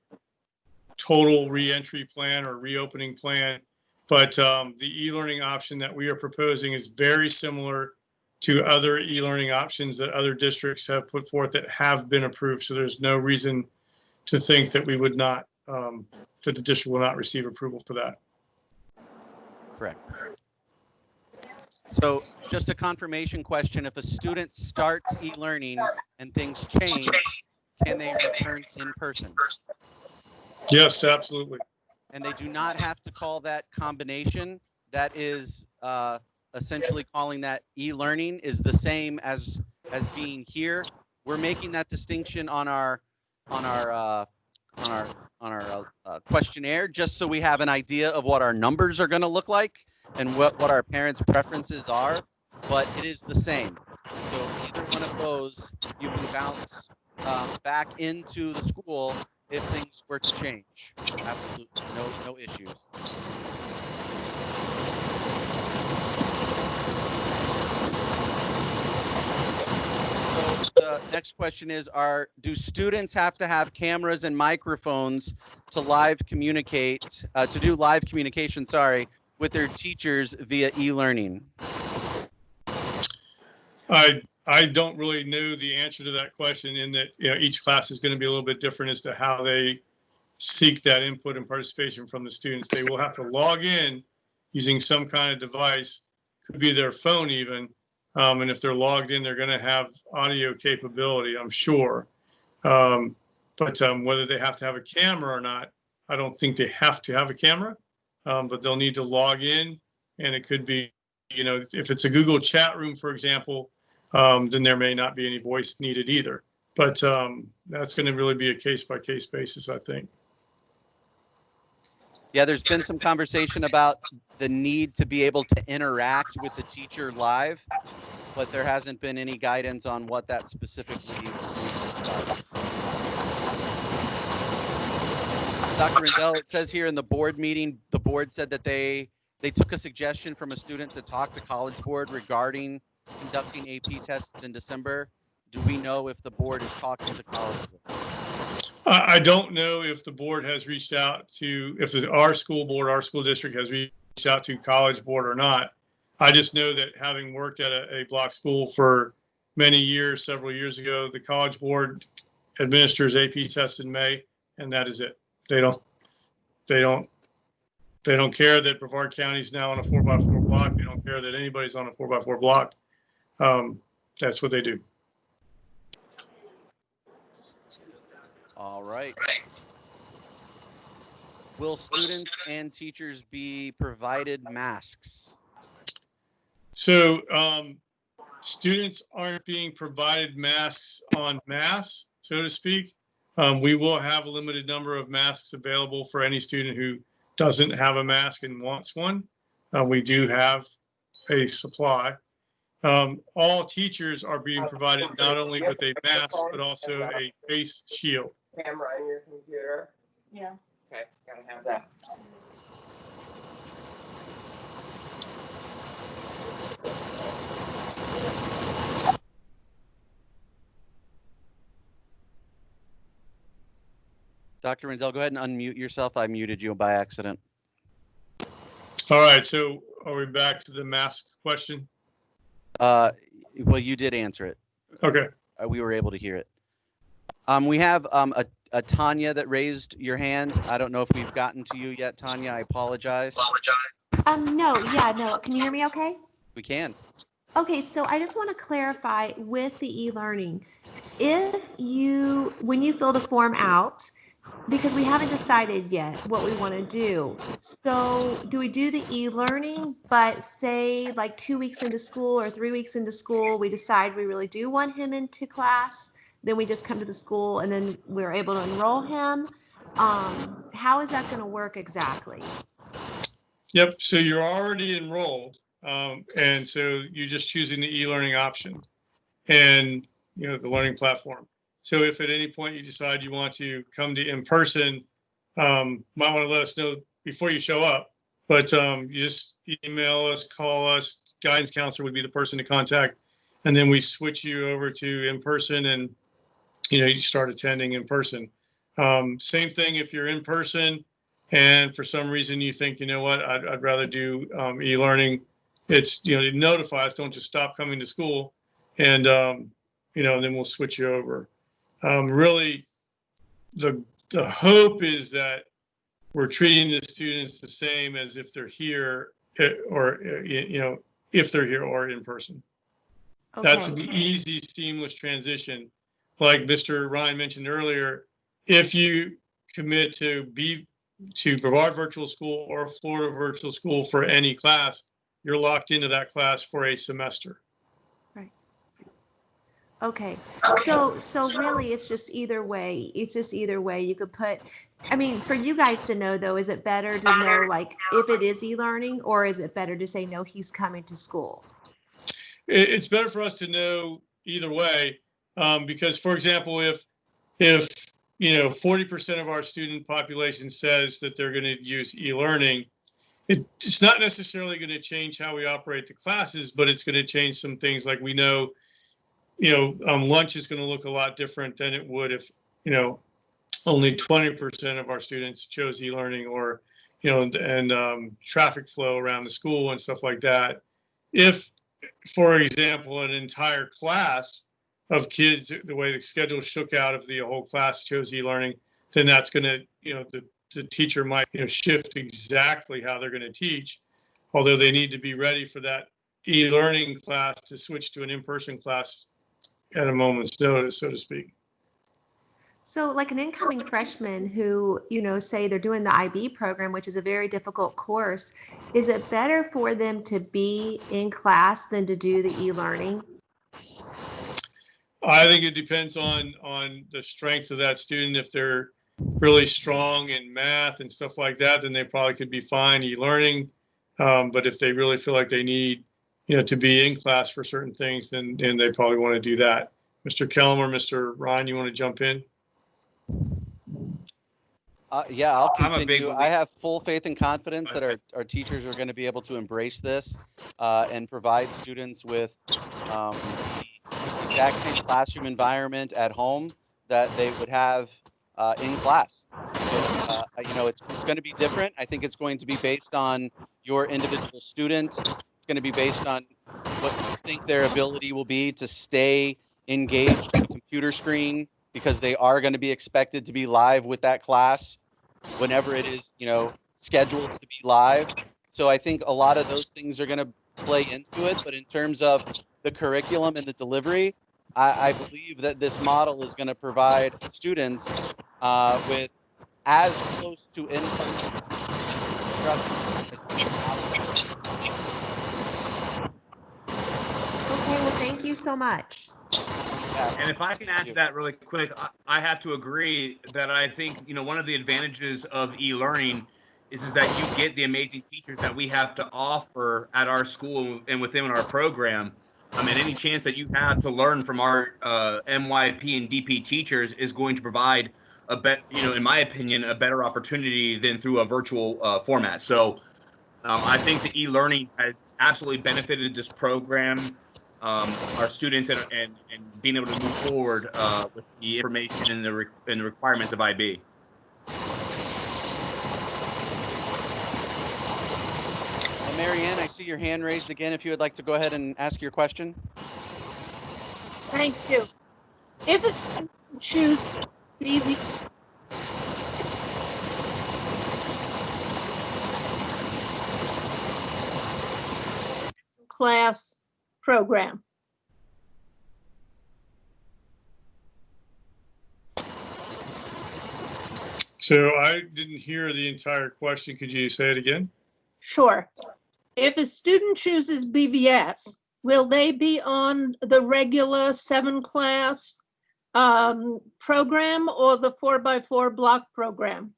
total reentry plan or reopening plan, but the e-learning option that we are proposing is very similar to other e-learning options that other districts have put forth that have been approved. So there's no reason to think that we would not, that the district will not receive approval for that. Correct. So just a confirmation question, if a student starts e-learning and things change, can they return in person? Yes, absolutely. And they do not have to call that combination. That is essentially calling that e-learning is the same as being here. We're making that distinction on our on our questionnaire, just so we have an idea of what our numbers are going to look like and what our parents' preferences are. But it is the same. So either one of those, you can bounce back into the school if things were to change. Absolutely, no issues. So the next question is, do students have to have cameras and microphones to do live communication, with their teachers via e-learning? I don't really know the answer to that question, in that each class is going to be a little bit different as to how they seek that input and participation from the students. They will have to log in using some kind of device, could be their phone even, and if they're logged in, they're going to have audio capability, I'm sure. But whether they have to have a camera or not, I don't think they have to have a camera, but they'll need to log in, and it could be, if it's a Google chat room, for example, then there may not be any voice needed either. But that's going to really be a case-by-case basis, I think. Yeah, there's been some conversation about the need to be able to interact with the teacher live, but there hasn't been any guidance on what that specifically looks like. Dr. Rendell, it says here in the board meeting, the board said that they took a suggestion from a student to talk to College Board regarding conducting AP tests in December. Do we know if the board is talking to College Board? I don't know if the board has reached out to, our school board, our school district has reached out to College Board or not. I just know that, having worked at a block school for many years, several years ago, the College Board administers AP tests in May, and that is it. They don't care that Brevard County is now on a 4x4 block. They don't care that anybody's on a 4x4 block. That's what they do. All right. Will students and teachers be provided masks? So students aren't being provided masks en masse, so to speak. We will have a limited number of masks available for any student who doesn't have a mask and wants one. We do have a supply. All teachers are being provided not only with a mask, but also a face shield. Camera on your computer? Yeah. Okay, gotta have that. Dr. Rendell, go ahead and unmute yourself. I muted you by accident. All right, so are we back to the mask question? Well, you did answer it. Okay. We were able to hear it. We have a Tanya that raised your hand. I don't know if we've gotten to you yet, Tanya. I apologize. No. Can you hear me okay? We can. Okay, so I just want to clarify with the e-learning. When you fill the form out, because we haven't decided yet what we want to do. So do we do the e-learning, but say like 2 weeks into school or 3 weeks into school, we decide we really do want him into class, then we just come to the school and then we're able to enroll him? How is that going to work exactly? Yep, so you're already enrolled, and so you're just choosing the e-learning option and the learning platform. So if at any point you decide you want to come to in person, might want to let us know before you show up. But you just email us, call us. Guidance counselor would be the person to contact, and then we switch you over to in person, and you start attending in person. Same thing if you're in person, and for some reason you think, I'd rather do e-learning. It's notify us. Don't just stop coming to school, and and then we'll switch you over. Really, the hope is that we're treating the students the same as if they're here, or if they're here or in person. Okay. That's an easy, seamless transition. Like Mr. Ryan mentioned earlier, if you commit to Brevard Virtual School or Florida Virtual School for any class, you're locked into that class for a semester. Okay. So really it's just either way. It's just either way. You could put, I mean, for you guys to know though, is it better to know like if it is e-learning, or is it better to say no, he's coming to school? It's better for us to know either way, because, for example, if 40% of our student population says that they're going to use e-learning, it's not necessarily going to change how we operate the classes, but it's going to change some things. Like we know, lunch is going to look a lot different than it would if only 20% of our students chose e-learning, or and traffic flow around the school and stuff like that. If, for example, an entire class of kids, the way the schedule shook out, if the whole class chose e-learning, then that's going to, the teacher might, shift exactly how they're going to teach, although they need to be ready for that e-learning class to switch to an in-person class at a moment's notice, so to speak. So like an incoming freshman who, say they're doing the IB program, which is a very difficult course, is it better for them to be in class than to do the e-learning? I think it depends on the strength of that student. If they're really strong in math and stuff like that, then they probably could be fine e-learning. But if they really feel like they need, to be in class for certain things, then they probably want to do that. Mr. Kellum or Mr. Ryan, you want to jump in? Yeah, I'll continue. I have full faith and confidence that our teachers are going to be able to embrace this and provide students with the exact same classroom environment at home that they would have in class. So, it's going to be different. I think it's going to be based on your individual student. It's going to be based on what you think their ability will be to stay engaged on the computer screen, because they are going to be expected to be live with that class whenever it is, scheduled to be live. So I think a lot of those things are going to play into it. But in terms of the curriculum and the delivery, I believe that this model is going to provide students with as close to in-person instruction. Okay, well, thank you so much. And if I can add to that really quick, I have to agree that I think, one of the advantages of e-learning is that you get the amazing teachers that we have to offer at our school and within our program. I mean, any chance that you have to learn from our MYP and DP teachers is going to provide in my opinion, a better opportunity than through a virtual format. So I think the e-learning has absolutely benefited this program, our students, and being able to move forward with the information and the requirements of IB. Marianne, I see your hand raised again. If you would like to go ahead and ask your question. Thank you. If it's choose BV class program. So I didn't hear the entire question. Could you say it again? Sure. If a student chooses BVS, will they be on the regular 7-class program or the 4x4 block program?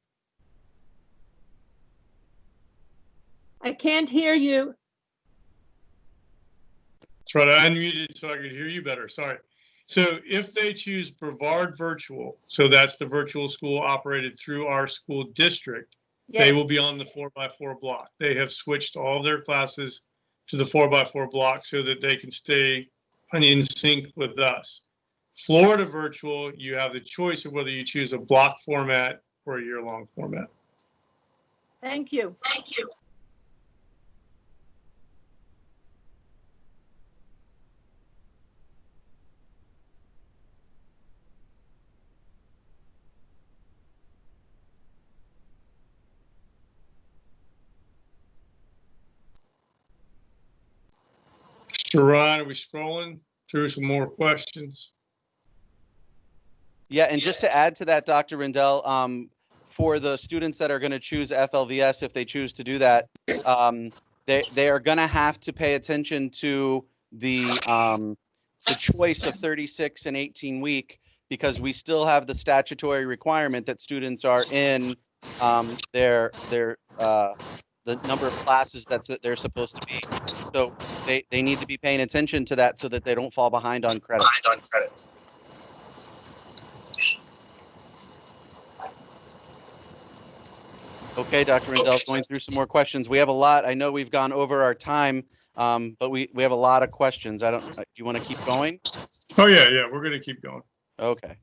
I can't hear you. That's right. I unmuted so I could hear you better. Sorry. So if they choose Brevard Virtual, so that's the virtual school operated through our school district, yes, they will be on the 4x4 block. They have switched all their classes to the 4x4 block so that they can stay in sync with us. Florida Virtual, you have the choice of whether you choose a block format or a year-long format. Thank you. Thank you. Ron, are we scrolling through some more questions? Yeah, and just to add to that, Dr. Rendell, for the students that are going to choose FLVS, if they choose to do that, they are going to have to pay attention to the the choice of 36 and 18 week, because we still have the statutory requirement that students are in the number of classes that they're supposed to be. So they need to be paying attention to that so that they don't fall behind on credit. Okay, Dr. Rendell's going through some more questions. We have a lot. I know we've gone over our time, but we have a lot of questions. Do you want to keep going? Oh yeah, we're going to keep going. Okay.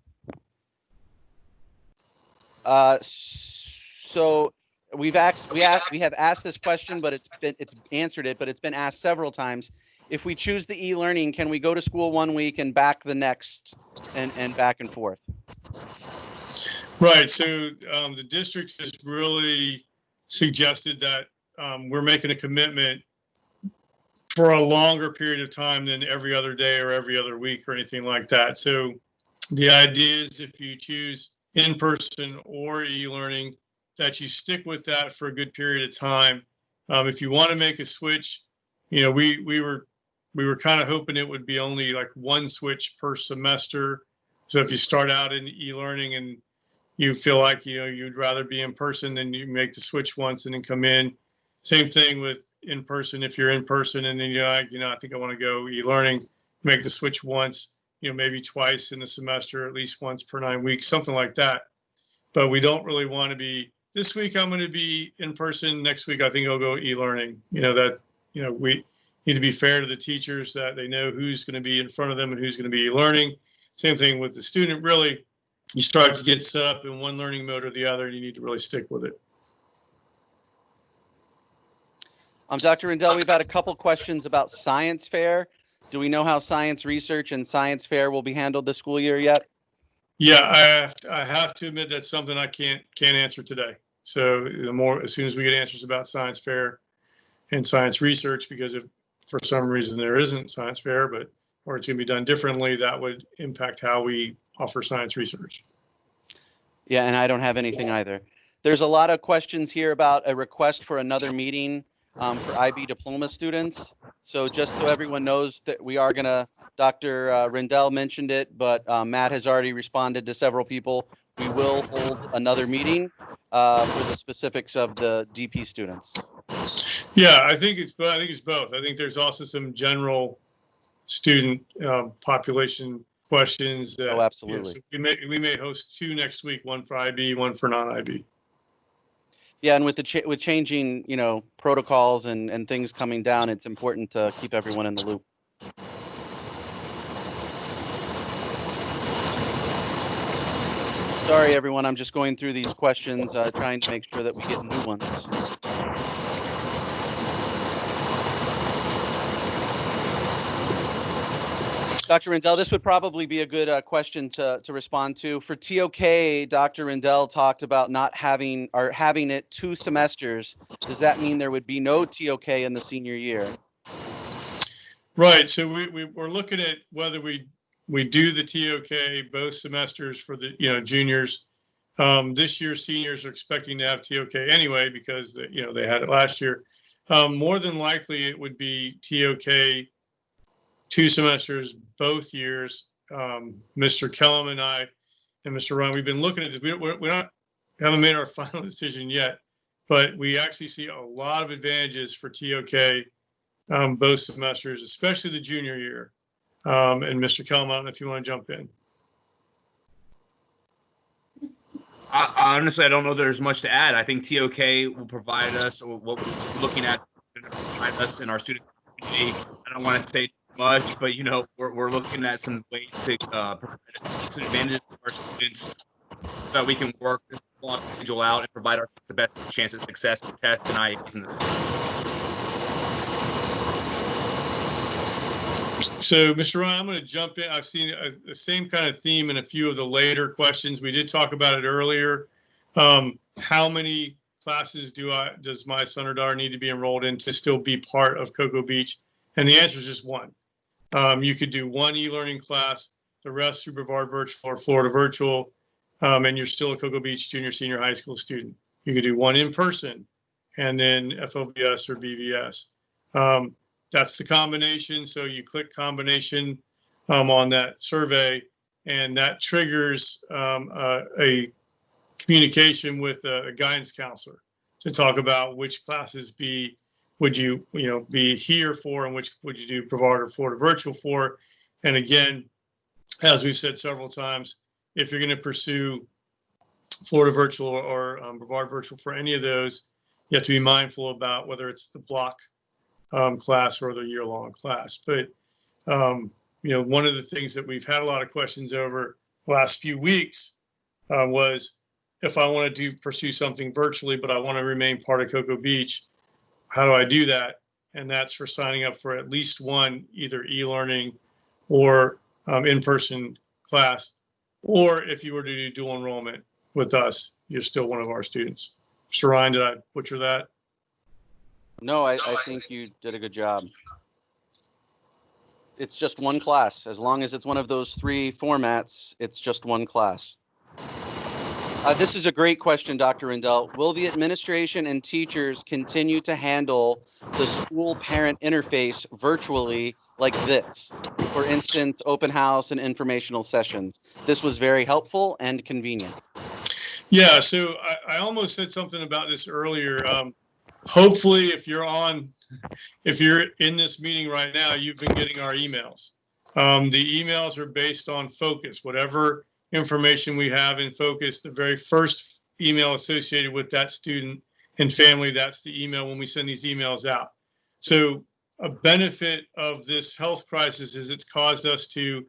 So we have asked this question, but it's answered it, but it's been asked several times. If we choose the e-learning, can we go to school one week and back the next, and back and forth? Right. So the district has really suggested that we're making a commitment for a longer period of time than every other day or every other week or anything like that. So the idea is if you choose in-person or e-learning, that you stick with that for a good period of time. If you want to make a switch, we were kind of hoping it would be only like one switch per semester. So if you start out in e-learning and you feel like you'd rather be in person, then you make the switch once and then come in. Same thing with in person. If you're in person and then I think I want to go e-learning, make the switch once, maybe twice in the semester, at least once per 9 weeks, something like that. But we don't really want to be, this week I'm going to be in person, next week I think I'll go e-learning. We need to be fair to the teachers, that they know who's going to be in front of them and who's going to be e-learning. Same thing with the student. Really, you start to get set up in one learning mode or the other, and you need to really stick with it. Dr. Rendell, we've had a couple questions about science fair. Do we know how science research and science fair will be handled this school year yet? Yeah, I have to admit that's something I can't answer today. So as soon as we get answers about science fair and science research, because if for some reason there isn't science fair, or it's going to be done differently, that would impact how we offer science research. Yeah, and I don't have anything either. There's a lot of questions here about a request for another meeting for IB diploma students. So just so everyone knows that we are gonna, Dr. Rendell mentioned it, but Matt has already responded to several people. We will hold another meeting for the specifics of the DP students. Yeah, I think it's both. I think there's also some general student population questions. Oh, absolutely. So we may host 2 next week, one for IB, one for non-IB. Yeah, and with with changing, protocols and things coming down, it's important to keep everyone in the loop. Sorry, everyone. I'm just going through these questions, trying to make sure that we get new ones. Dr. Rendell, this would probably be a good question to respond to. For TOK, Dr. Rendell talked about not having it 2 semesters. Does that mean there would be no TOK in the senior year? Right. So we're looking at whether we do the TOK both semesters for the juniors. This year seniors are expecting to have TOK anyway because they had it last year. More than likely it would be TOK 2 semesters both years. Mr. Kellum and I and Mr. Ryan, we've been looking at this. We haven't made our final decision yet, but we actually see a lot of advantages for TOK both semesters, especially the junior year. And Mr. Kellum, I don't know if you want to jump in. Honestly, I don't know there's much to add. I think TOK will provide us, or what we're looking at, provide us in our student community. I don't want to say too much, but we're looking at some ways to provide some advantages to our students so that we can work this block schedule out and provide the best chance of success for tests and IAPs in this. So, Mr. Ryan, I'm going to jump in. I've seen the same kind of theme in a few of the later questions. We did talk about it earlier. How many classes does my son or daughter need to be enrolled in to still be part of Cocoa Beach? And the answer is just one. You could do 1 e-learning class, the rest through Brevard Virtual or Florida Virtual, and you're still a Cocoa Beach junior, senior high school student. You could do 1 in person and then FOBS or BVS. That's the combination. So you click combination on that survey, and that triggers a communication with a guidance counselor to talk about which classes would you be here for, and which would you do Brevard or Florida Virtual for. And again, as we've said several times, if you're going to pursue Florida Virtual or Brevard Virtual for any of those, you have to be mindful about whether it's the block class or the year-long class. But one of the things that we've had a lot of questions over the last few weeks was, if I want to pursue something virtually, but I want to remain part of Cocoa Beach, how do I do that? And that's for signing up for at least one, either e-learning or in-person class. Or if you were to do dual enrollment with us, you're still one of our students. Mr. Ryan, did I butcher that? No, I think you did a good job. It's just one class. As long as it's one of those 3 formats, it's just one class. This is a great question, Dr. Rendell. Will the administration and teachers continue to handle the school parent interface virtually like this? For instance, open house and informational sessions. This was very helpful and convenient. Yeah, so I almost said something about this earlier. Hopefully, if you're in this meeting right now, you've been getting our emails. The emails are based on focus, whatever information we have in focus. The very first email associated with that student and family, that's the email when we send these emails out. So a benefit of this health crisis is it's caused us to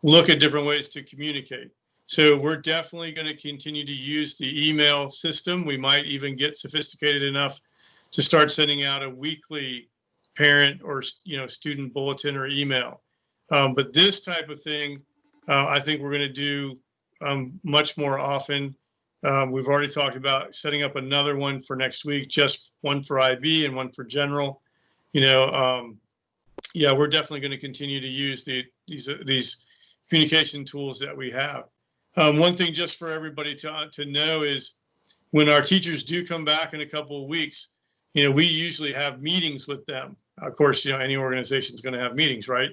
look at different ways to communicate. So we're definitely going to continue to use the email system. We might even get sophisticated enough to start sending out a weekly parent or student bulletin or email. But this type of thing, I think we're going to do much more often. We've already talked about setting up another one for next week, just one for IB and one for general. Yeah, we're definitely going to continue to use these communication tools that we have. One thing just for everybody to know is, when our teachers do come back in a couple of weeks, we usually have meetings with them. Of course, any organization is going to have meetings, right?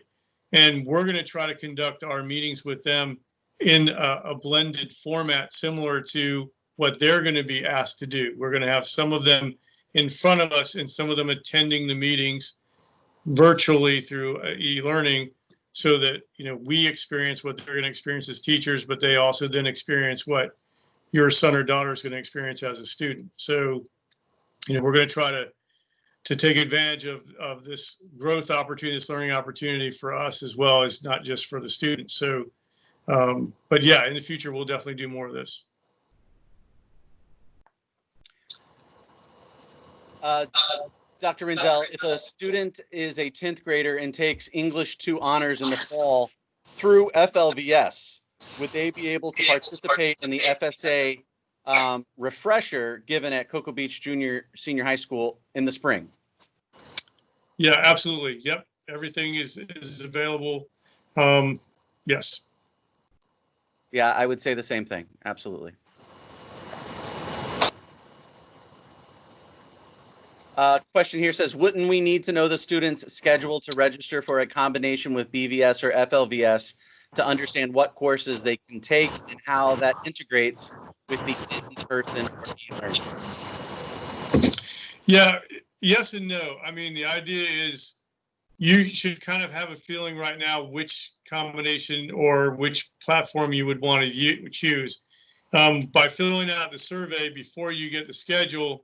And we're going to try to conduct our meetings with them in a blended format similar to what they're going to be asked to do. We're going to have some of them in front of us and some of them attending the meetings virtually through e-learning, so that we experience what they're going to experience as teachers, but they also then experience what your son or daughter is going to experience as a student. So we're going to try to take advantage of this growth opportunity, this learning opportunity for us, as well as not just for the students. So but yeah, in the future, we'll definitely do more of this. Dr. Rendell, if a student is a 10th grader and takes English 2 honors in the fall through FLVS, would they be able to participate in the FSA refresher given at Cocoa Beach Senior High School in the spring? Yeah, absolutely. Yep. Everything is available. Yes. Yeah, I would say the same thing. Absolutely. Question here says, wouldn't we need to know the student's schedule to register for a combination with BVS or FLVS to understand what courses they can take and how that integrates with the in-person or e-learning? Yeah, yes and no. I mean, the idea is you should kind of have a feeling right now which combination or which platform you would want to choose. By filling out the survey before you get the schedule,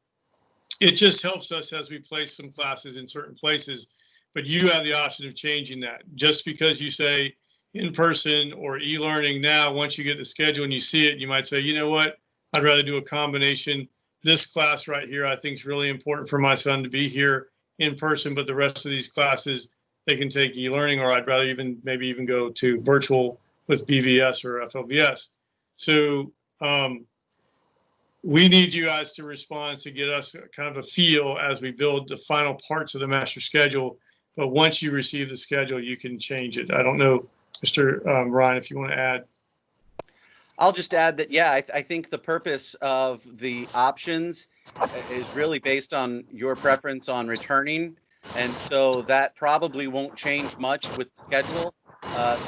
it just helps us as we place some classes in certain places, but you have the option of changing that. Just because you say in-person or e-learning now, once you get the schedule and you see it, you might say, you know what, I'd rather do a combination. This class right here, I think is really important for my son to be here in person, but the rest of these classes, they can take e-learning, or I'd rather maybe even go to virtual with BVS or FLVS. So we need you guys to respond to get us kind of a feel as we build the final parts of the master schedule. But once you receive the schedule, you can change it. I don't know, Mr. Ryan, if you want to add. I'll just add that, yeah, I think the purpose of the options is really based on your preference on returning. And so that probably won't change much with the schedule.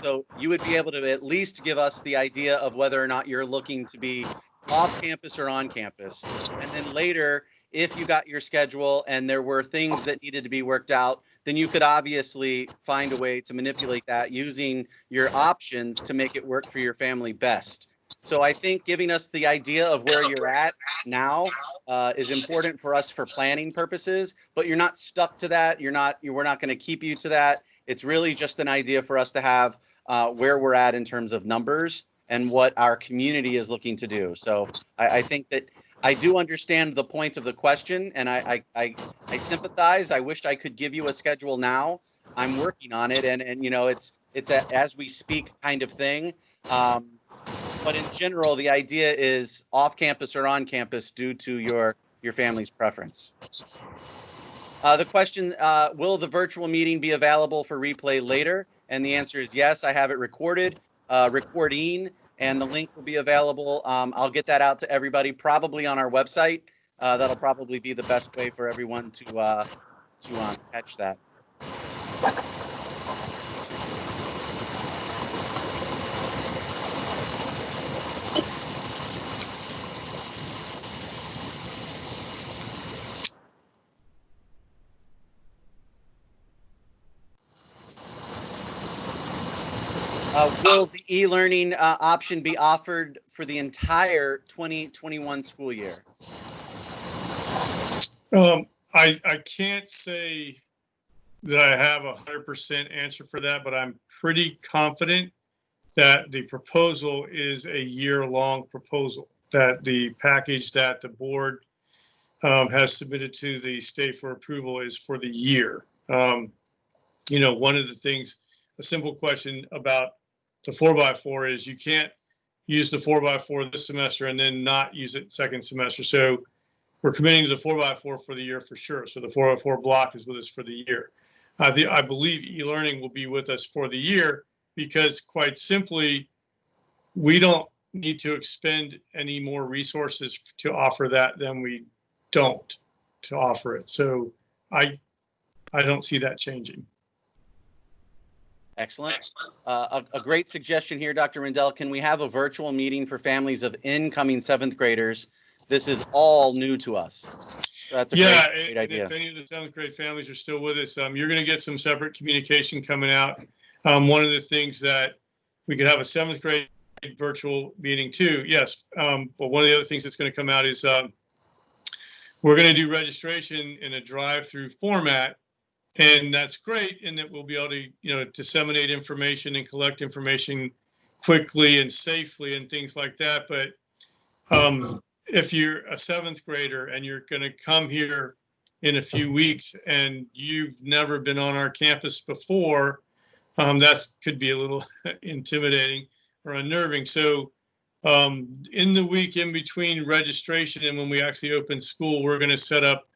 So you would be able to at least give us the idea of whether or not you're looking to be off campus or on campus. And then later, if you got your schedule and there were things that needed to be worked out, then you could obviously find a way to manipulate that using your options to make it work for your family best. So I think giving us the idea of where you're at now is important for us for planning purposes, but you're not stuck to that. We're not going to keep you to that. It's really just an idea for us to have where we're at in terms of numbers and what our community is looking to do. So I think that I do understand the point of the question, and I sympathize. I wish I could give you a schedule now. I'm working on it, and you know, it's a as we speak kind of thing. But in general, the idea is off campus or on campus due to your family's preference. The question, will the virtual meeting be available for replay later? And the answer is yes. I have it recorded, recording, and the link will be available. I'll get that out to everybody, probably on our website. That'll probably be the best way for everyone to catch that. Will the e-learning option be offered for the entire 2021 school year? I can't say that I have 100% answer for that, but I'm pretty confident that the proposal is a year-long proposal, that the package that the board has submitted to the state for approval is for the year. You know, one of the things, a simple question about the 4x4 is you can't use the 4x4 this semester and then not use it second semester. So we're committing to the 4x4 for the year for sure. So the 4x4 block is with us for the year. I believe e-learning will be with us for the year because quite simply, we don't need to expend any more resources to offer that than we don't to offer it. So I don't see that changing. Excellent. A great suggestion here, Dr. Rendell. Can we have a virtual meeting for families of incoming 7th graders? This is all new to us. That's a great idea. If any of the 7th grade families are still with us, you're going to get some separate communication coming out. One of the things that we could have a 7th grade virtual meeting too. Yes. But one of the other things that's going to come out is we're going to do registration in a drive-through format. And that's great in that we'll be able to, you know, disseminate information and collect information quickly and safely and things like that. But if you're a 7th grader and you're going to come here in a few weeks and you've never been on our campus before, that could be a little intimidating or unnerving. So in the week in between registration and when we actually open school, we're going to set up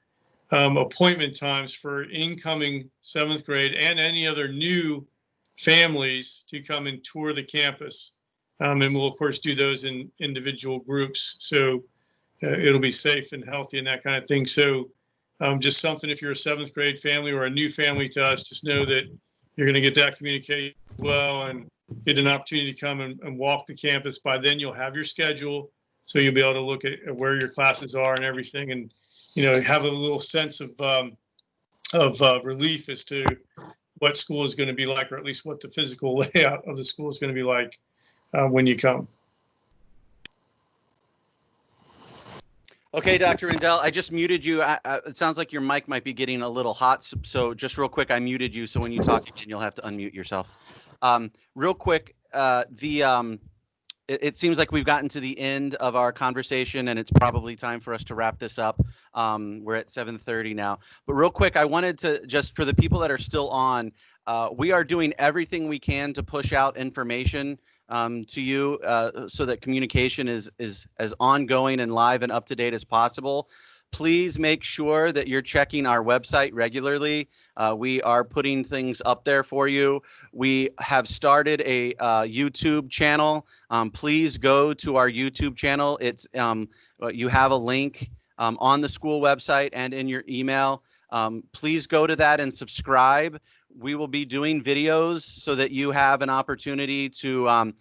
appointment times for incoming 7th grade and any other new families to come and tour the campus. And we'll, of course, do those in individual groups. So it'll be safe and healthy and that kind of thing. So just something, if you're a 7th grade family or a new family to us, just know that you're going to get that communication well and get an opportunity to come and walk the campus. By then, you'll have your schedule. So you'll be able to look at where your classes are and everything. And you know, have a little sense of relief as to what school is going to be like, or at least what the physical layout of the school is going to be like when you come. Okay, Dr. Rendell, I just muted you. It sounds like your mic might be getting a little hot. So just real quick, I muted you. So when you talk again, you'll have to unmute yourself. Real quick, it seems like we've gotten to the end of our conversation and it's probably time for us to wrap this up. We're at 7:30 now. But real quick, I wanted to just, for the people that are still on, we are doing everything we can to push out information to you so that communication is as ongoing and live and up to date as possible. Please make sure that you're checking our website regularly. We are putting things up there for you. We have started a YouTube channel. Please go to our YouTube channel. It's you have a link on the school website and in your email. Please go to that and subscribe. We will be doing videos so that you have an opportunity to,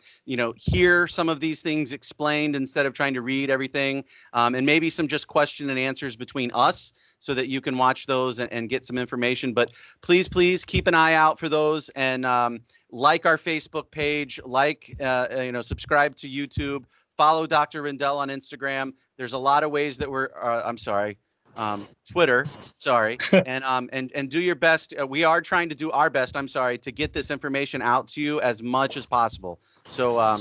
hear some of these things explained instead of trying to read everything, and maybe some just question and answers between us so that you can watch those and get some information. But please keep an eye out for those, and like our Facebook page, subscribe to YouTube, follow Dr. Rendell on Instagram. There's a lot of ways that we're, Twitter, and do your best. We are trying to do our best, to get this information out to you as much as possible. So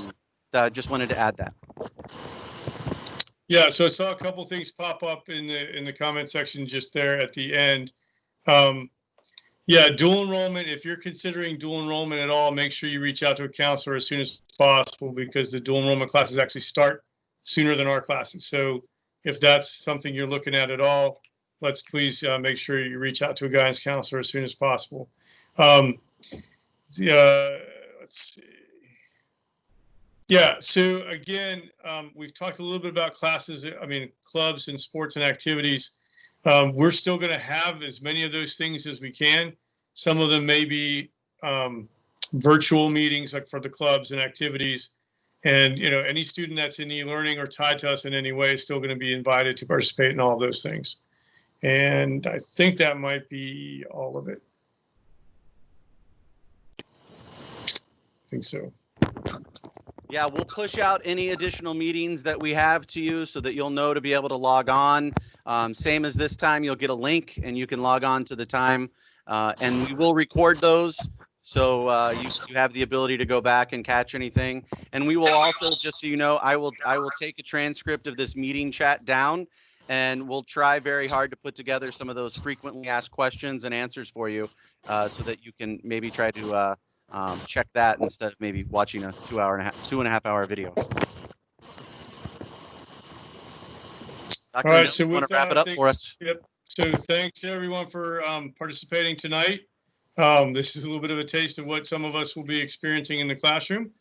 just wanted to add that. Yeah, so I saw a couple things pop up in the comment section just there at the end. Yeah, dual enrollment. If you're considering dual enrollment at all, make sure you reach out to a counselor as soon as possible, because the dual enrollment classes actually start sooner than our classes. So if that's something you're looking at all, let's please make sure you reach out to a guidance counselor as soon as possible. Let's see. Yeah, so again, we've talked a little bit about classes, clubs and sports and activities. We're still going to have as many of those things as we can. Some of them may be virtual meetings, like for the clubs and activities. And, any student that's in e-learning or tied to us in any way is still going to be invited to participate in all of those things. And I think that might be all of it. I think so. Yeah, we'll push out any additional meetings that we have to you so that you'll know to be able to log on. Same as this time, you'll get a link and you can log on to the time. And we will record those, so you have the ability to go back and catch anything. And we will also, just so you know, I will take a transcript of this meeting chat down, and we'll try very hard to put together some of those frequently asked questions and answers for you, so that you can maybe try to check that instead of maybe watching a 2.5 hour video. Dr. All right, Neal, so you want with to wrap it up for us? Yep. So thanks everyone for participating tonight. This is a little bit of a taste of what some of us will be experiencing in the classroom.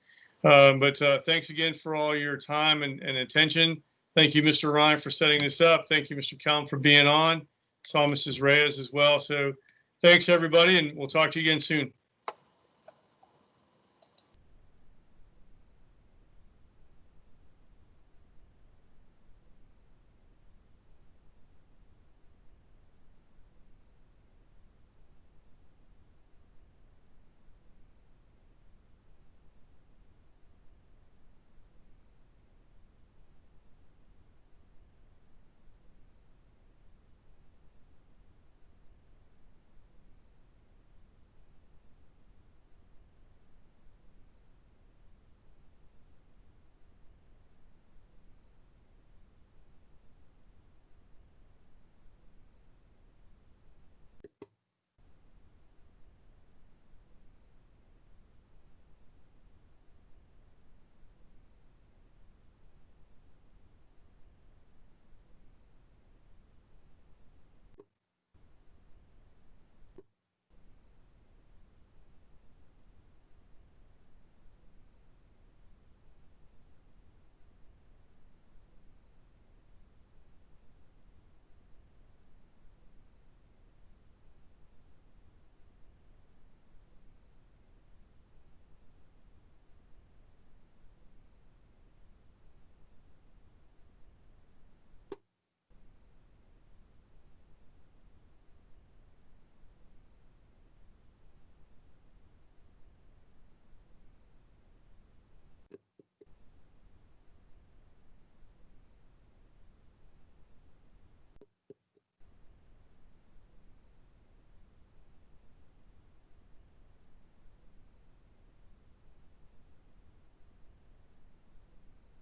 But thanks again for all your time and attention. Thank you, Mr. Ryan, for setting this up. Thank you, Mr. Kellum, for being on. Saw Mrs. Reyes as well. So thanks, everybody, and we'll talk to you again soon.